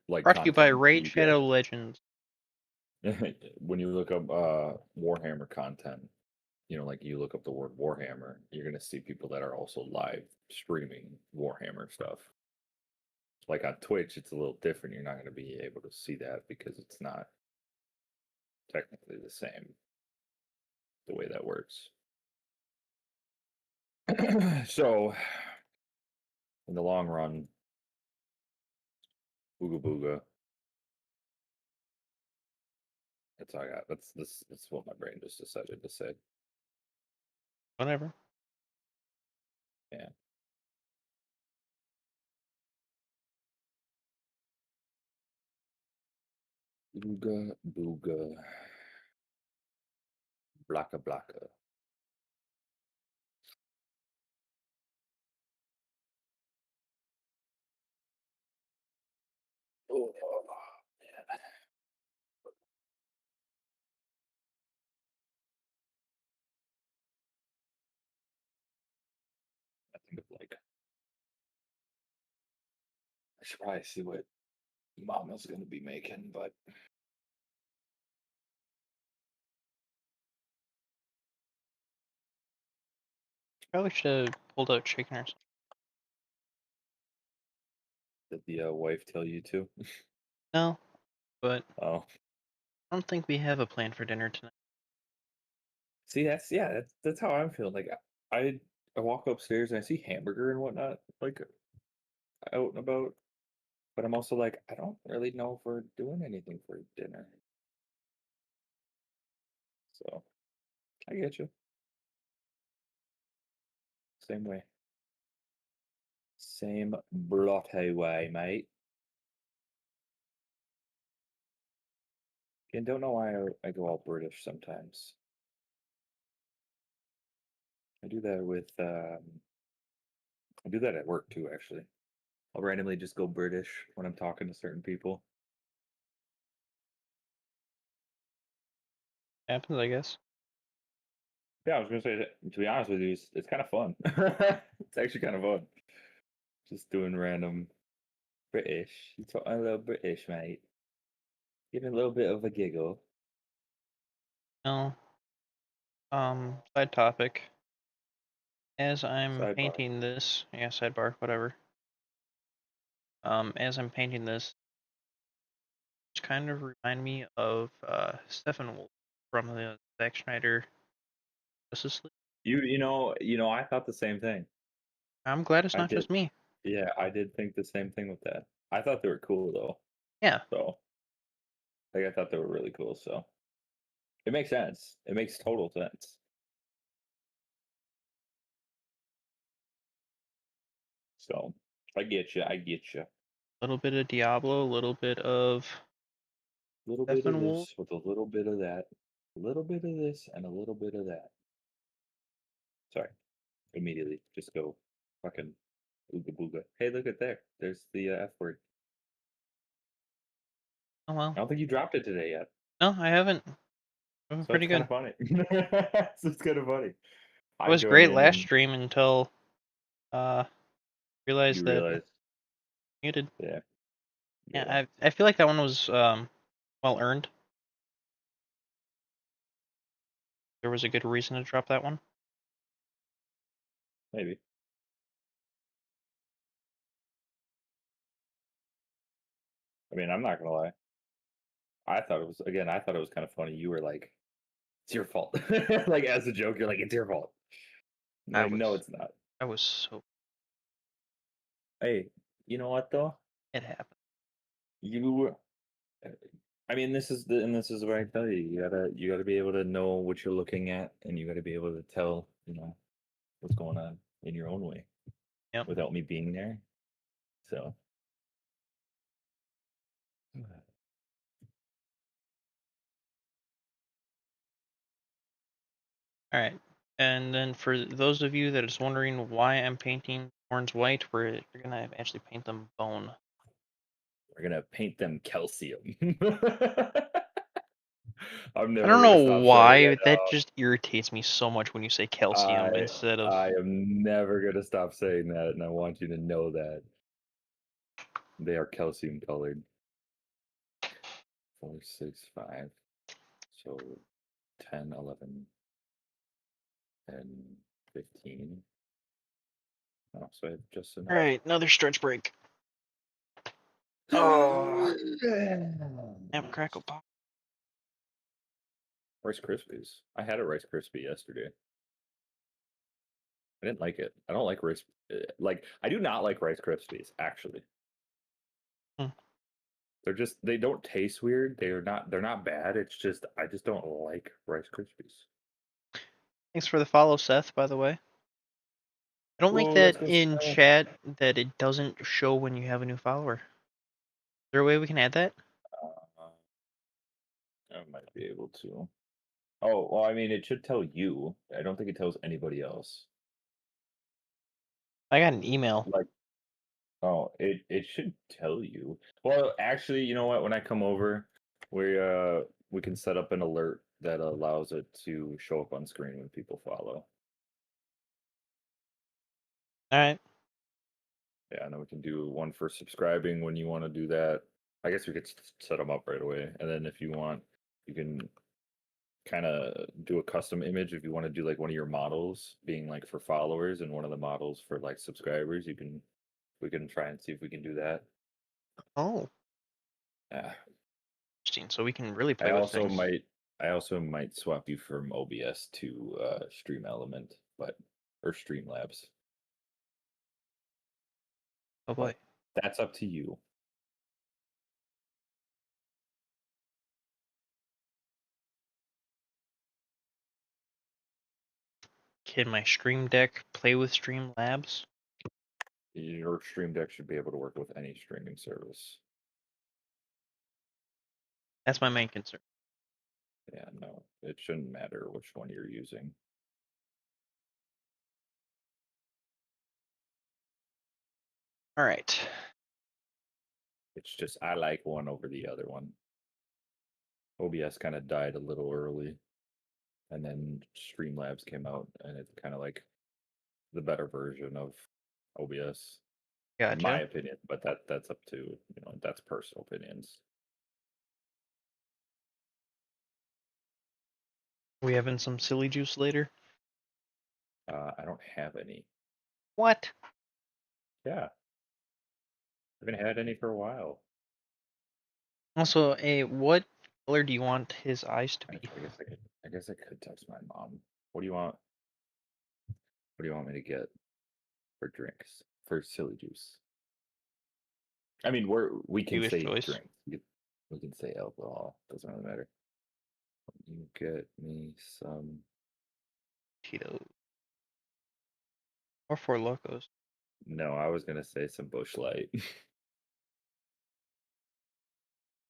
like brought to you by content, Raid you get Shadow Legends. when you look up Warhammer content, like you look up the word Warhammer, you're gonna see people that are also live streaming Warhammer stuff. Like on Twitch, it's a little different. You're not gonna be able to see that because it's not technically the same the way that works. So in the long run, booga booga. That's all I got. That's what my brain just decided to say. Whatever. Yeah. Booga booga. Blaka blaka. Oh, yeah. I think of like I should probably see what Mama's gonna be making, but Probably should have pulled out chicken or something. did the wife tell you to? No, but Oh, I don't think we have a plan for dinner tonight. see, that's how I'm feeling. Like I I walk upstairs and I see hamburger and whatnot, like out and about, but I'm also like, I don't really know if we're doing anything for dinner. So I get you. Same way. Same blotte way, mate. And don't know why I go all British sometimes. I do that with I do that at work too, actually. I'll randomly just go British when I'm talking to certain people. Happens, I guess. Yeah, I was gonna say that, to be honest with you, it's kind of fun. It's actually kind of fun. Just doing random British. You talking a little British, mate. Giving a little bit of a giggle. No. Side topic. As I'm Sidebar. painting this, yeah, sidebar, whatever. As I'm painting this, it's kind of remind me of Steppenwolf from the Zack Snyder Justice League. I thought the same thing. I'm glad it's I not did. just me. Yeah, I did think the same thing with that. I thought they were cool though. Yeah, So, like, I thought they were really cool. So, it makes sense. It makes total sense. So, I get you. I get you. a little bit of Diablo, a little bit of A little bit of Steppenwolf. this with a little bit of that. A little bit of this and a little bit of that. Sorry. Immediately. Just go fucking ooga booga. Hey, look at there. There's the F word. Oh well. I don't think you dropped it today yet. No, I haven't. I'm So pretty it's kind good. of funny. So it's kind of funny. It I was joined great in last and stream until uh you realized that realized, muted. yeah, Yeah, yeah, I feel like that one was well earned. There was a good reason to drop that one. maybe. I mean, I'm not gonna lie. I thought it was kind of funny. You were like, "It's your fault," like as a joke. You're like, "It's your fault." I'm I like, no, was it's not. I was so Hey, you know what though? it happened. You, I mean, this is what I tell you. You gotta be able to know what you're looking at, and you gotta be able to tell, what's going on in your own way Yep. without me being there. So, All right. And then for those of you that is wondering why I'm painting horns white, we're gonna actually paint them bone. we're gonna paint them calcium. I'm I don't never know gonna stop saying why it. that just irritates me so much when you say calcium I instead of. I am never gonna stop saying that, and I want you to know that they are calcium colored. 4, 6, 5. So 10, 11, and 15. Oh, so I have just All enough. right, another stretch break. Oh, snap, crackle, pop. Rice Krispies. I had a Rice Krispie yesterday. I didn't like it. I don't like Rice. Like I do not like Rice Krispies. Actually, Hmm. they don't taste weird. They're not bad. It's just I just don't like Rice Krispies. Thanks for the follow, Seth. By the way, I don't like Well, let's that go. in chat that it doesn't show when you have a new follower. Is there a way we can add that? Uh, I might be able to. Oh, well, I mean, it should tell you. I don't think it tells anybody else. I got an email. Like, oh, it should tell you. Well, actually, you know what? When I come over, we can set up an alert that allows it to show up on screen when people follow. All right. Yeah, and then we can do one for subscribing when you want to do that. I guess we could set them up right away, and then if you want, you can kind of do a custom image if you want to do like one of your models being like for followers and one of the models for like subscribers. We can try and see if we can do that. Oh, Yeah. interesting. So we can really I play with also things. might I also might swap you from OBS to Stream Element, but or Streamlabs, Oh boy. but that's up to you. Can my Stream Deck play with Streamlabs? Your Stream Deck should be able to work with any streaming service. That's my main concern. Yeah, no, it shouldn't matter which one you're using. All right. It's just I like one over the other one. OBS kind of died a little early, and then Streamlabs came out, and it's kind of like the better version of OBS, in my Gotcha. opinion. But that's up to that's personal opinions. We having some silly juice later? I don't have any. What? Yeah, I haven't had any for a while. Also, what color do you want his eyes to be? Actually, I guess I could text my mom. What do you want? What do you want me to get for drinks for silly juice? I mean, we can Jewish say choice. drinks. We can say alcohol. Doesn't really matter. You get me some. Cheetos. Or Four Locos. No, I was gonna say some Bush Light.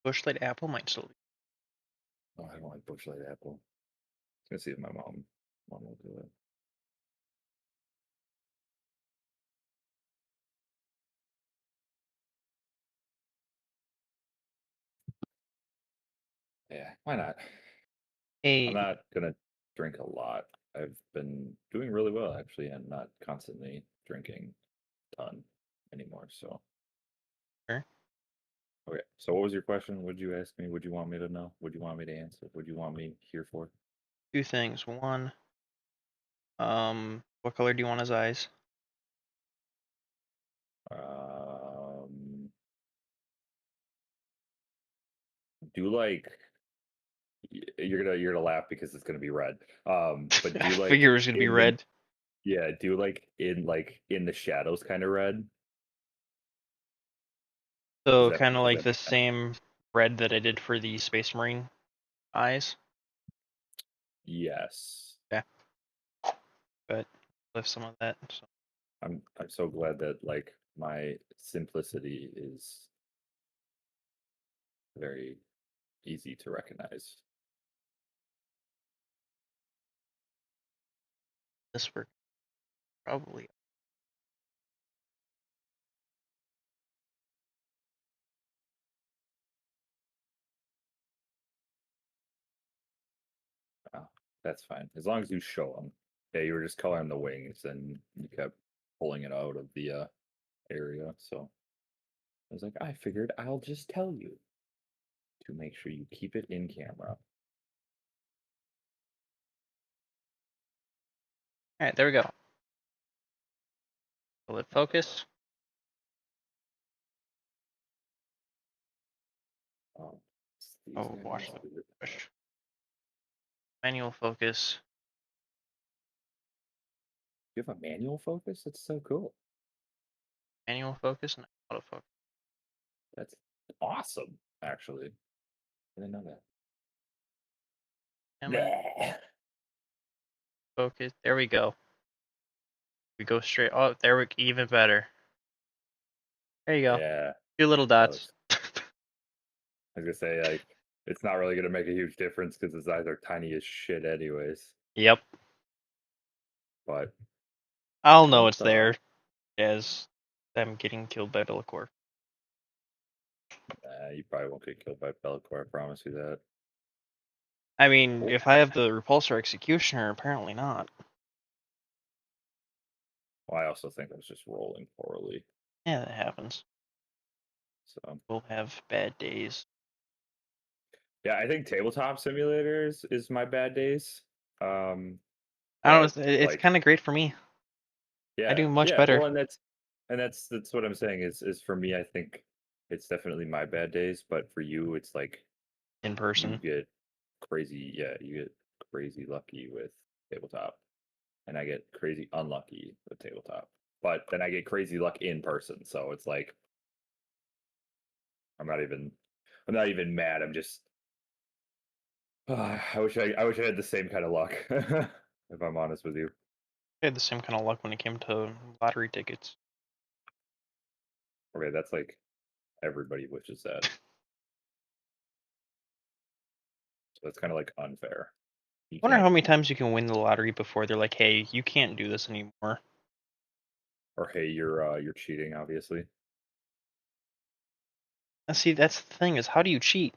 Bush Light Apple might still be. Oh, I don't like Bush Light apple. Let's see if my mom will do it. Yeah, why not? I'm Hey, not gonna drink a lot. I've been doing really well actually, and not constantly drinking a ton anymore. So sure. okay. So what was your question? Would you ask me? Would you want me to know? Would you want me to answer? Would you want me here for? Two things. One, what color do you want his eyes? Um, do like you're gonna laugh because it's gonna be red. But I do figure like it was gonna be in the red. yeah, do like in the shadows kind of red. So kind of Does like that the make sense? same red that I did for the Space Marine eyes. Yes. Yeah, but left some of that. So I'm so glad that like my simplicity is very easy to recognize. this work probably. Oh, that's fine. As long as you show them. Yeah, you were just coloring the wings and you kept pulling it out of the area. So I was like, I figured I'll just tell you to make sure you keep it in camera. All right, there we go. Will it focus? Um, these Oh, guys. watch the push. Manual focus. You have a manual focus? That's so cool. Manual focus and autofocus. That's awesome, actually. I didn't know that. Camera Yeah. focus. There we go. We go straight. Oh, there we even better. There you go. Yeah. Two little That dots. looks, I was gonna say like it's not really gonna make a huge difference because his eyes are tiny as shit anyways. Yep. But I'll know don't it's there as them getting killed by Be'lakor. you probably won't get killed by Be'lakor, I promise you that. I mean, Oh, if I have the Repulsor Executioner, apparently not. well, I also think I was just rolling poorly. Yeah, that happens. So We'll have bad days. yeah, I think tabletop simulators is my bad days. I But don't know. It's like kind of great for me. I yeah, do much yeah. better Well, and that's what I'm saying is for me. I think it's definitely my bad days, but for you, it's like in you person. get crazy. Yeah, you get crazy lucky with tabletop, and I get crazy unlucky with tabletop. But then I get crazy luck in person, so it's like I'm not even I'm not even mad. I'm just I wish I had the same kind of luck. If I'm honest with you. I had the same kind of luck when it came to lottery tickets. Okay, that's like everybody wishes that. So that's kind of like unfair. You Wonder can't how many times you can win the lottery before they're like, "Hey, you can't do this anymore." or hey, you're cheating, obviously. And see, that's the thing is, how do you cheat?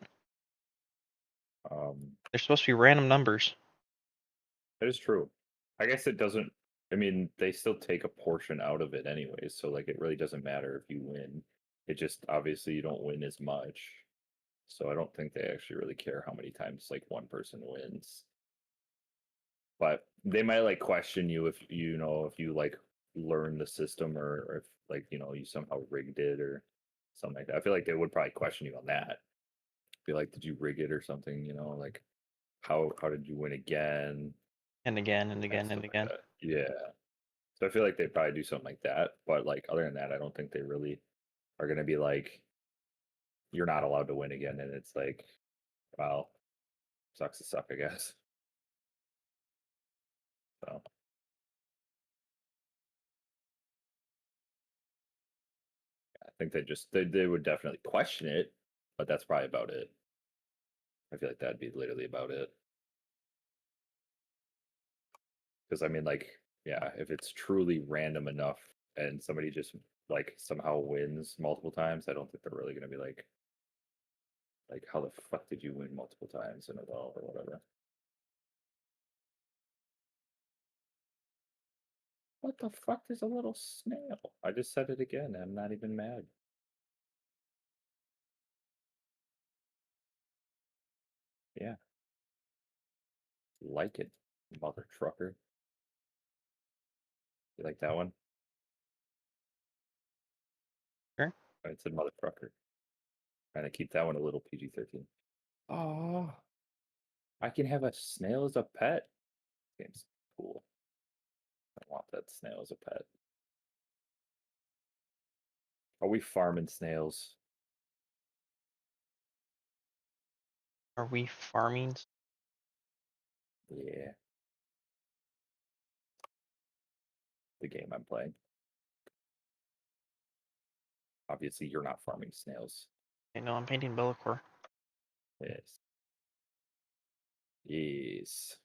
Um, They're supposed to be random numbers. that is true. I guess it doesn't. I mean, they still take a portion out of it anyways, so like it really doesn't matter if you win. It just obviously you don't win as much. So I don't think they actually really care how many times like one person wins. But they might like question you if if you like learn the system or if like you somehow rigged it or something like that. I feel like they would probably question you on that. Be like, did you rig it or something? Like how did you win again And again and and again and stuff like again. that. Yeah. So I feel like they probably do something like that. But like other than that, I don't think they really are gonna be like, you're not allowed to win again. And it's like, well, sucks to suck, I guess. So I think they would definitely question it, but that's probably about it. I feel like that'd be literally about it. Because I mean, like, yeah, if it's truly random enough and somebody just like somehow wins multiple times, I don't think they're really gonna be like how the fuck did you win multiple times in a row or whatever. What the fuck is a little snail? I just said it again. I'm not even mad. Yeah, like it, mother trucker. You like that one? Sure. I said mother trucker. Trying to keep that one a little PG-13. Oh, I can have a snail as a pet. This game's cool. I want that snail as a pet. Are we farming snails? Are we farming? Yeah, the game I'm playing. Obviously, you're not farming snails. I know I'm painting Be'lakor. Yes. Yes.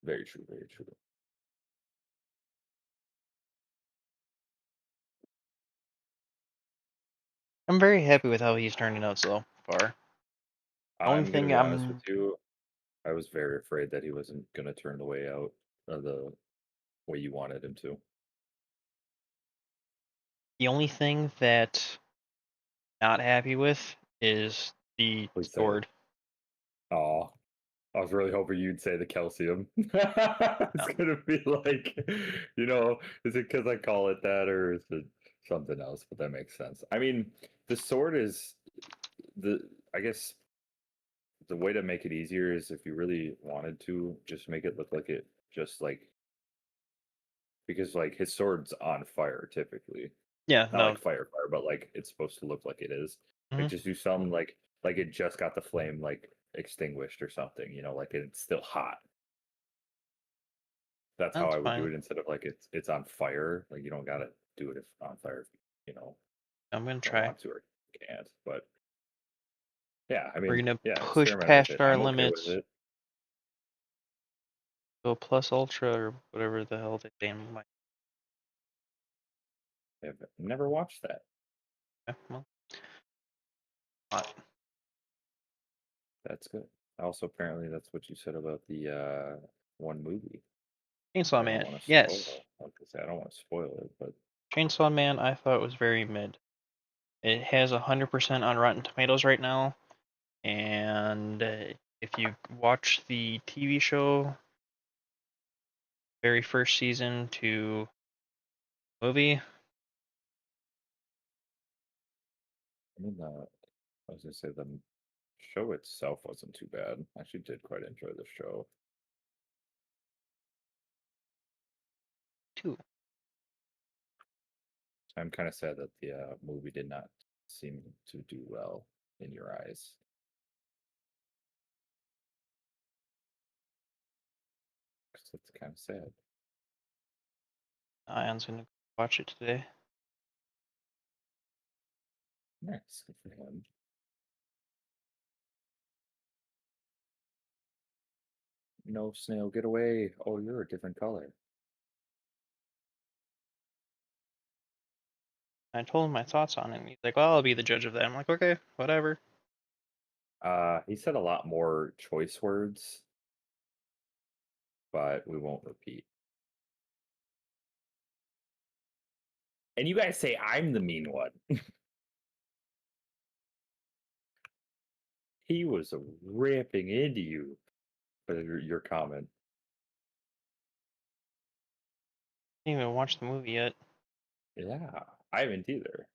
Very true, very true. I'm very happy with how he's turning out so far. The only I'm gonna thing be honest with I'm you. I was very afraid that he wasn't gonna turn the way out the way you wanted him to. the only thing that not happy with is the Please say it. sword. Oh, I was really hoping you'd say the calcium. It's No, gonna be like, is it because I call it that or is it something else? But that makes sense. I mean, the sword is the, I guess the way to make it easier is if you really wanted to just make it look like it just like, because like his sword's on fire typically. yeah, Not no. like fire, but like it's supposed to look like it is. Like Hmm. just do some like it just got the flame like extinguished or something, like it's still hot. That's how That's I would do fine. it instead of like it's on fire. Like you don't gotta do it if on fire, if you know, I'm gonna don't try. want to or can't. But yeah, I We're mean, gonna yeah, push experiment with past it. our I'm okay with limits. it. Go plus ultra or whatever the hell they damn might. I've never watched that. Yeah, well, not. That's good. Also, apparently, that's what you said about the one movie. Chainsaw I don't Man. want to Yes, spoil. Like I say, I don't want to spoil it, but Chainsaw Man. I thought was very mid. It has 100% on Rotten Tomatoes right now, and if you watch the TV show, very first season to movie, I mean, I was gonna say the show itself wasn't too bad. I actually did quite enjoy the show. too. I'm kind of sad that the movie did not seem to do well in your eyes. 'Cause it's kind of sad. Ion's gonna watch it today. Nice, good for him. No, snail, get away! Oh, you're a different color. I told him my thoughts on it, and he's like, "Well, I'll be the judge of that." I'm like, "Okay, whatever." He said a lot more choice words, but we won't repeat. And you guys say I'm the mean one. He was ripping into you for your comment. Didn't even watch the movie yet. Yeah, I haven't either.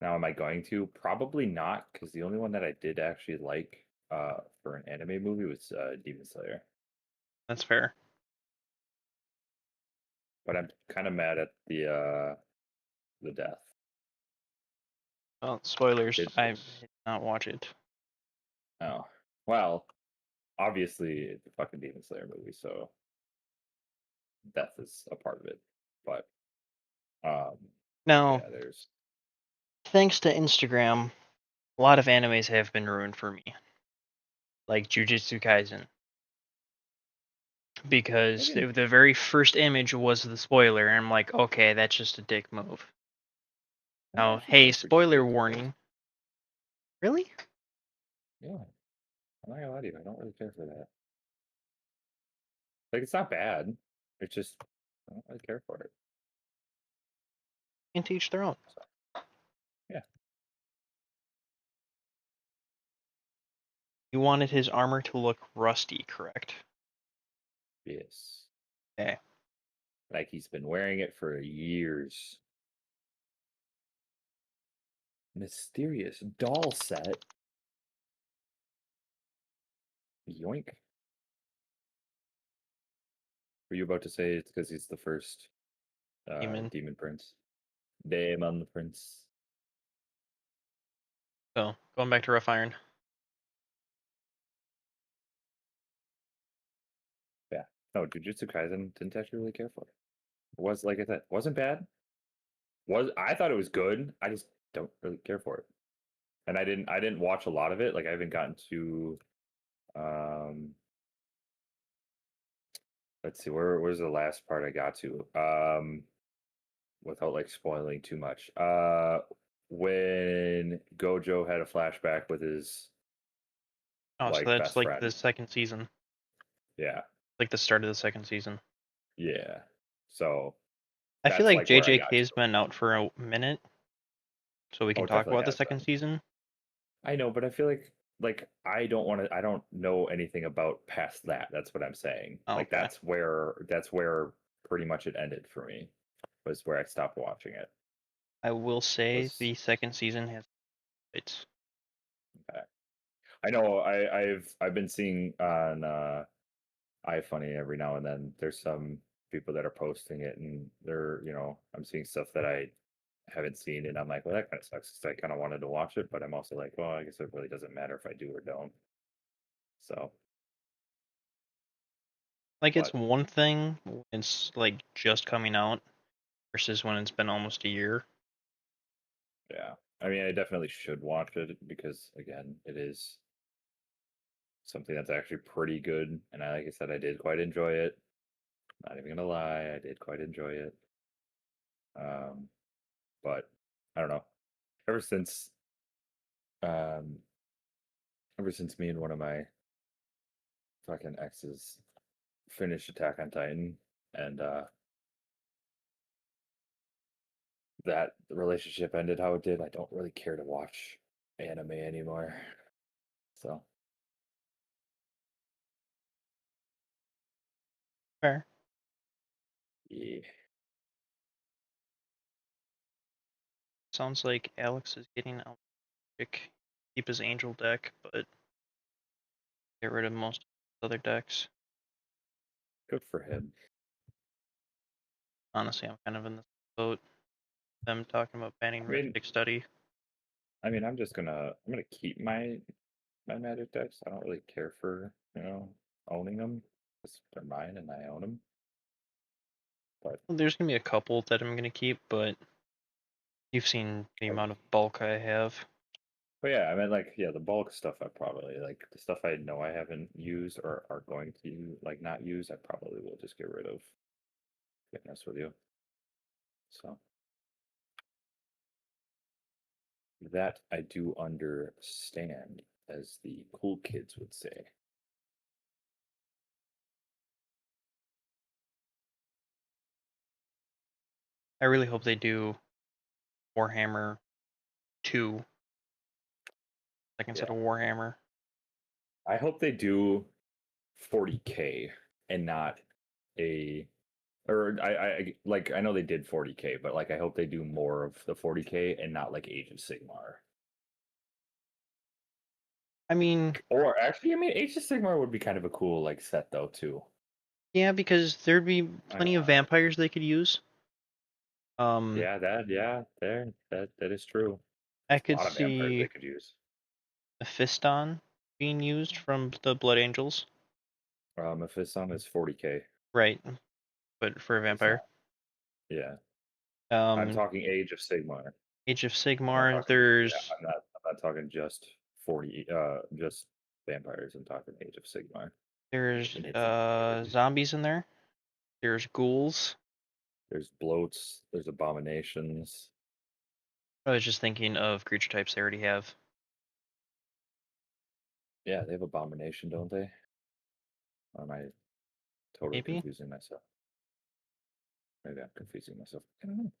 Now, am I going to? Probably not, because the only one that I did actually like for an anime movie was Demon Slayer. That's fair. But I'm kind of mad at the death. Well, spoilers. It I was did not watch it. oh well, obviously it's a fucking Demon Slayer movie, so death is a part of it. But um, Now, yeah, there's thanks to Instagram, a lot of animes have been ruined for me, like Jujutsu Kaisen, I because can the very first image was the spoiler, and I'm like, okay, that's just a dick move. I Now, actually hey, care for spoiler Jujutsu Kaisen. warning. Really? Yeah, I'm not gonna lie to you, I don't really care for that. Like it's not bad. It's just I don't really care for it. Can teach their own. So yeah, You wanted his armor to look rusty, correct? yes. Okay. Like he's been wearing it for years. Mysterious doll set. Yoink. Were you about to say it's because he's the first Demon. Demon Prince? Daemon Prince. So going back to Rough Iron. Yeah. No, Jujutsu Kaisen didn't actually really care for it. It was like I said, wasn't bad. I thought it was good. I just don't really care for it. And I didn't watch a lot of it. Like I haven't gotten to um let's see, where's the last part I got to? Without like spoiling too much. When Gojo had a flashback with his Oh, so like that's best like friend. the second season. Yeah. Like the start of the second season. Yeah. So I feel that's like like where I got to. JJK's been out for a minute, so we Oh, can it talk definitely about the has second been. season. I know, but I feel like I don't know anything about past that. That's what I'm saying. Oh, Like okay. that's where pretty much it ended for me. Was where I stopped watching it. I will say Was the second season has it's I know I've been seeing on iFunny every now and then. There's some people that are posting it, and I'm seeing stuff that I haven't seen, and I'm like, well, that kind of sucks. 'Cause I kind of wanted to watch it, but I'm also like, well, I guess it really doesn't matter if I do or don't. So, like it's but one thing when it's like just coming out versus when it's been almost a year. yeah, I mean, I definitely should watch it because again, it is something that's actually pretty good, and like I said, I did quite enjoy it. Not even gonna lie, I did quite enjoy it. Um, but I don't know. Ever since um ever since me and one of my fucking exes finished Attack on Titan and that relationship ended how it did, I don't really care to watch anime anymore. So Fair. yeah. Sounds like Alex is getting out. Keep his angel deck, but get rid of most of his other decks. Good for him. Honestly, I'm kind of in this boat. Them talking about banning I mean Rhythmic Study. I'm gonna keep my magic decks. I don't really care for, owning them. Because they're mine and I own them. But There's gonna be a couple that I'm gonna keep, but you've seen the like amount of bulk I have. but yeah, I mean like yeah, the bulk stuff I probably like the stuff I know I haven't used or are going to like not use, I probably will just get rid of. To be honest with you. So that I do understand, as the cool kids would say. I really hope they do Warhammer 2, second set Yeah. of Warhammer. I hope they do 40K and not a or I like I know they did 40K, but like I hope they do more of the 40K and not like Age of Sigmar. I mean, Or actually, I mean Age of Sigmar would be kind of a cool like set though too. yeah, because there'd be plenty of Uh, vampires they could use. Um, that is true. I There's a could lot of vampires they see could use. Mephiston being used from the Blood Angels. Mephiston is 40K. Right, but for a It's not. vampire. Yeah. I'm Um, talking Age of Sigmar. Age of I'm not Sigmar, talking. Yeah, there's I'm not talking just 40. Just vampires. I'm talking Age of Sigmar there's in its entirety. zombies in there. There's ghouls. There's bloats. There's abominations. I was just thinking of creature types they already have. Yeah, they have abomination, don't they? Or am I totally Maybe. confusing myself? Maybe I'm confusing myself. I don't know.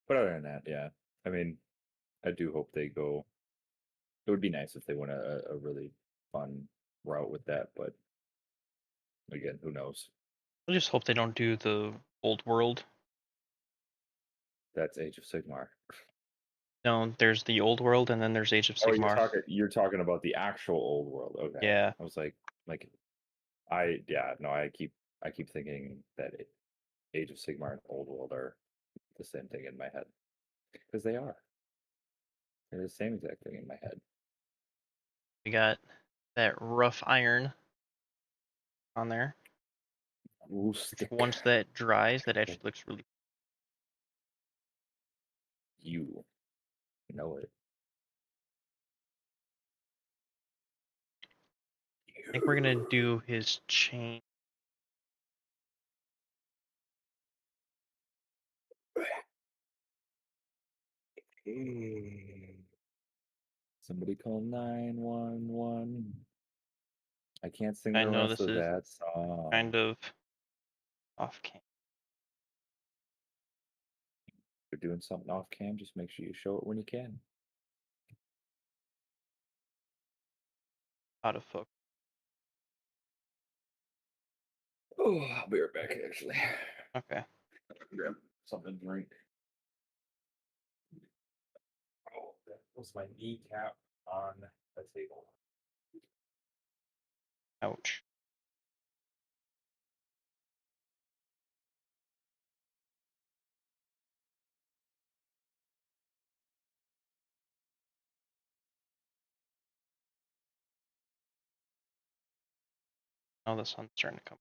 But other than that, yeah. I mean, I do hope they go. It would be nice if they went a really fun route with that, but again, who knows? I just hope they don't do the old world. That's Age of Sigmar. No, there's the old world and then there's Age of Oh, Sigmar. you're talking about the actual old world. Okay. Yeah, I was like no, I keep thinking that Age of Sigmar and Old World are the same thing in my head. Because they are. They're the same exact thing in my head. we got that rough iron on there. Which Rustic. once that dries, that actually looks really. You know it. I think we're gonna do his chain. Somebody call 911. I can't sing I the know rest this of is that song. kind of off cam. If you're doing something off cam, just make sure you show it when you can. Out of focus. Oh, I'll be right back, actually. Okay. Grab something to drink. Oh, that was my kneecap on the table. Ouch. Now the sun's starting to come.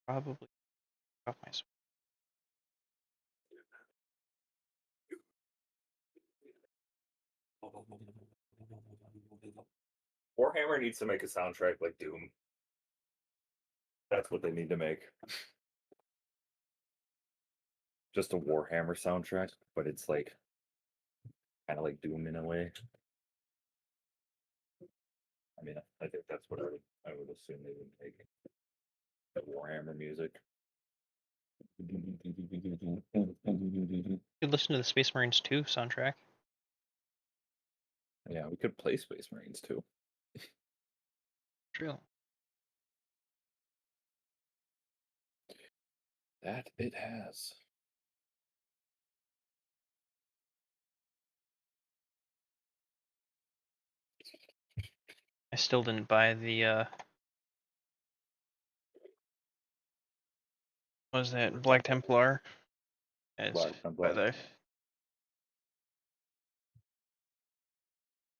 Probably off my. Warhammer needs to make a soundtrack like Doom. That's what they need to make. Just a Warhammer soundtrack, but it's like kind of like Doom in a way. I mean, I think that's what I would assume they would make. The Warhammer music. You could listen to the Space Marines 2 soundtrack. Yeah, we could play Space Marines too. True. That it has. I still didn't buy the what was that Black Templar? Black By Templar. the.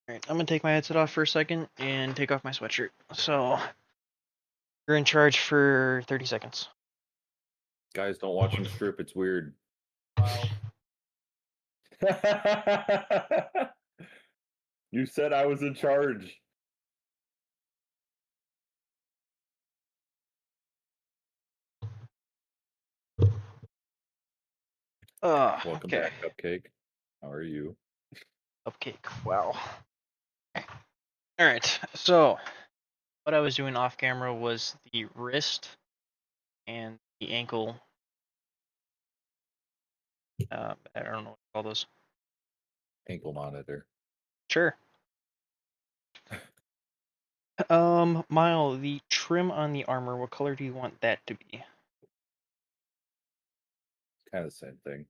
Alright, I'm gonna take my headset off for a second and take off my sweatshirt. So you're in charge for 30 seconds. Guys, don't watch him strip. It's weird. You said I was in charge. Welcome Okay. back, Cupcake. How are you? Cupcake. Wow. Alright, so what I was doing off camera was the wrist and the ankle. I don't know what to call those. Ankle monitor. Sure. Mile, the trim on the armor, what color do you want that to be? Kind of the same thing.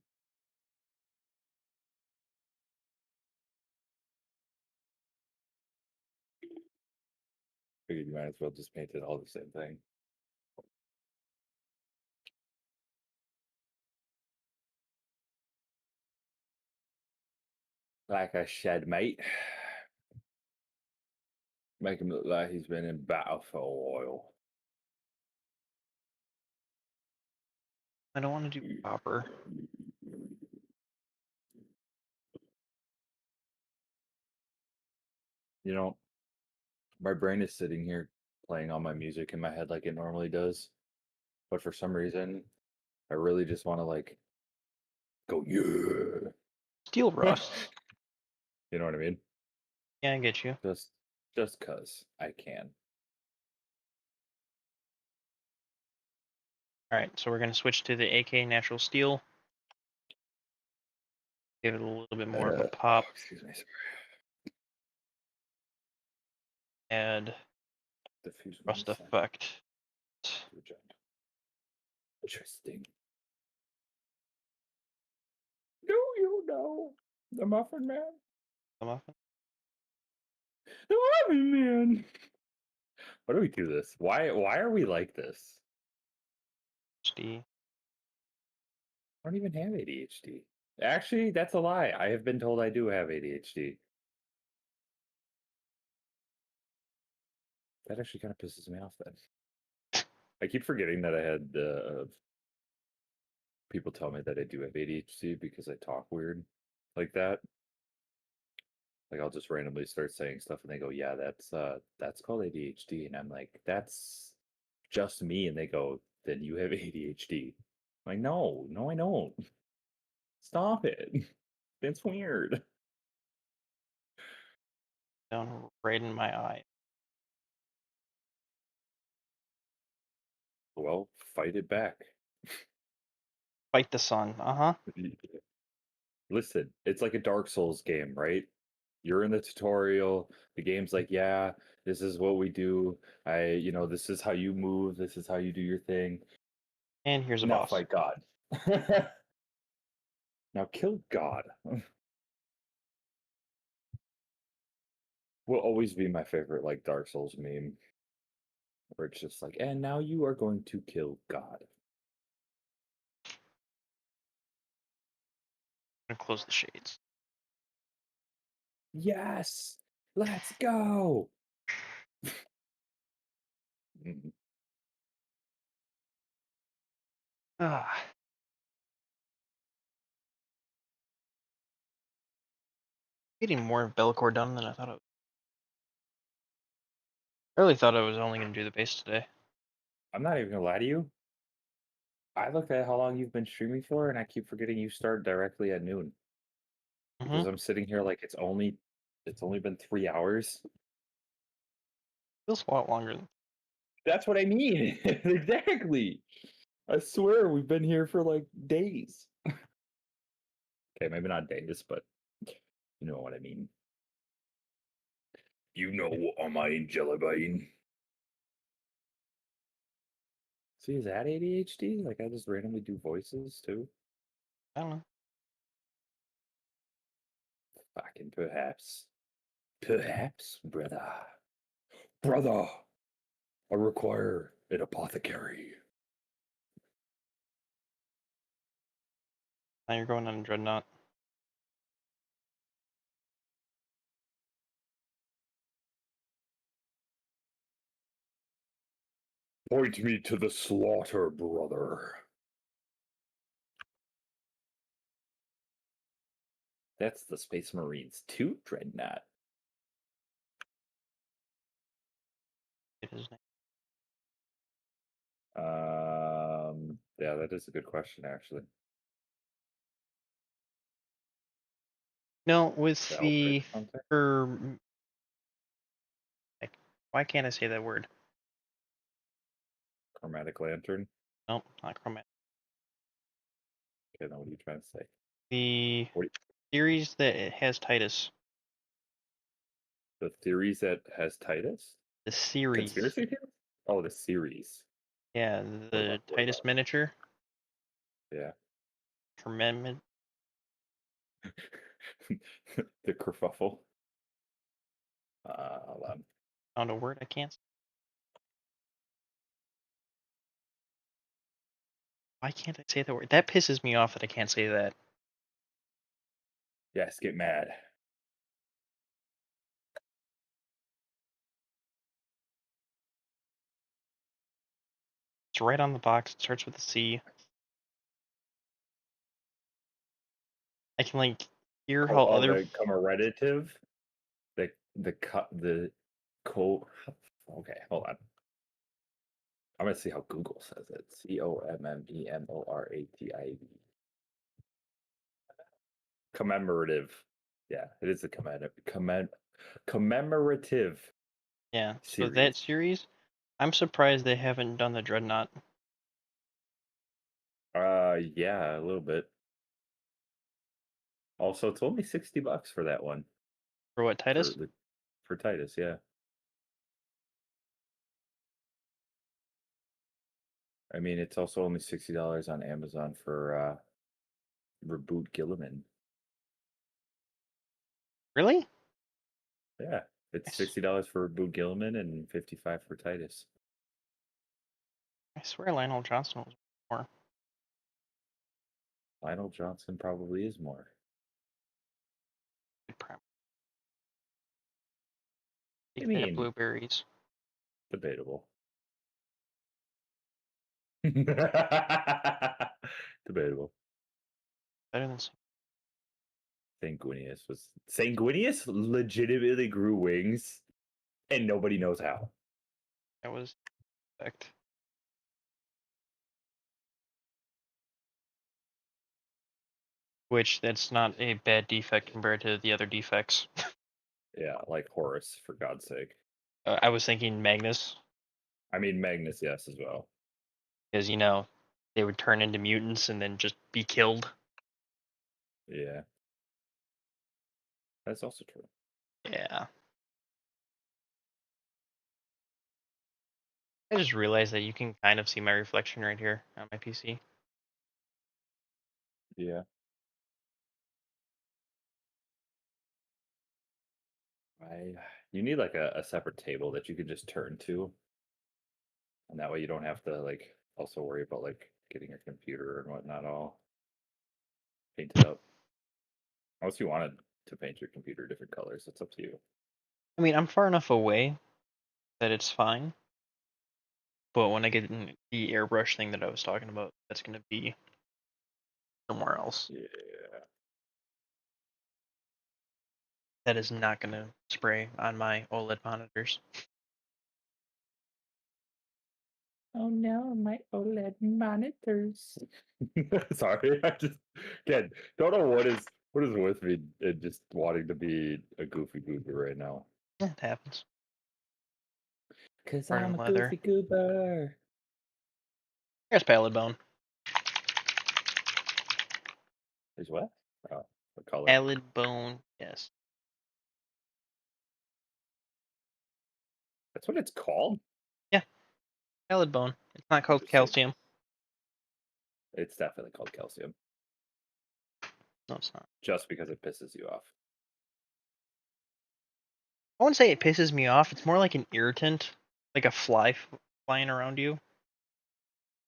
Figured you might as well just paint it all the same thing. Like I said, mate. Make him look like he's been in battle for a while. I don't want to do copper. You know, my brain is sitting here playing all my music in my head like it normally does. But for some reason, I really just want to like go, yeah. Steel rust. You know what I mean? Yeah, I get you. Just cause I can. Alright, so we're going to switch to the AK Natural Steel. Give it a little bit more of a pop. Excuse me. Add Diffuse rust mindset. effect. Interesting. Do you know the Muffin Man? The muffin. The Muffin Man. Why do we do this? Why are we like this? HD. I don't even have ADHD. Actually, that's a lie. I have been told I do have ADHD. That actually kind of pisses me off then. I keep forgetting that I had people tell me that I do have ADHD because I talk weird like that. Like I'll just randomly start saying stuff and they go, "Yeah, that's called ADHD." And I'm like, "That's just me." And they go, "Then you have ADHD." I'm like, "No, no, I don't. Stop it. That's weird." Down right in my eye. Well, fight it back. Fight the sun. Uh-huh. Listen, it's like a Dark Souls game, right? You're in the tutorial. The game's like, yeah, this is what we do. This is how you move. This is how you do your thing. And here's a Now boss. fight God. Now kill God. Will always be my favorite, like Dark Souls meme, where it's just like, and now you are going to kill God. And close the shades. Yes, let's go. Mm. Ah. Getting more of Be'lakor done than I thought it. I really thought I was only going to do the base today. I'm not even gonna lie to you. I looked at how long you've been streaming for, and I keep forgetting you start directly at noon. Mm-hmm. Because I'm sitting here like it's only been 3 hours. Feels a lot longer than. That's what I mean. Exactly. I swear we've been here for like days. Okay, maybe not days, but you know what I mean. You know what I mean, Jellybean. See, is that ADHD? Like I just randomly do voices too? I don't know. Fucking perhaps. Perhaps, brother. Brother, I require an apothecary. Now you're going on Dreadnought. Point me to the slaughter, brother. That's the Space Marines 2 Dreadnought. It is. Yeah, that is a good question, actually. No, with Valkyrie the something? why can't I say that word? Chromatic Lantern? Nope, not chromatic. Okay, now what are you trying to say? The What are series that it has Titus. the theories that has Titus? The series. Conspiracy theories? Oh, the series. Yeah, the What Titus about? miniature. Yeah. Tremendous. The kerfuffle. Hold on. Found a word I can't. Why can't I say that word? That pisses me off that I can't say that. Yes, get mad. It's right on the box. It starts with a C. I can like hear how Oh, other. the commemorative? The cut the co Okay, hold on. I'm gonna see how Google says it. COMMEMORATIV. Commemorative. Yeah, it is a commemorative Yeah, so that series. series, I'm surprised they haven't done the Dreadnought. Yeah, a little bit. Also, it's only $60 for that one For what, for Titus? the for Titus. Yeah, I mean it's also only $60 on Amazon for Reboot Gilliman. Really? Yeah, it's I, $60 for Reboot Gilliman and 55 for Titus. I swear Lionel Johnson was more. Lionel Johnson probably is more. I Take that, mean, blueberries. debatable. Debatable. Better than Sanguinius legitimately grew wings and nobody knows how. that was effect. Which that's not a bad defect compared to the other defects. Yeah, like Horus, for God's sake. I was thinking Magnus, I mean Magnus, yes, as well. because they would turn into mutants and then just be killed. Yeah. That's also true. Yeah. I just realized that you can kind of see my reflection right here on my PC. Yeah. I you need like a separate table that you can just turn to. And that way you don't have to like also worry about like getting your computer and whatnot all painted up. Unless you wanted to paint your computer different colors, it's up to you. I mean, I'm far enough away that it's fine. But when I get in the airbrush thing that I was talking about, that's going to be somewhere else. Yeah. That is not going to spray on my OLED monitors. Oh no, my OLED monitors. Sorry, I just again don't know what is with me and just wanting to be a goofy goober right now. It happens. Cause Burning I'm a leather. goofy goober. Here's Pallid Bone. Is what? Oh, what color? Pallid Bone, yes. That's what it's called. Yeah, Pallid Bone. It's not called Interesting. calcium. It's definitely called calcium, No, it's not. just because it pisses you off. I wouldn't say it pisses me off. It's more like an irritant, like a fly flying around you.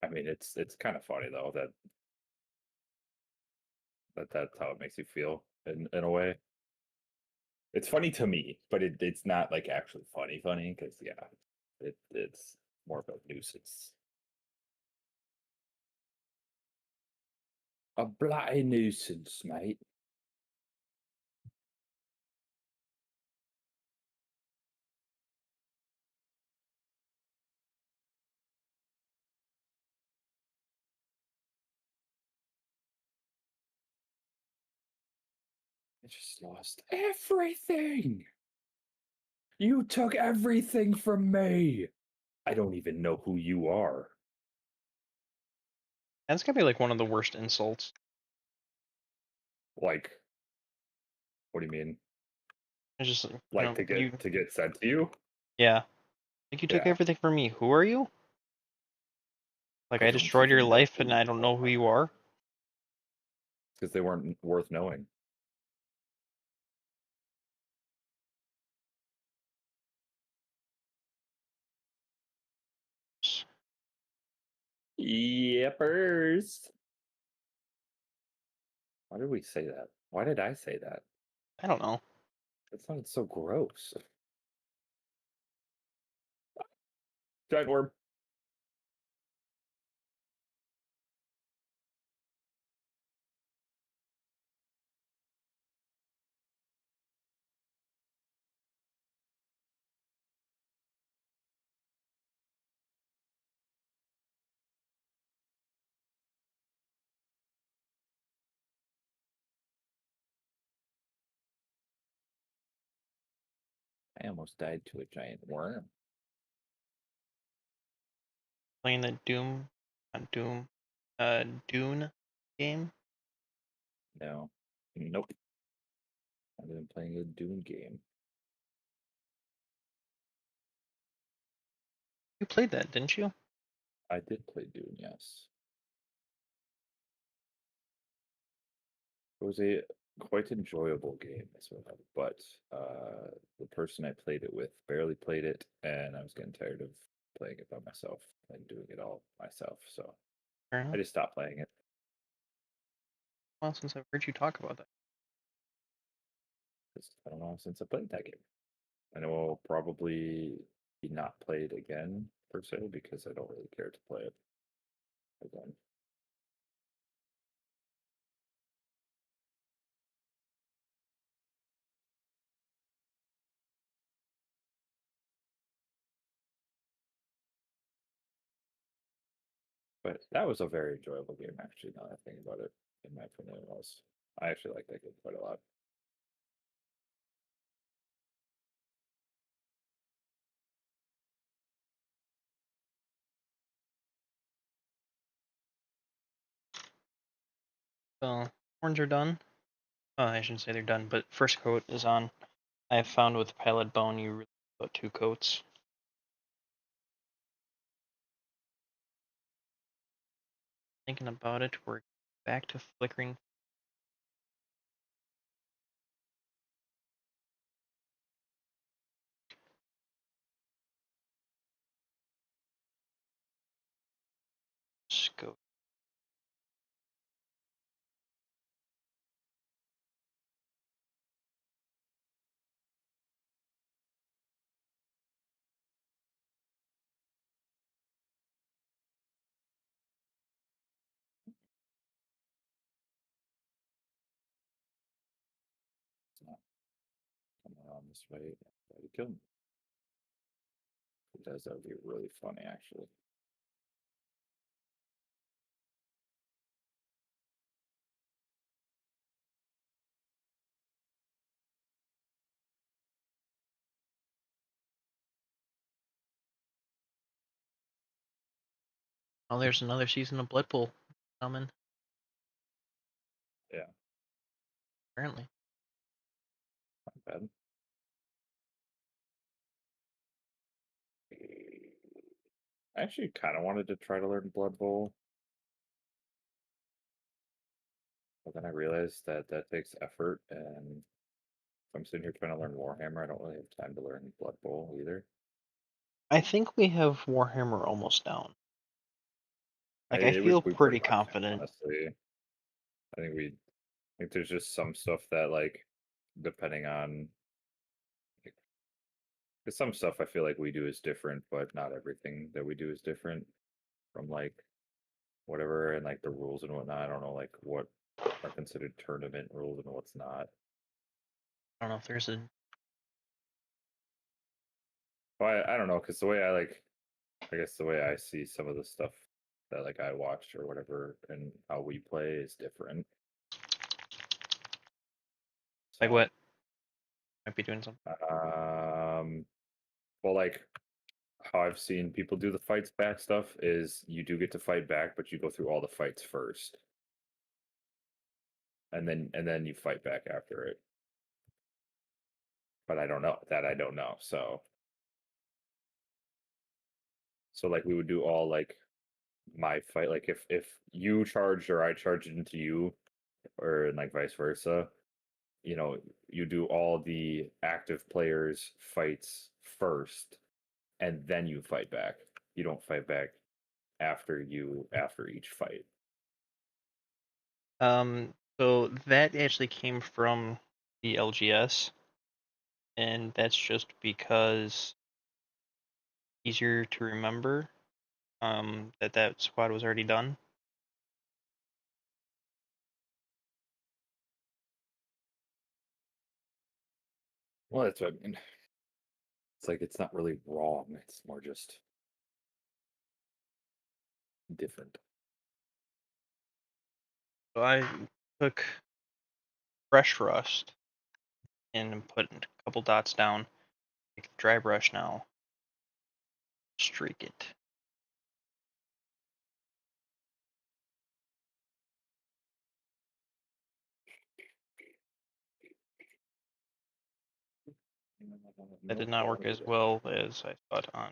I mean, it's kind of funny though that's how it makes you feel in a way. It's funny to me, but it's not like actually funny because yeah, it's more of a nuisance. A bloody nuisance, mate. I just lost everything. You took everything from me. I don't even know who you are. That's gonna be like one of the worst insults. Like, what do you mean? It's just, Like to you, get sent to you? yeah. Like, you took Yeah, everything from me. Who are you? Like, I I don't destroyed your even know life who and I you don't know who you are. are? Because they weren't worth knowing. Yepers. Why did we say that? Why did I say that? I don't know. That sounded so gross. Giant worm. I almost died to a giant worm. Playing the Doom on Doom Dune game? No. Nope. I've been playing a Dune game. You played that, didn't you? I did play Dune, yes. It was a quite enjoyable game, but the person I played it with barely played it, and I was getting tired of playing it by myself and doing it all myself, so Fair I enough. just stopped playing it. Well, since I've heard you talk about that. Because I don't know since I played that game. I know I'll probably be not played again per se because I don't really care to play it again. But that was a very enjoyable game, actually. Now that I think about it, in my opinion, it was. I actually like that game quite a lot. So, horns are done. Oh, I shouldn't say they're done, but first coat is on. I have found with pallet bone you really put 2 coats. Thinking about it, we're back to flickering. Scope. It's not coming around this way. Try to kill him. If it does, that would be really funny, actually. Oh, there's another season of Blood Bowl coming, Yeah, apparently. not bad. I actually kind of wanted to try to learn Blood Bowl, but then I realized that that takes effort, and if I'm sitting here trying to learn Warhammer, I don't really have time to learn Blood Bowl either. I think we have Warhammer almost down. Like, I We feel we pretty pretty much confident. honestly. I think there's just some stuff that like depending on like, 'cause some stuff I feel like we do is different, but not everything that we do is different from like whatever and like the rules and whatnot. I don't know like what are considered tournament rules and what's not. I don't know if there's a. But I don't know because the way I like I guess the way I see some of the stuff that like I watch or whatever and how we play is different. Like, So what? Might be doing something. um well like how I've seen people do the fights back stuff is you do get to fight back, but you go through all the fights first. And then you fight back after it. But I don't know. That I don't know. So like we would do all like my fight like if you charged or I charged into you or and like vice versa, you know, you do all the active players fights first and then you fight back. You don't fight back after each fight. So that actually came from the LGS, and that's just because easier to remember. That squad was already done. Well, that's what I mean. It's like it's not really wrong. It's more just different. So I took fresh rust and put a couple dots down. Take dry brush now, streak it. That No did not work quality as there. well as I thought on.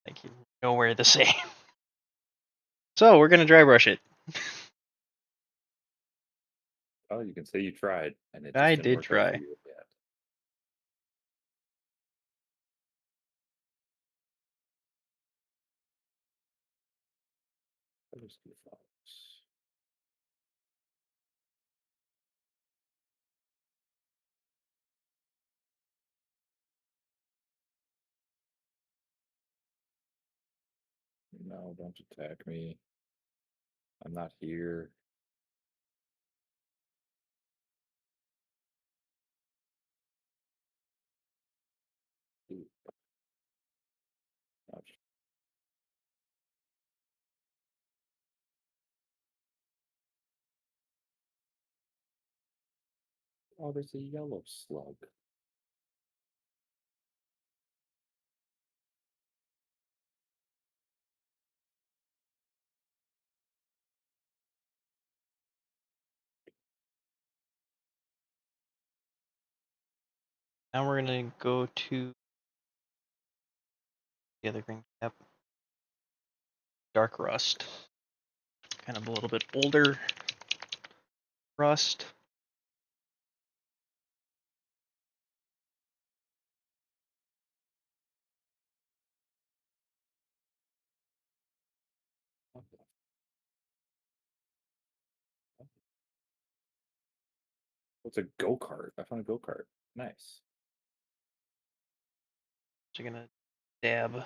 Thank you. Nowhere the same. So we're gonna dry brush it. Oh, you can say you tried, and it I just didn't did work out for try. you yet. Those two folks. No, don't attack me. I'm not here. Ooh, ouch. Oh, there's a yellow slug. Now we're gonna go to the other green cap. Dark rust. Kind of a little bit older rust. What's a go-kart? I found a go-kart. Nice. So you're gonna dab. Man.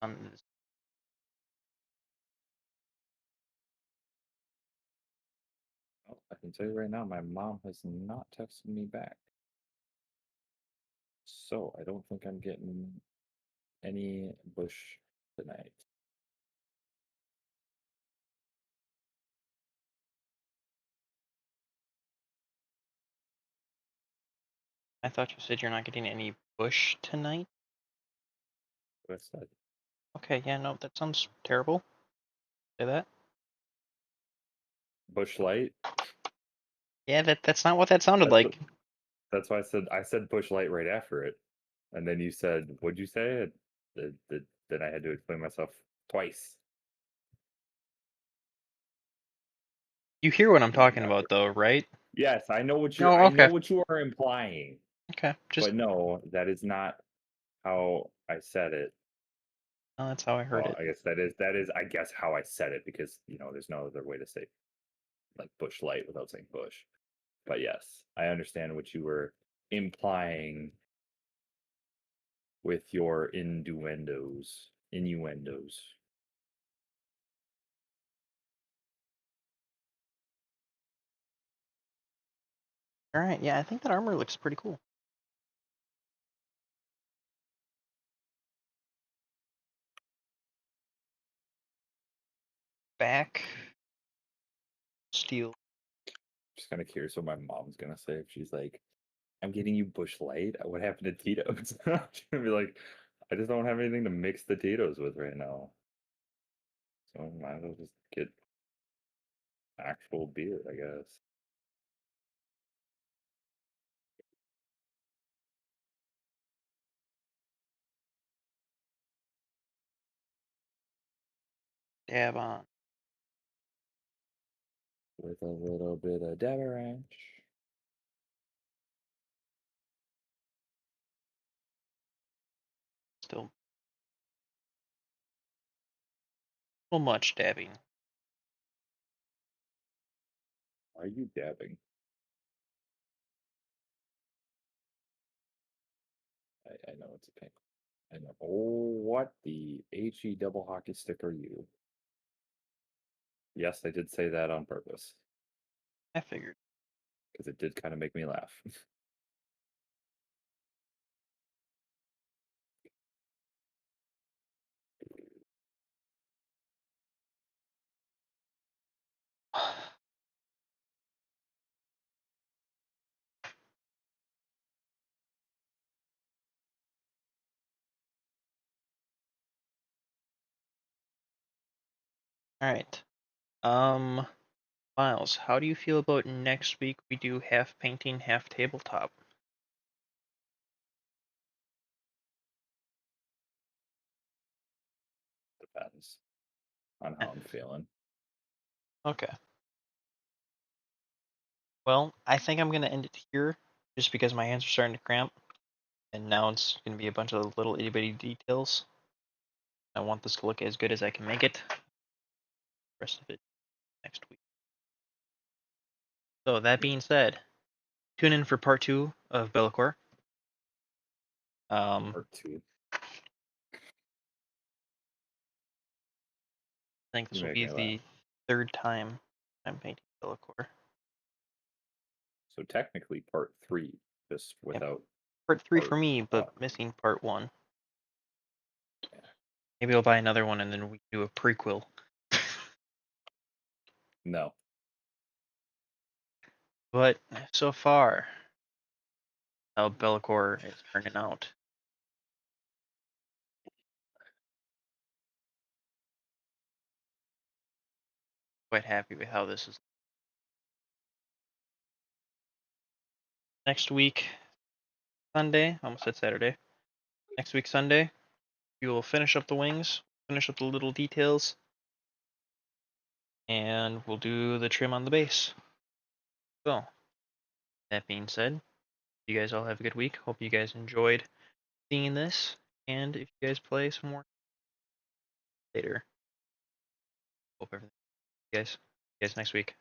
On Oh, I can tell you right now, my mom has not texted me back. So I don't think I'm getting any bush tonight. I thought you said you're not getting any bush tonight. What I said. Okay, yeah, no, that sounds terrible. Say that. Bush light. Yeah, that's not what that sounded That's what, like. that's why I said bush light right after it. And then you said, what'd you say? Then I had to explain myself twice. You hear what I'm Maybe talking not. about, though, right? Yes, Oh, I know okay. what you are implying. Okay, just But no, that is not how I said it. oh, that's how I heard Well, it. I guess I guess how I said it because there's no other way to say like bush light without saying bush. But yes, I understand what you were implying with your innuendos. All right, yeah, I think that armor looks pretty cool. Back steel. Just kind of curious what my mom's gonna say if she's like, "I'm getting you bush light. What happened to Tito's?" I'm gonna be like, "I just don't have anything to mix the Tito's with right now." So might as well just get actual beer, I guess. Dab on. With a little bit of Deveranch. Still a little much dabbing. Why are you dabbing? I know it's a pain. I know. Oh, what the HE double hockey stick are you? Yes, I did say that on purpose. I figured. Because it did kind of make me laugh. Alright. Miles, how do you feel about next week we do half painting, half tabletop? Depends on how I'm feeling. Okay. Well, I think I'm gonna end it here, just because my hands are starting to cramp, and now it's gonna be a bunch of little itty bitty details. I want this to look as good as I can make it. The rest of it next week. So that being said, tune in for part 2 of Be'lakor. Part 2. I think this You will make be me laugh. the 3rd time I'm painting Be'lakor. So technically part 3, just without Part 3 part for me, but 1. missing part 1. Yeah. Maybe I'll buy another one and then we do a prequel. No. But so far, how Be'lakor is turning out. Quite happy with how this is. Next week, Sunday, almost said Saturday. Next week, Sunday, we will finish up the wings, finish up the little details, and we'll do the trim on the base. So, that being said, you guys all have a good week. Hope you guys enjoyed seeing this, and if you guys play some more later, hope everything. You guys next week.